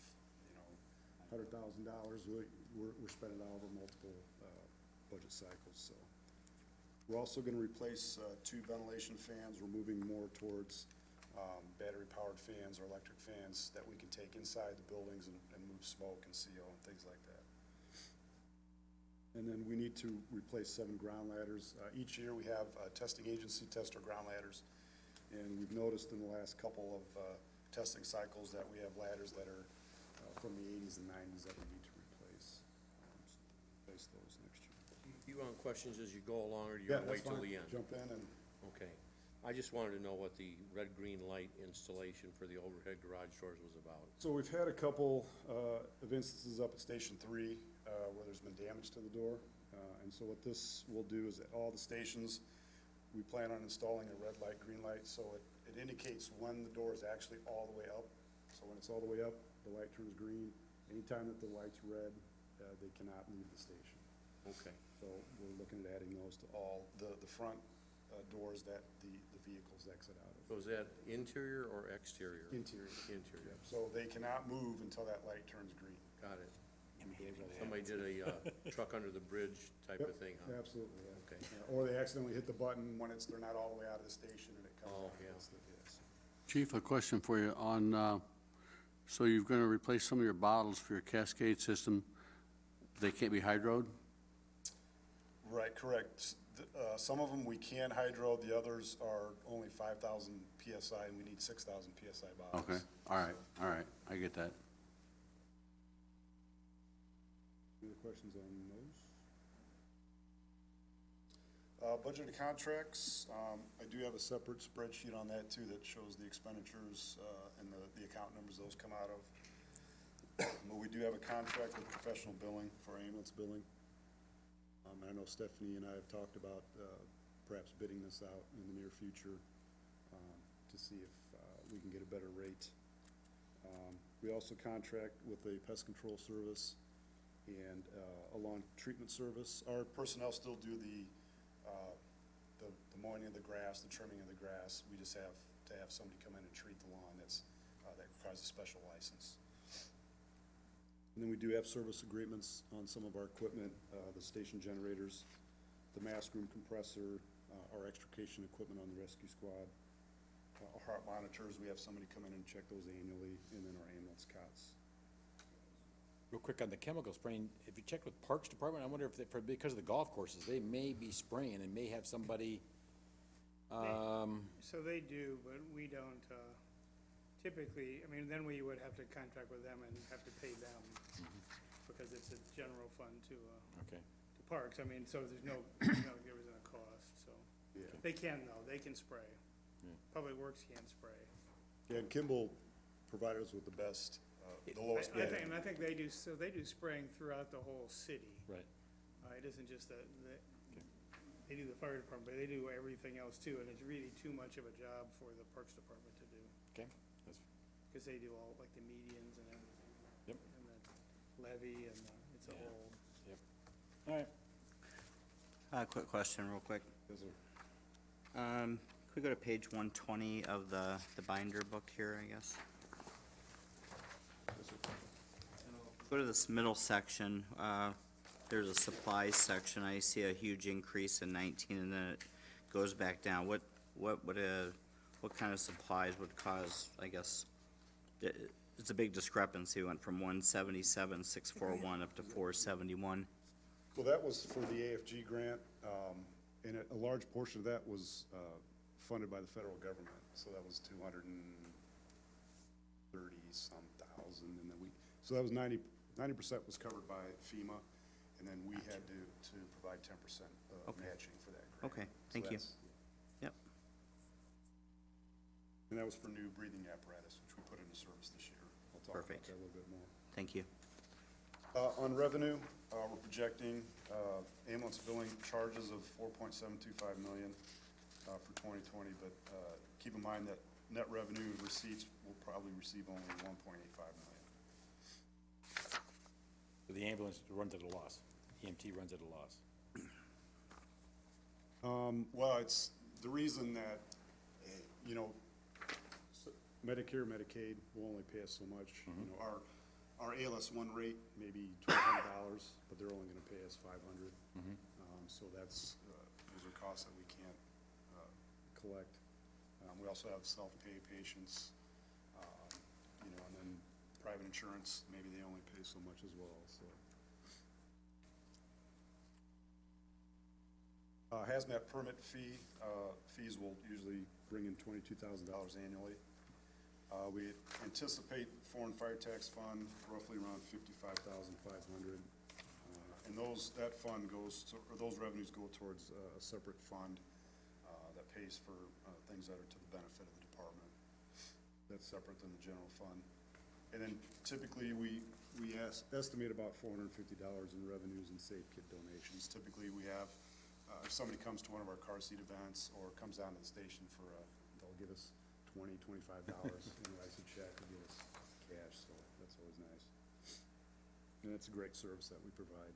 $100,000, we're spreading it out over multiple budget cycles. So we're also going to replace 2 ventilation fans. We're moving more towards battery-powered fans or electric fans that we can take inside the buildings and move smoke and CO and things like that. And then we need to replace 7 ground ladders. Each year we have a testing agency test our ground ladders, and we've noticed in the last couple of testing cycles that we have ladders that are from the 80s and 90s that we need to replace. Replace those next year. You want questions as you go along, or do you want to wait till the end? Jump in and. Okay. I just wanted to know what the red-green light installation for the overhead garage doors was about. So we've had a couple of instances up at Station 3 where there's been damage to the door. And so what this will do is at all the stations, we plan on installing a red light, green light, so it indicates when the door is actually all the way up. So when it's all the way up, the light turns green. Anytime that the light's red, they cannot leave the station. Okay. So we're looking at adding those to all the front doors that the vehicles exit out of. So is that interior or exterior? Interior. Interior. Yep. So they cannot move until that light turns green. Got it. Somebody did a truck under the bridge type of thing, huh? Absolutely, yeah. Okay. Yeah, or they accidentally hit the button when they're not all the way out of the station and it comes Oh, out. yeah. Yes. Chief, a question for you on, so you're going to replace some of your bottles for your Cascade system. They can't be hydroed? Right, correct. Some of them we can hydro, the others are only 5,000 PSI and we need 6,000 PSI bottles. Okay, all right, I get that. Any other questions on those? Budgeted contracts, I do have a separate spreadsheet on that too that shows the expenditures and the account numbers those come out of. But we do have a contract with professional billing for ambulance billing. And I know Stephanie and I have talked about perhaps bidding this out in the near future to see if we can get a better rate. We also contract with a pest control service and a lawn treatment service. Our personnel still do the mowing of the grass, the trimming of the grass. We just have to have somebody come in and treat the lawn. That requires a special license. And then we do have service agreements on some of our equipment, the station generators, the mask room compressor, our extrication equipment on the rescue squad, our heart monitors. We have somebody come in and check those annually, and then our ambulance cots. Real quick on the chemical spraying, if you check with Parks Department, I wonder if, because of the golf courses, they may be spraying and may have somebody, So they do, but we don't, typically, I mean, then we would have to contract with them and have to pay them, because it's a general fund to okay. parks. I mean, so there's no, there isn't a cost, so. Yeah. They can though, they can spray. Public Works can spray. Yeah, and Kimball provided us with the best, the lowest I bid. think, and I think they do, so they do spraying throughout the whole city. Right. It isn't just that, they do the fire department, but they do everything else too, and it's really too much of a job for the Parks Department to do. Okay, that's, Because they do all, like, the medians and everything. Yep. And the levy and it's a whole. yep. All right. Quick question, real quick. Yes, sir. Could we go to page 120 of the binder book here, I guess? Go to this middle section, there's a supplies section, I see a huge increase in 19, and then it goes back down. What kind of supplies would cause, I guess, it's a big discrepancy, went from 177,641 up to 471. Well, that was for the AFG grant, and a large portion of that was funded by the federal government. So that was 230-some thousand, and then so that was 90% was covered by FEMA, and then we had to provide 10% matching for that grant. Okay, So thank you. that's- Yep. And that was for new breathing apparatus, which we put into service this year. I'll talk about Perfect. that a little bit more. Thank you. On revenue, we're projecting ambulance billing charges of $4.725 million for 2020, but keep in mind that net revenue receipts will probably receive only $1.85 million. So the ambulance runs at a loss, EMT runs at a loss. Well, it's the reason that, you know, Medicare, Medicaid will only pay us so much. You know, our ALS1 rate may be $1,200, but they're only gonna pay us $500. So that's, those are costs that we can't collect. We also have self-pay patients, you know, and then private insurance, maybe they only pay so much as well, so. Hazmat permit fees will usually bring in $22,000 annually. We anticipate foreign fire tax fund roughly around $55,500. And that fund goes to, or those revenues go towards a separate fund that pays for things that are to the benefit of the department. That's separate than the general fund. And then typically, we estimate about $450 in revenues and Safe Kit donations. Typically, we have, if somebody comes to one of our car seat events or comes down to the station for they'll give us $20, $25 and write a check or give us cash, so that's always nice. And it's a great service that we provide.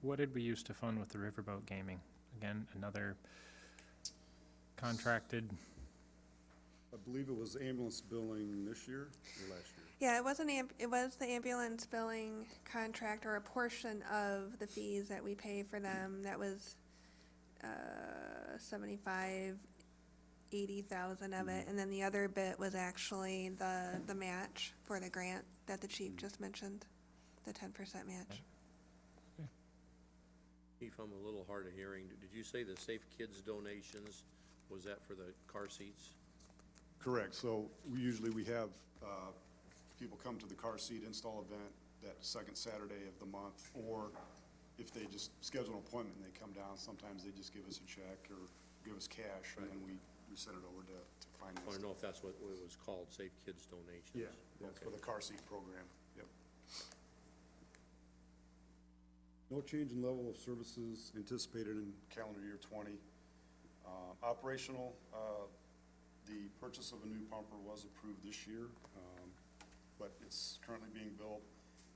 What did we use to fund with the riverboat gaming? Again, another contracted, I believe it was ambulance billing this year or last year. Yeah, it was the ambulance billing contract, or a portion of the fees that we pay for them. That was 80,000 of it, and then the other bit was actually the match for the grant that the chief just mentioned, the 10% match. Chief, I'm a little hard of hearing. Did you say the Safe Kids donations, was that for the car seats? Correct. So we have people come to the car seat install event that second Saturday of the month, or if they just schedule an appointment and they come down, sometimes they just give us a check or give us cash, and then we send it over to I want finance. to know if that's what it was called, Safe Kids donations. Yeah, that's for Okay. the car seat program, yep. No change in level of services anticipated in calendar year 20. Operational, the purchase of a new pumper was approved this year, but it's currently being built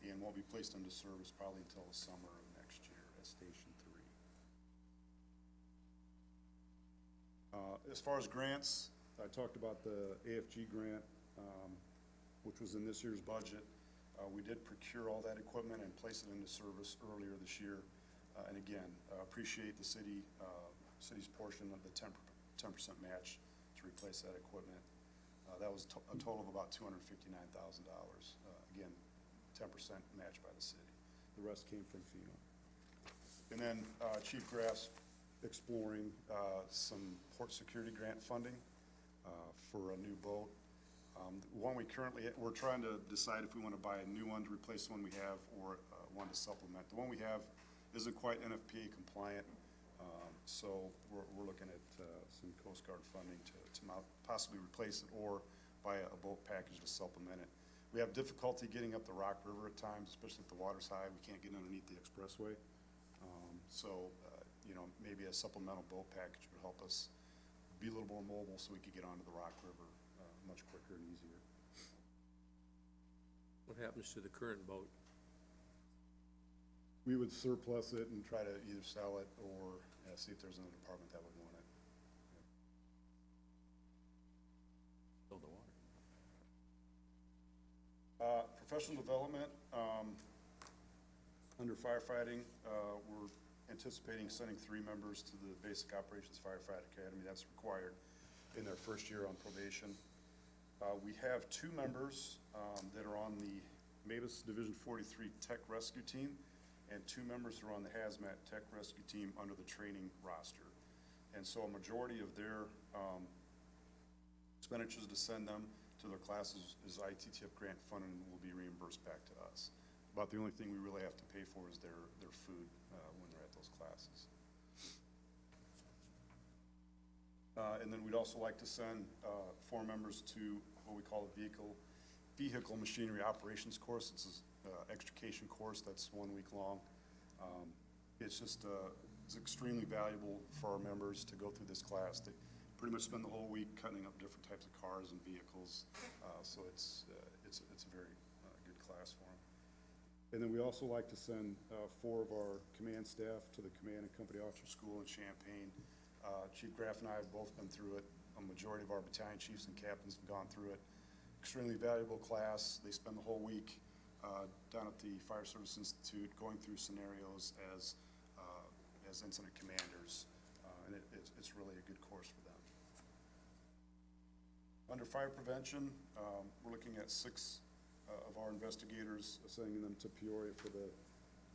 and won't be placed into service probably until the summer of next year at Station 3. As far as grants, I talked about the AFG grant, which was in this year's budget. We did procure all that equipment and place it into service earlier this year. And again, appreciate the city's portion of the 10% match to replace that equipment. That was a total of about $259,000. Again, 10% matched by the city. The rest came from FEMA. And then Chief Graff's exploring some port security grant funding for a new boat. The one we currently, we're trying to decide if we want to buy a new one to replace the one we have or one to supplement. The one we have isn't quite NFPA compliant, so we're looking at some Coast Guard funding to possibly replace it or buy a boat package to supplement it. We have difficulty getting up the Rock River at times, especially if the water's high. We can't get underneath the expressway. You know, maybe a supplemental boat package would help us be a little more mobile so we could get onto the Rock River much quicker and easier. What happens to the current boat? We would surplus it and try to either sell it or see if there's another department that would want it. Fill the water. Professional development, under firefighting, we're anticipating sending 3 members to the Basic Operations Firefighter Academy. That's required in their first year on probation. We have 2 members that are on the Mavis Division 43 Tech Rescue Team, and 2 members who are on the Hazmat Tech Rescue Team under the training roster. And so a majority of their expenditures to send them to their classes is ITTF grant funded and will be reimbursed back to us. About the only thing we really have to pay for is their food when they're at those classes. And then we'd also like to send 4 members to what we call a vehicle machinery operations course. It's an extrication course that's 1 week long. It's just it's extremely valuable for our members to go through this class. They pretty much spend the whole week cutting up different types of cars and vehicles. So it's a very good class for them. And then we also like to send 4 of our command staff to the Command and Company Officer School in Champaign. Chief Graff and I have both been through it. A majority of our battalion chiefs and captains have gone through it. Extremely valuable class. They spend the whole week down at the Fire Service Institute going through scenarios as incident commanders. And it's really a good course for them. Under fire prevention, we're looking at 6 of our investigators, sending them to Peoria for the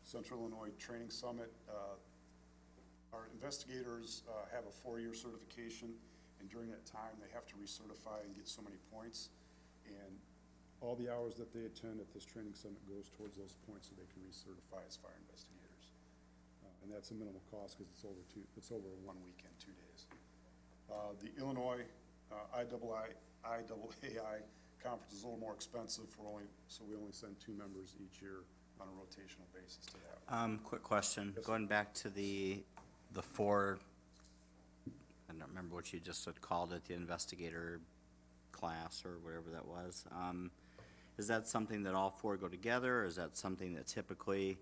Central Illinois Training Summit. Our investigators have a 4-year certification, and during that time, they have to recertify and get so many points. And all the hours that they attend at this training summit goes towards those points so they can recertify as fire investigators. And that's a minimal cost because it's over 1 weekend, 2 days. The Illinois IAAI conference is a little more expensive so we only send 2 members each year on a rotational basis to that. Quick question, Yes, sir. going back to the 4, I don't remember what you just had called it, the investigator class or whatever that was. Is that something that all 4 go together, or is that something that typically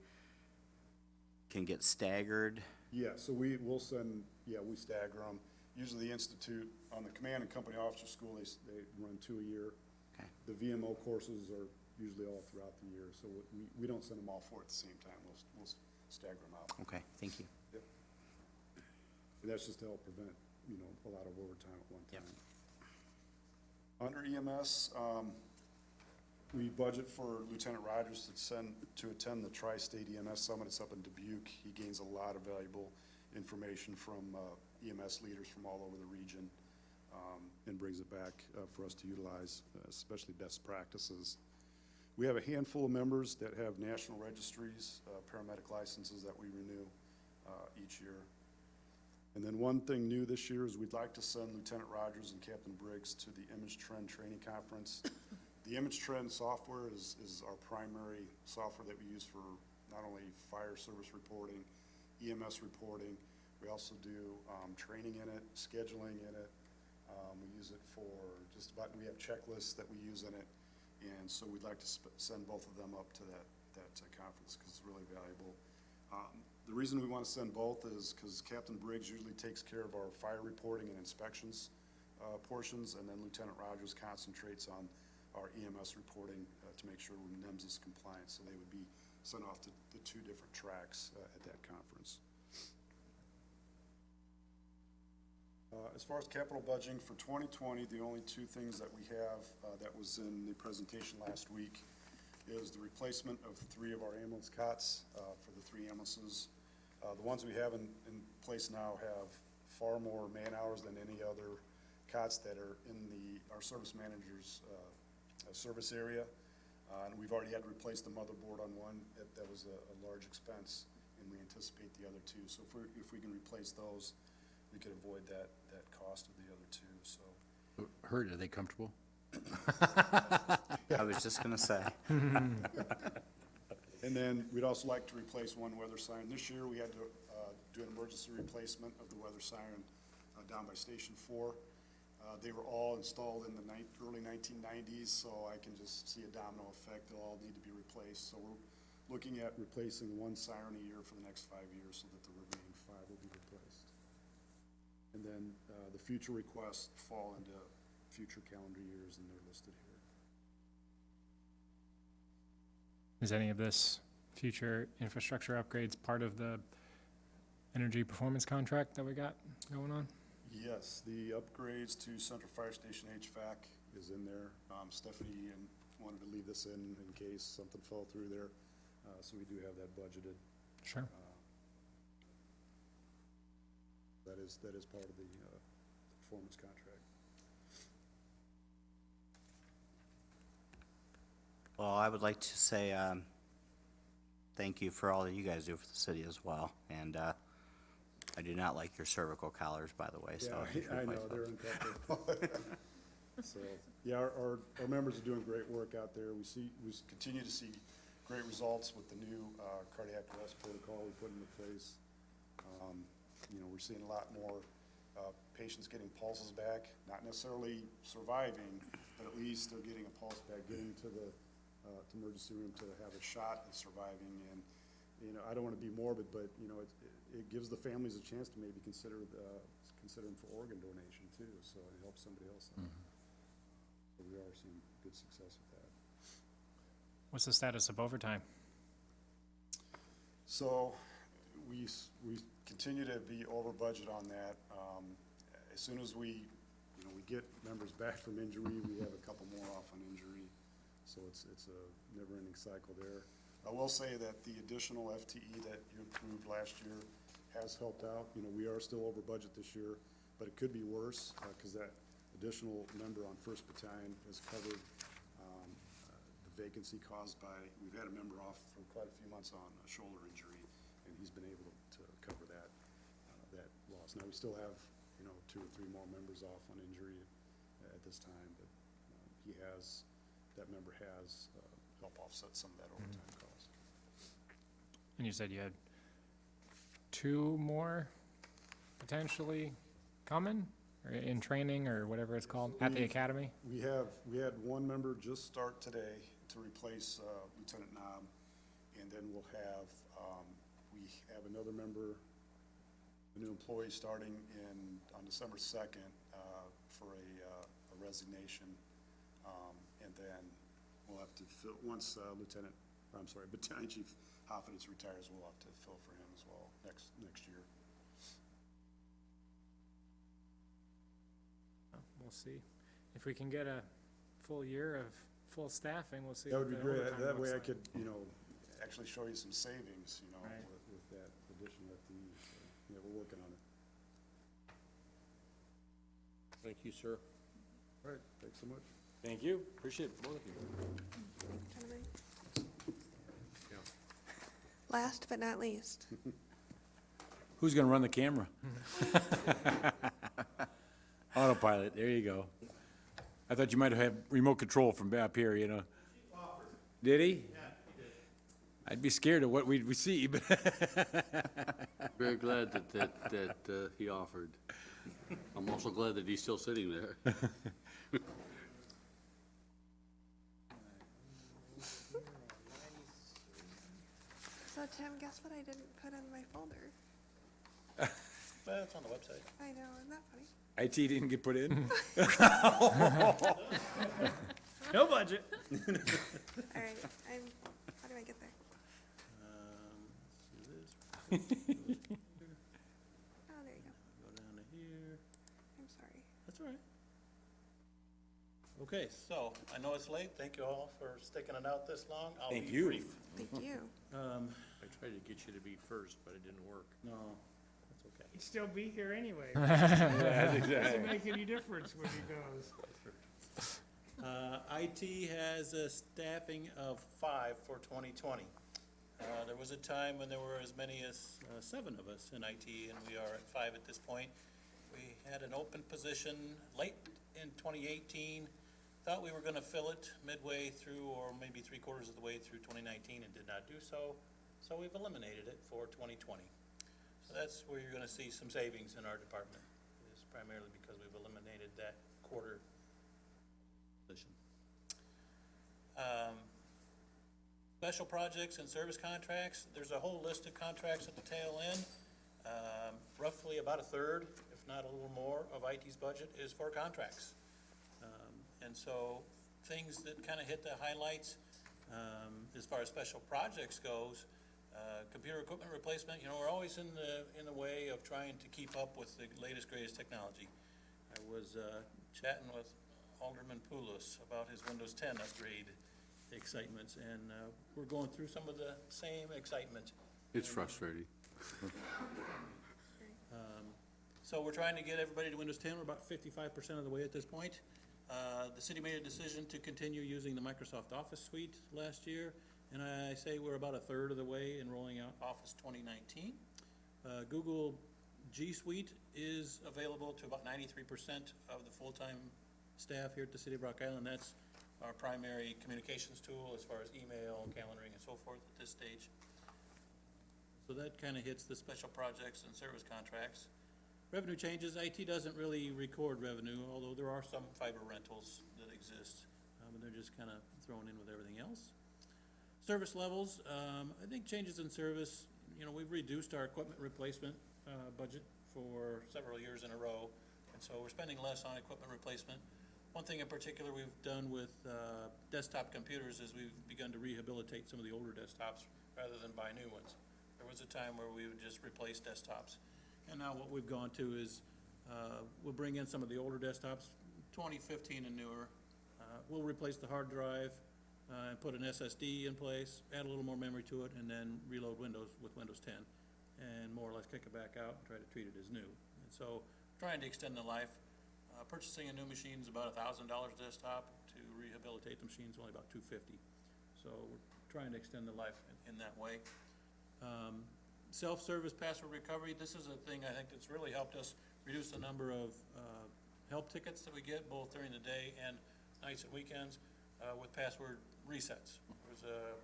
can get staggered? Yeah, so we'll send, we stagger them. Usually the Institute, on the Command and Company Officer School, they run 2 a year. Okay. The VMO courses are usually all throughout the year, so we don't send them all 4 at the same time. We'll stagger them out. Okay, thank you. Yep. And that's just to help prevent, a lot of overtime at one Yep. time. Under EMS, we budget for Lieutenant Rogers to attend the Tri-State EMS Summit. It's up in Dubuque. He gains a lot of valuable information from EMS leaders from all over the region and brings it back for us to utilize, especially best practices. We have a handful of members that have national registries, paramedic licenses that we renew each year. And then one thing new this year is we'd like to send Lieutenant Rogers and Captain Briggs to the Image Trend Training Conference. The Image Trend software is our primary software that we use for not only fire service reporting, EMS reporting. We also do training in it, scheduling in it. We use it for we have checklists that we use in it. And so we'd like to send both of them up to that conference because it's really valuable. The reason we want to send both is because Captain Briggs usually takes care of our fire reporting and inspections portions, and then Lieutenant Rogers concentrates on our EMS reporting to make sure NEMS is compliant, so they would be sent off to the two different tracks at that conference. As far as capital budgeting for 2020, the only two things that we have that was in the presentation last week is the replacement of 3 of our ambulance cots for the 3 ambulances. The ones we have in place now have far more man-hours than any other cots that are in our service manager's service area. And we've already had to replace the motherboard on one. That was a large expense, and we anticipate the other 2. So if we can replace those, we could avoid that cost of the other 2, so. Heard, are they comfortable? I was just gonna say. And then we'd also like to replace one weather siren. This year, we had to do an emergency replacement of the weather siren down by Station 4. They were all installed in the early 1990s, so I can just see a domino effect. They'll all need to be replaced. So we're looking at replacing 1 siren a year for the next 5 years so that the remaining 5 will be replaced. And then the future requests fall into future calendar years, and they're listed here. Is any of this future infrastructure upgrades part of the energy performance contract that we got going on? Yes, the upgrades to Central Fire Station HVAC is in there. Stephanie wanted to leave this in case something fell through there, so we do have that budgeted. Sure. That is part of the performance contract. Well, I would like to say thank you for all that you guys do for the city as well. And I do not like your cervical collars, by the way, so. Yeah, I know, they're uncomfortable. So, yeah, our members are doing great work out there. We continue to see great results with the new cardiac arrest protocol we put into place. You know, we're seeing a lot more patients getting pulses back, not necessarily surviving, but at least they're getting a pulse back, getting to the emergency room to have a shot at surviving. And, you know, I don't want to be morbid, but, you know, it gives the families a chance to maybe consider them for organ donation too, so it helps somebody else out. So we are seeing good success with that. What's the status of overtime? So we continue to be over budget on that. As soon as we get members back from injury, we have a couple more off on injury. So it's a never-ending cycle there. I will say that the additional FTE that you approved last year has helped out. You know, we are still over budget this year, but it could be worse because that additional member on 1st Battalion has covered the vacancy caused by, we've had a member off for quite a few months on a shoulder injury, and he's been able to cover that loss. Now, we still have, you know, 2 or 3 more members off on injury at this time, but that member has helped offset some of that overtime cost. And you said you had 2 more potentially coming, or in training, or whatever it's called, at the academy? We had 1 member just start today to replace Lieutenant Knob, and then we have another member, a new employee starting on December 2nd for a resignation, and then we'll have to fill, once Battalion Chief Hoffitz retires, we'll have to fill for him as well next year. We'll see. If we can get a full year of full staffing, we'll see. That what would be the great. overtime That way looks I like. could, you know, actually show you some savings, you know, Right. with that additional FTE. So, yeah, we're working on it. Thank you, sir. All right, thanks so much. Thank you, appreciate it, both of you. Gentlemen. Yeah. Last but not least, Who's gonna run the camera? Autopilot, there you go. I thought you might have had remote control from up here, you know. Did he? Yeah, he did. I'd be scared of what we'd see, but Very glad that he offered. I'm also glad that he's still sitting there. so Oh, Tim, guess what I didn't put in my folder? Well, it's on the website. I know, isn't that funny? IT didn't get put in? No budget. All right, how do I get there? Let's do this. Oh, there you go. Go down to here. I'm sorry. That's all right. Okay, so, I know it's late. Thank you all for sticking it out this long. I'll Thank be you. brief. Thank you. I tried to get you to be first, but it didn't work. No, that's okay. He'd still be here anyway. That's exactly. Doesn't make any difference when he goes. IT has a staffing of 5 for 2020. There was a time when there were as many as 7 of us in IT, and we are at 5 at this point. We had an open position late in 2018, thought we were gonna fill it midway through, or maybe 3/4 of the way through 2019, and did not do so. So we've eliminated it for 2020. So that's where you're gonna see some savings in our department, is primarily because we've eliminated that quarter position. Special projects and service contracts, there's a whole list of contracts at the tail end. Roughly about a third, if not a little more, of IT's budget is for contracts. And so, things that kind of hit the highlights, as far as special projects goes, computer equipment replacement, you know, we're always in the way of trying to keep up with the latest, greatest technology. I was chatting with Alderman Poulos about his Windows 10 upgrade excitements, and we're going through some of the same excitement. It's frustrating. So we're trying to get everybody to Windows 10. We're about 55% of the way at this point. The city made a decision to continue using the Microsoft Office suite last year, and I say we're about a third of the way in rolling out Office 2019. Google G Suite is available to about 93% of the full-time staff here at the city of Rock Island. That's our primary communications tool as far as email, calendaring, and so forth at this stage. So that kind of hits the special projects and service contracts. Revenue changes, IT doesn't really record revenue, although there are some fiber rentals that exist, and they're just kind of thrown in with everything else. Service levels, I think changes in service, you know, we've reduced our equipment replacement budget for several years in a row, and so we're spending less on equipment replacement. One thing in particular we've done with desktop computers is we've begun to rehabilitate some of the older desktops rather than buy new ones. There was a time where we would just replace desktops. And now what we've gone to is, we'll bring in some of the older desktops, 2015 and newer. We'll replace the hard drive, and put an SSD in place, add a little more memory to it, and then reload Windows with Windows 10. And more or less kick it back out and try to treat it as new. And so, trying to extend the life. Purchasing a new machine is about $1,000 desktop. To rehabilitate the machine is only about $250. So we're trying to extend the life in that way. Self-service password recovery, this is a thing I think that's really helped us reduce the number of help tickets that we get both during the day and nights and weekends with password resets. There's a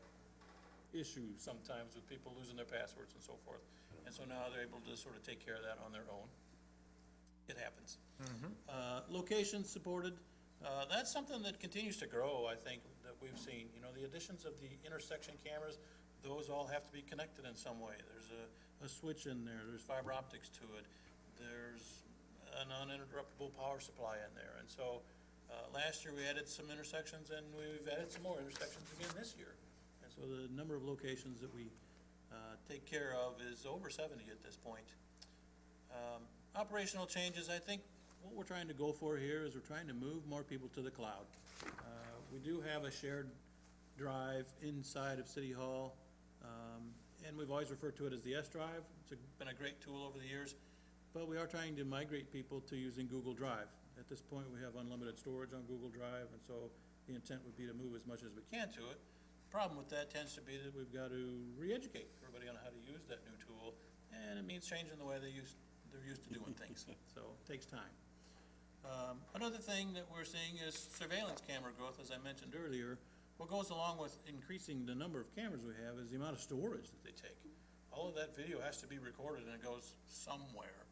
issue sometimes with people losing their passwords and so forth. And so now they're able to sort of take care of that on their own. It happens. Locations supported, that's something that continues to grow, I think, that we've seen. You know, the additions of the intersection cameras, those all have to be connected in some way. There's a switch in there, there's fiber optics to it, there's an uninterruptible power supply in there. And so, last year we added some intersections, and we've added some more intersections again this year. And so the number of locations that we take care of is over 70 at this point. Operational changes, I think what we're trying to go for here is we're trying to move more people to the cloud. We do have a shared drive inside of City Hall, and we've always referred to it as the S Drive. It's been a great tool over the years, but we are trying to migrate people to using Google Drive. At this point, we have unlimited storage on Google Drive, and so the intent would be to move as much as we can to it. The problem with that tends to be that we've got to re-educate everybody on how to use that new tool, and it means changing the way they're used to doing things, so it takes time. Another thing that we're seeing is surveillance camera growth, as I mentioned earlier. What goes along with increasing the number of cameras we have is the amount of storage that they take. All of that video has to be recorded and it goes somewhere.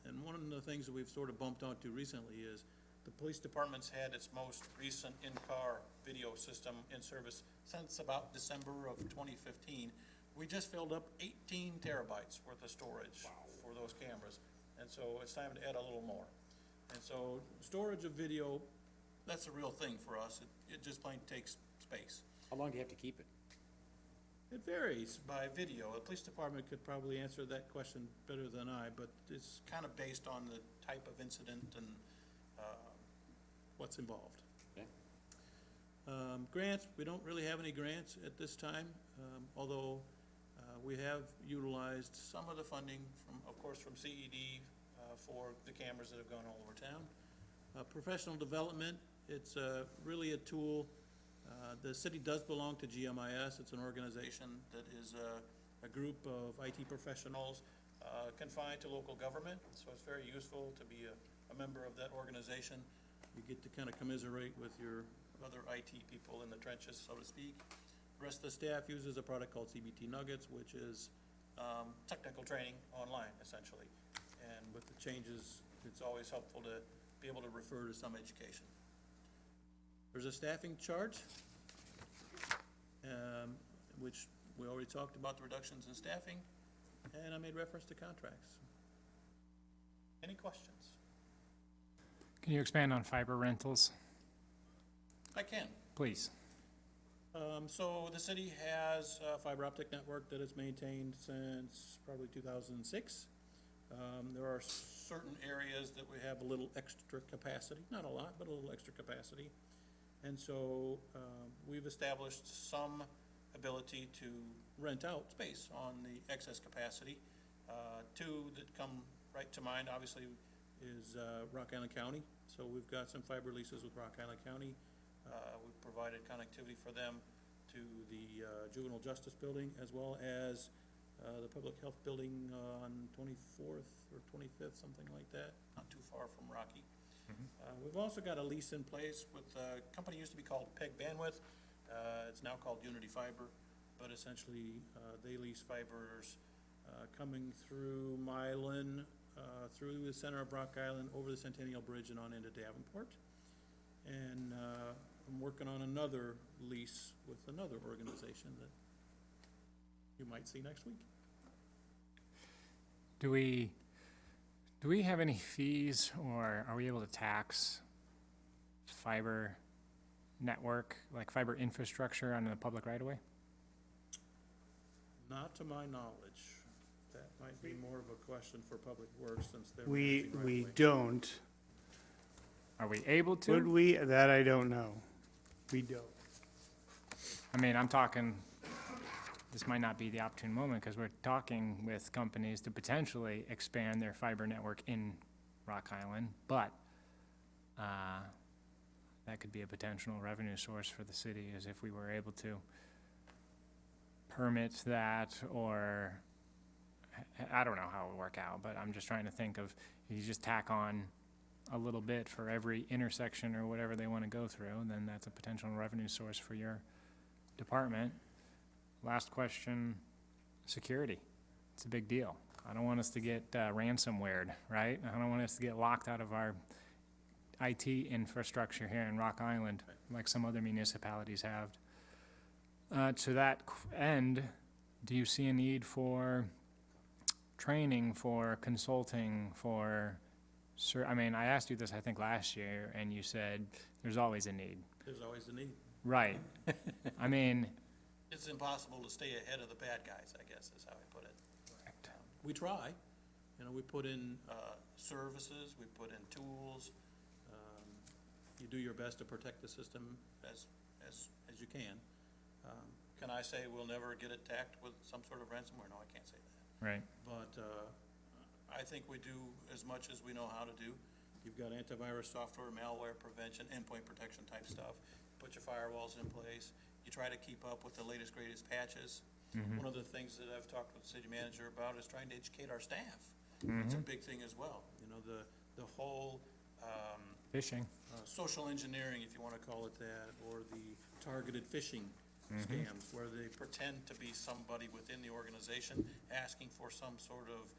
And one of the things that we've sort of bumped onto recently is the police department's had its most recent in-car video system in service since about December of 2015, we just filled up 18 terabytes worth of storage for those cameras. And so it's time to add a little more. And so storage of video, that's a real thing for us. It just plain takes space. How long do you have to keep it? It varies by video. The police department could probably answer that question better than I, but it's kind of based on the type of incident and what's involved. Okay. Grants, we don't really have any grants at this time, although we have utilized some of the funding from, of course, from CED for the cameras that have gone all over town. Professional development, it's really a tool. The city does belong to GMIS. It's an organization that is a group of IT professionals confined to local government, so it's very useful to be a member of that organization. You get to kind of commiserate with your other IT people in the trenches, so to speak. The rest of the staff uses a product called CBT Nuggets, which is technical training online, essentially. And with the changes, it's always helpful to be able to refer to some education. There's a staffing chart, which we already talked about the reductions in staffing, and I made reference to contracts. Any questions? Can you expand on fiber rentals, I can. please? So the city has a fiber optic network that it's maintained since probably 2006. There are certain areas that we have a little extra capacity, not a lot, but a little extra capacity. And so we've established some ability to rent out space on the excess capacity. Two that come right to mind, obviously, is Rock Island County. So we've got some fiber leases with Rock Island County. We've provided connectivity for them to the Juvenile Justice Building, as well as the Public Health Building on 24th or 25th, something like that, not too far from Rocky. We've also got a lease in place with a company used to be called PEG Bandwidth. It's now called Unity Fiber, but essentially they lease fibers coming through Milan, through the center of Rock Island, over the Centennial Bridge and on into Davenport. And I'm working on another lease with another organization that you might see next week. Do we have any fees, or are we able to tax fiber network, like fiber infrastructure on the public right-of-way? Not to my knowledge. That might be more of a question for Public Works, since they're. We managing right away. don't. Are we able to? Would we? That I don't know. We don't. I mean, I'm talking, this might not be the opportune moment, because we're talking with companies to potentially expand their fiber network in Rock Island, but that could be a potential revenue source for the city, as if we were able to permit that, or, I don't know how it would work out, but I'm just trying to think of, you just tack on a little bit for every intersection or whatever they want to go through, then that's a potential revenue source for your department. Last question, security. It's a big deal. I don't want us to get ransomwared, right? I don't want us to get locked out of our IT infrastructure here in Rock Island, like some other municipalities have. To that end, do you see a need for training, for consulting, for, I mean, I asked you this, I think, last year, and you said there's always a need. There's always a need. Right. I mean, It's impossible to stay ahead of the bad guys, I guess, is how I put it. We try. You know, we put in services, we put in tools. You do your best to protect the system as you can. Can I say we'll never get attacked with some sort of ransomware? No, I can't say that. right. But I think we do as much as we know how to do. You've got antivirus software, malware prevention, endpoint protection type stuff. Put your firewalls in place. You try to keep up with the latest, greatest patches. One of the things that I've talked with the city manager about is trying to educate our staff. It's a big thing as well. You know, the whole Phishing. social engineering, if you want to call it that, or the targeted phishing scams, where they pretend to be somebody within the organization asking for some sort of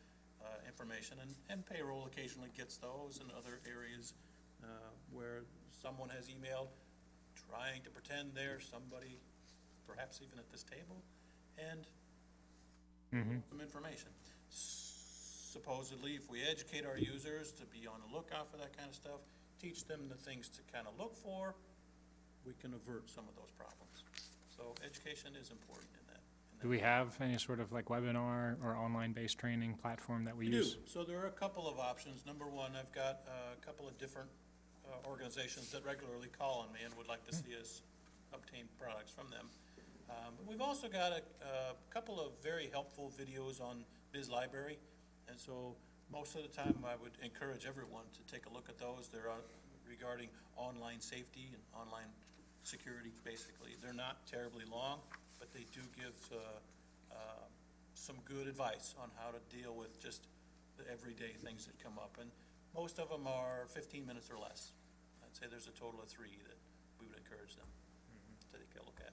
information, and payroll occasionally gets those, and other areas where someone has emailed trying to pretend they're somebody, perhaps even at this table, and some information. Supposedly, if we educate our users to be on the lookout for that kind of stuff, teach them the things to kind of look for, we can avert some of those problems. So education is important in that. Do we have any sort of like webinar or online-based training platform that we We do. use? So there are a couple of options. Number one, I've got a couple of different organizations that regularly call on me and would like to see us obtain products from them. But we've also got a couple of very helpful videos on Biz Library. And so most of the time, I would encourage everyone to take a look at those. They're regarding online safety and online security, basically. They're not terribly long, but they do give some good advice on how to deal with just the everyday things that come up. And most of them are 15 minutes or less. I'd say there's a total of 3 that we would encourage them to take a look at.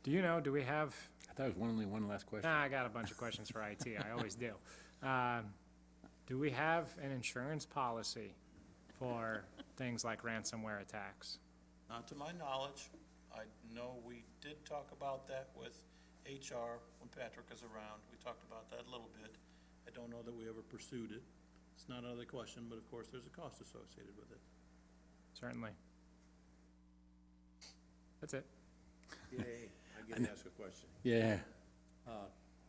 Do you know, do we have, I thought it was only one last question. nah, I got a bunch of questions for IT, I always do. Do we have an insurance policy for things like ransomware attacks? Not to my knowledge. I know we did talk about that with HR when Patrick is around. We talked about that a little bit. I don't know that we ever pursued it. It's not out of the question, but of course, there's a cost associated with it. Certainly. That's it. Yay, I get to ask a question. Yeah.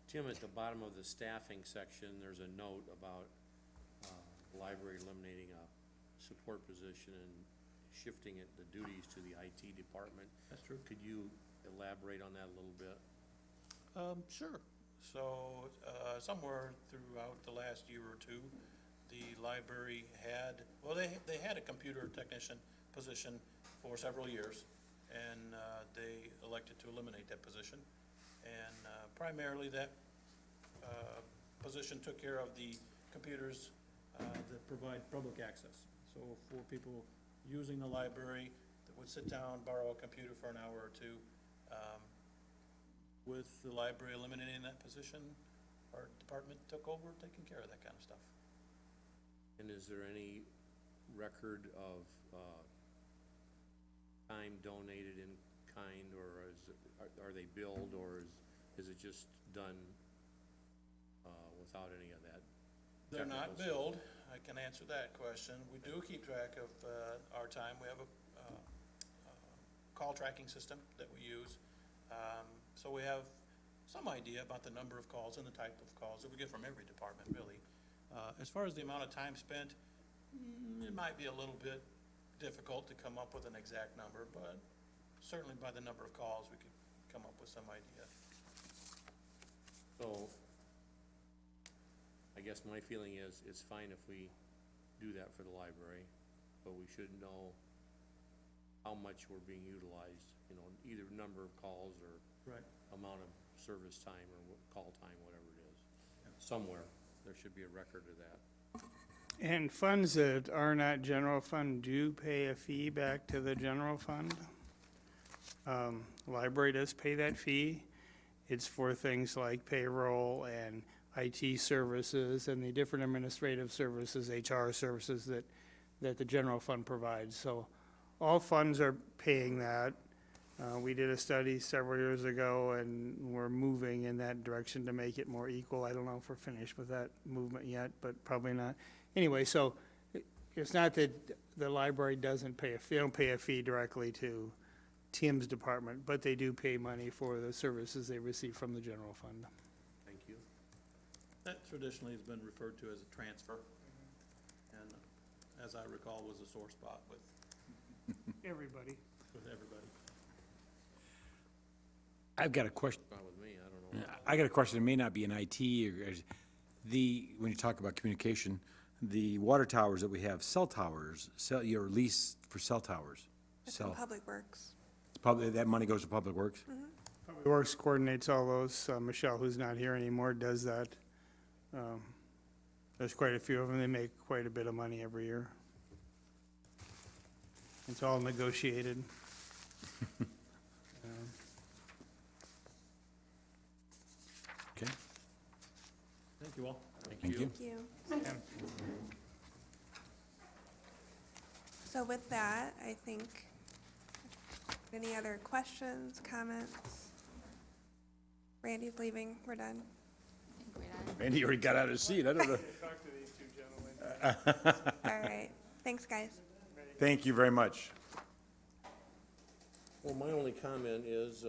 Tim, at the bottom of the staffing section, there's a note about the library eliminating a support position and shifting it, the duties to the IT department. That's true. Could you elaborate on that a little bit? Sure. So, somewhere throughout the last year or two, the library had, well, they had a computer technician position for several years, and they elected to eliminate that position. And primarily that position took care of the computers that provide public access. So for people using the library that would sit down, borrow a computer for an hour or two, with the library eliminating that position, our department took over taking care of that kind of stuff. And is there any record of time donated in kind, or are they billed, or is it just done without any of that? They're not technical billed. I can answer that question. We do keep track of our time. We have a call tracking system that we use. So we have some idea about the number of calls and the type of calls that we get from every department, really. As far as the amount of time spent, it might be a little bit difficult to come up with an exact number, but certainly by the number of calls, we could come up with some idea. So, I guess my feeling is, it's fine if we do that for the library, but we should know how much we're being utilized, you know, either number of calls or Right. amount of service time or call time, whatever it is. Somewhere, there should be a record of that. And funds that are not general fund do pay a fee back to the general fund. Library does pay that fee. It's for things like payroll and IT services and the different administrative services, HR services that the general fund provides. So all funds are paying that. We did a study several years ago, and we're moving in that direction to make it more equal. I don't know if we're finished with that movement yet, but probably not. Anyway, so it's not that the library doesn't pay a fee, they don't pay a fee directly to Tim's department, but they do pay money for the services they receive from the general fund. Thank you. That traditionally has been referred to as a transfer, and as I recall, was a sore spot with Everybody. everybody. I've got a question. Not with me, I don't know. I got a question. It may not be in IT or when you talk about communication, the water towers that we have, cell towers, your lease for cell towers. It's in Public Works. That money goes to Public Works? Public Works coordinates all those. Michelle, who's not here anymore, does that. There's quite a few of them. They make quite a bit of money every year. It's all negotiated. Okay, Thank you all. thank you. Thank you. So with that, I think, any other questions, comments? Randy's leaving, we're done. I think we're done. Randy already got out of his seat, I don't know. Talk to these two gentlemen. All right, thanks, guys. Thank you very much. Well, my only comment is,